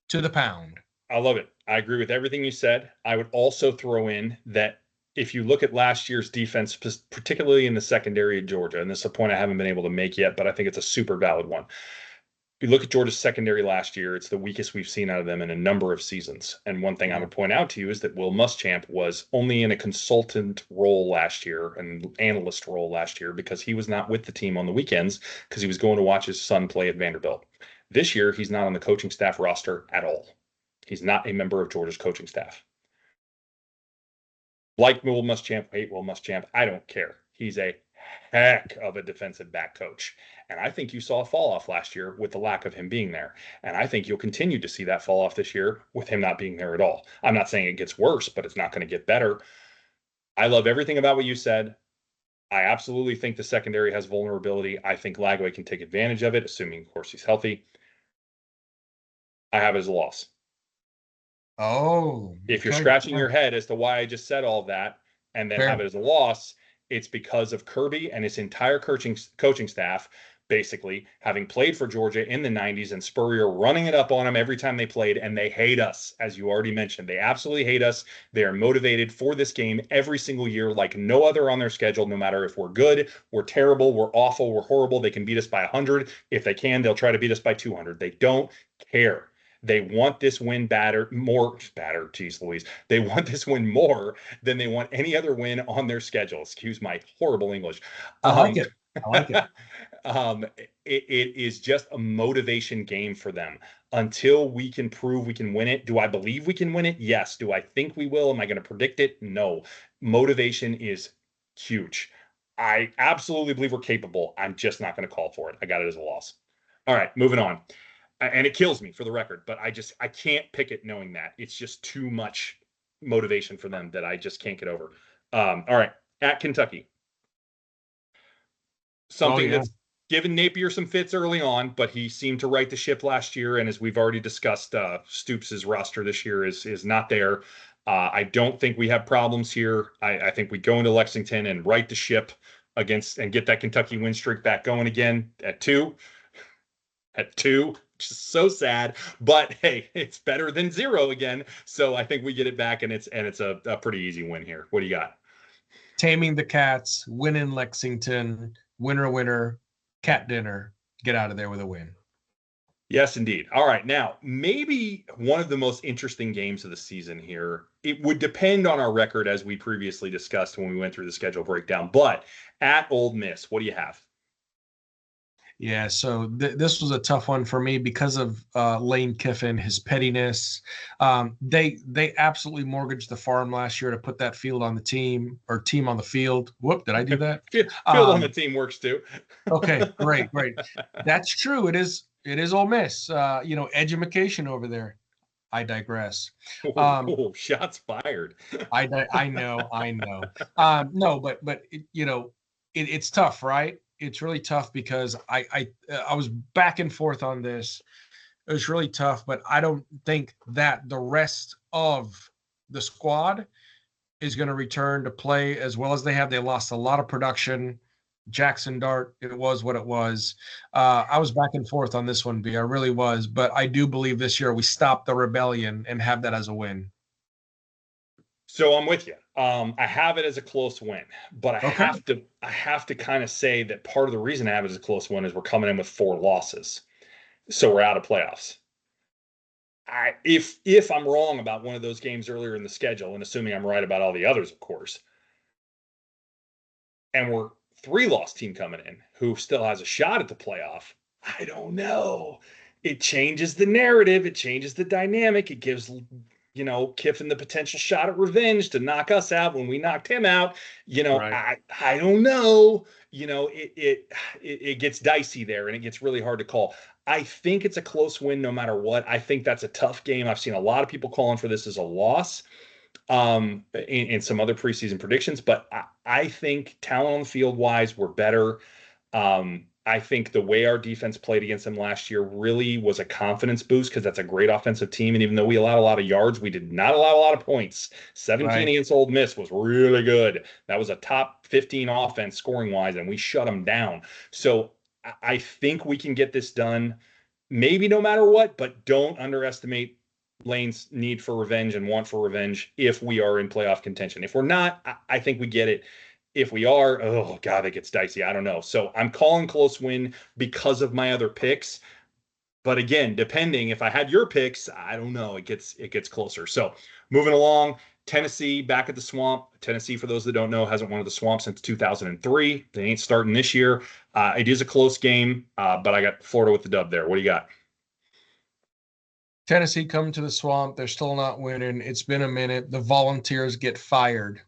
to the pound. I love it. I agree with everything you said. I would also throw in that if you look at last year's defense, particularly in the secondary of Georgia, and this is a point I haven't been able to make yet, but I think it's a super valid one. you look at Georgia's secondary last year, it's the weakest we've seen out of them in a number of seasons. And one thing I would point out to you is that Will Muschamp was only in a consultant role last year, an analyst role last year, because he was not with the team on the weekends because he was going to watch his son play at Vanderbilt. This year, he's not on the coaching staff roster at all. He's not a member of Georgia's coaching staff. Like Will Muschamp, hate Will Muschamp, I don't care. He's a heck of a defensive back coach. And I think you saw a fall off last year with the lack of him being there. And I think you'll continue to see that fall off this year with him not being there at all. I'm not saying it gets worse, but it's not going to get better. I love everything about what you said. I absolutely think the secondary has vulnerability. I think Lagway can take advantage of it, assuming, of course, he's healthy. I have it as a loss. Oh, if you're scratching your head as to why I just said all of that and then have it as a loss, it's because of Kirby and his entire coaching staff basically having played for Georgia in the 90s and Spurrier running it up on them every time they played, and they hate us, as you already mentioned. They absolutely hate us. They are motivated for this game every single year like no other on their schedule, no matter if we're good, we're terrible, we're awful, we're horrible. They can beat us by 100. If they can, they'll try to beat us by 200. They don't care. They want this win geez Louise. They want this win more than they want any other win on their schedule. Excuse my horrible English. I like it. It is just a motivation game for them until we can prove we can win it. Do I believe we can win it? Yes. Do I think we will? Am I going to predict it? No. Motivation is huge. I absolutely believe we're capable. I'm just not going to call for it. I got it as a loss. All right, moving on. And it kills me for the record, but I can't pick it knowing that. It's just too much motivation for them that I just can't get over. All right, at Kentucky. Something that's given Napier some fits early on, but he seemed to right the ship last year. And as we've already discussed, Stoops' roster this year is not there. I don't think we have problems here. I think we go into Lexington and right the ship against and get that Kentucky win streak back going again at 2. At 2. Just so sad, but hey, it's better than 0 again. So I think we get it back, and it's a pretty easy win here. What do you got? Taming the Cats, win in Lexington, winner, cat dinner, get out of there with a win. Yes, indeed. All right, now maybe one of the most interesting games of the season here. It would depend on our record, as we previously discussed when we went through the schedule breakdown. But at Ole Miss, what do you have? Yeah, so this was a tough one for me because of Lane Kiffin, his pettiness. They absolutely mortgaged the farm last year to put that field on the team or team on the field. Whoop, did I do that? Field on the team works too. Okay, great. That's true. It is Ole Miss. Edumacation over there. I digress. Shots fired. I know. No, but it's tough, right? It's really tough because I was back and forth on this. It was really tough, but I don't think that the rest of the squad is going to return to play as well as they have. They lost a lot of production. Jackson Dart, it was what it was. I was back and forth on this one, B. I really was, but I do believe this year we stop the rebellion and have that as a win. So I'm with you. I have it as a close win, but I have to kind of say that part of the reason I have it as a close win is we're coming in with 4 losses, so we're out of playoffs. If I'm wrong about one of those games earlier in the schedule, and assuming I'm right about all the others, of course, and we're 3-loss team coming in who still has a shot at the playoff, I don't know. It changes the narrative. It changes the dynamic. It gives Kiffin the potential shot at revenge to knock us out when we knocked him out. Right. I don't know. It gets dicey there, and it gets really hard to call. I think it's a close win no matter what. I think that's a tough game. I've seen a lot of people calling for this as a loss in some other preseason predictions, but I think talent on the field wise, we're better. I think the way our defense played against them last year really was a confidence boost because that's a great offensive team. And even though we allowed a lot of yards, we did not allow a lot of points. 17 against Ole Miss was really good. That was a top 15 offense scoring wise, and we shut them down. So I think we can get this done, maybe no matter what, but don't underestimate Lane's need for revenge and want for revenge if we are in playoff contention. If we're not, I think we get it. If we are, oh God, it gets dicey. I don't know. So I'm calling close win because of my other picks. But again, depending if I had your picks, I don't know. It gets closer. So moving along, Tennessee back at the Swamp. Tennessee, for those that don't know, hasn't won at the Swamp since 2003. They ain't starting this year. It is a close game, but I got Florida with the dub there. What do you got? Tennessee come to the Swamp. They're still not winning. It's been a minute. The Volunteers get fired.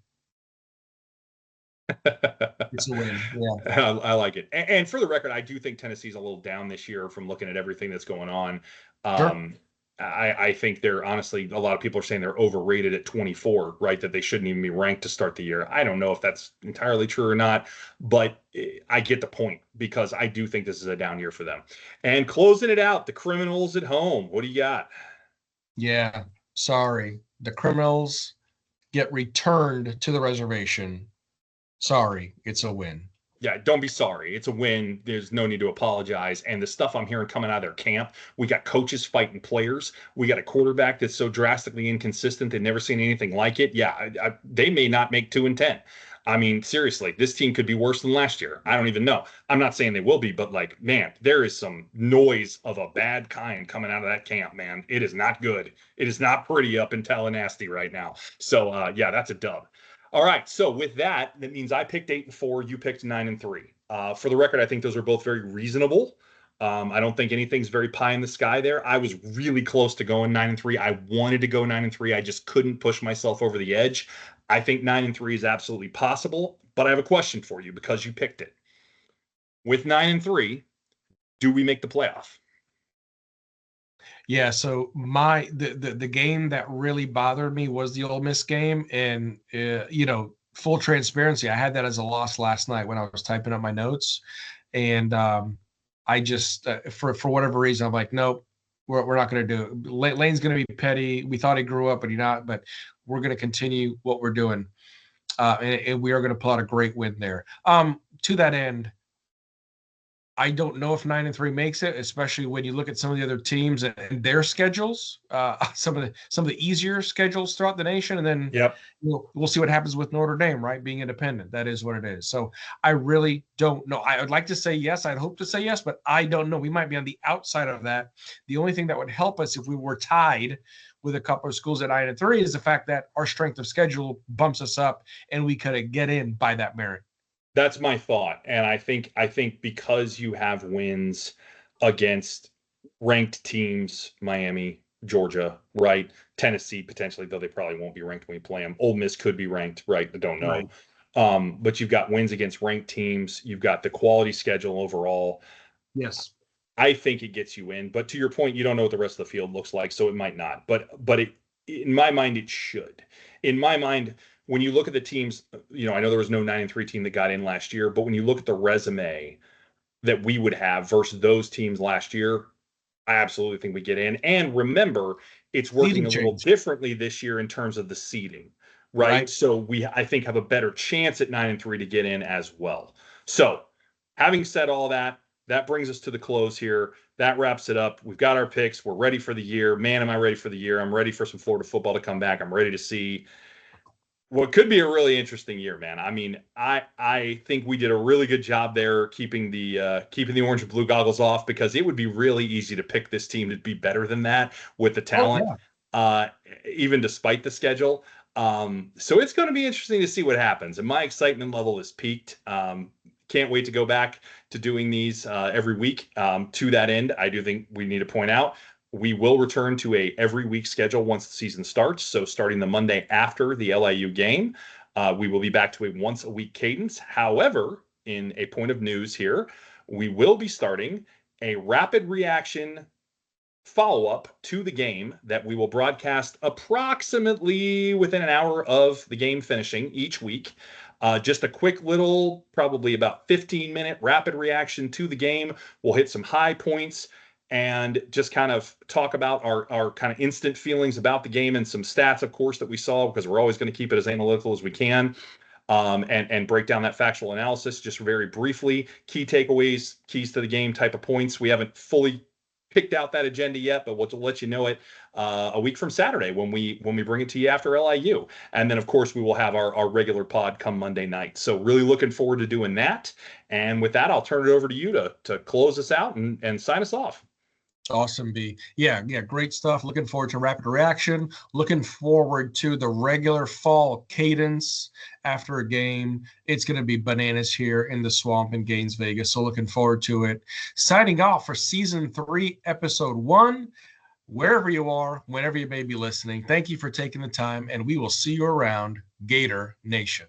It's a win. Yeah. I like it. And for the record, I do think Tennessee's a little down this year from looking at everything that's going on. Sure. I think they're honestly, a lot of people are saying they're overrated at 24, right? That they shouldn't even be ranked to start the year. I don't know if that's entirely true or not, but I get the point because I do think this is a down year for them. And closing it out, the Criminals at home. What do you got? Yeah. Sorry. The Criminals get returned to the reservation. Sorry. It's a win. Yeah, don't be sorry. It's a win. There's no need to apologize. And the stuff I'm hearing coming out of their camp, we got coaches fighting players. We got a quarterback that's so drastically inconsistent they've never seen anything like it. Yeah, they may not make 2-10. I mean, seriously, this team could be worse than last year. I don't even know. I'm not saying they will be, but like, man, there is some noise of a bad kind coming out of that camp, man. It is not good. It is not pretty up in Tallahassee right now. So, yeah, that's a dub. All right. So with that, that means I picked 8-4. You picked 9-3. For the record, I think those are both very reasonable. I don't think anything's very pie in the sky there. I was really close to going 9-3. I wanted to go 9-3. I just couldn't push myself over the edge. I think 9-3 is absolutely possible, but I have a question for you because you picked it. With 9-3, do we make the playoff? Yeah, so the game that really bothered me was the Ole Miss game, and full transparency, I had that as a loss last night when I was typing up my notes, and I just for whatever reason I'm like, nope, we're not going to do it. Lane's going to be petty. We thought he grew up, but he's not. But we're going to continue what we're doing, and we are going to pull out a great win there. To that end, I don't know if 9-3 makes it, especially when you look at some of the other teams and their schedules, some of the easier schedules throughout the nation, and then Yep. we'll see what happens with Notre Dame, right? Being independent, that is what it is. So I really don't know. I would like to say yes. I'd hope to say yes, but I don't know. We might be on the outside of that. The only thing that would help us if we were tied with a couple of schools at 9-3 is the fact that our strength of schedule bumps us up, and we could get in by that merit. That's my thought. And I think because you have wins against ranked teams, Miami, Georgia, right? Tennessee, potentially, though they probably won't be ranked when we play them. Ole Miss could be ranked, right? I don't know. Right. But you've got wins against ranked teams. You've got the quality schedule overall. Yes. I think it gets you in. But to your point, you don't know what the rest of the field looks like, so it might not. But in my mind, it should. In my mind, when you look at the teams, I know there was no 9-3 team that got in last year, but when you look at the resume that we would have versus those teams last year, I absolutely think we get in. And remember, it's working a little differently this year in terms of the seeding, right? So we, I think, have a better chance at 9-3 to get in as well. So having said all that, that brings us to the close here. That wraps it up. We've got our picks. We're ready for the year. Man, am I ready for the year. I'm ready for some Florida football to come back. I'm ready to see what could be a really interesting year, man. I mean, I think we did a really good job there keeping the orange and blue goggles off, because it would be really easy to pick this team to be better than that with the talent, even despite the schedule. So it's going to be interesting to see what happens. And my excitement level is peaked. Can't wait to go back to doing these every week. To that end, I do think we need to point out we will return to a every week schedule once the season starts. So starting the Monday after the LIU game, we will be back to a once a week cadence. However, in a point of news here, we will be starting a rapid reaction follow-up to the game that we will broadcast approximately within an hour of the game finishing each week. Just a quick little, probably about 15-minute rapid reaction to the game. We'll hit some high points and just kind of talk about our kind of instant feelings about the game and some stats, of course, that we saw, because we're always going to keep it as analytical as we can, and break down that factual analysis just very briefly. Key takeaways, keys to the game type of points. We haven't fully picked out that agenda yet, but we'll let you know it a week from Saturday when we bring it to you after LIU. And then, of course, we will have our regular pod come Monday night. So really looking forward to doing that. And with that, I'll turn it over to you to close us out and sign us off. Awesome, B. Yeah, great stuff. Looking forward to Rapid Reaction. Looking forward to the regular fall cadence after a game. It's going to be bananas here in the swamp in Gaines, Vegas. So looking forward to it. Signing off for season 3, episode 1. Wherever you are, whenever you may be listening, thank you for taking the time, and we will see you around, Gator Nation.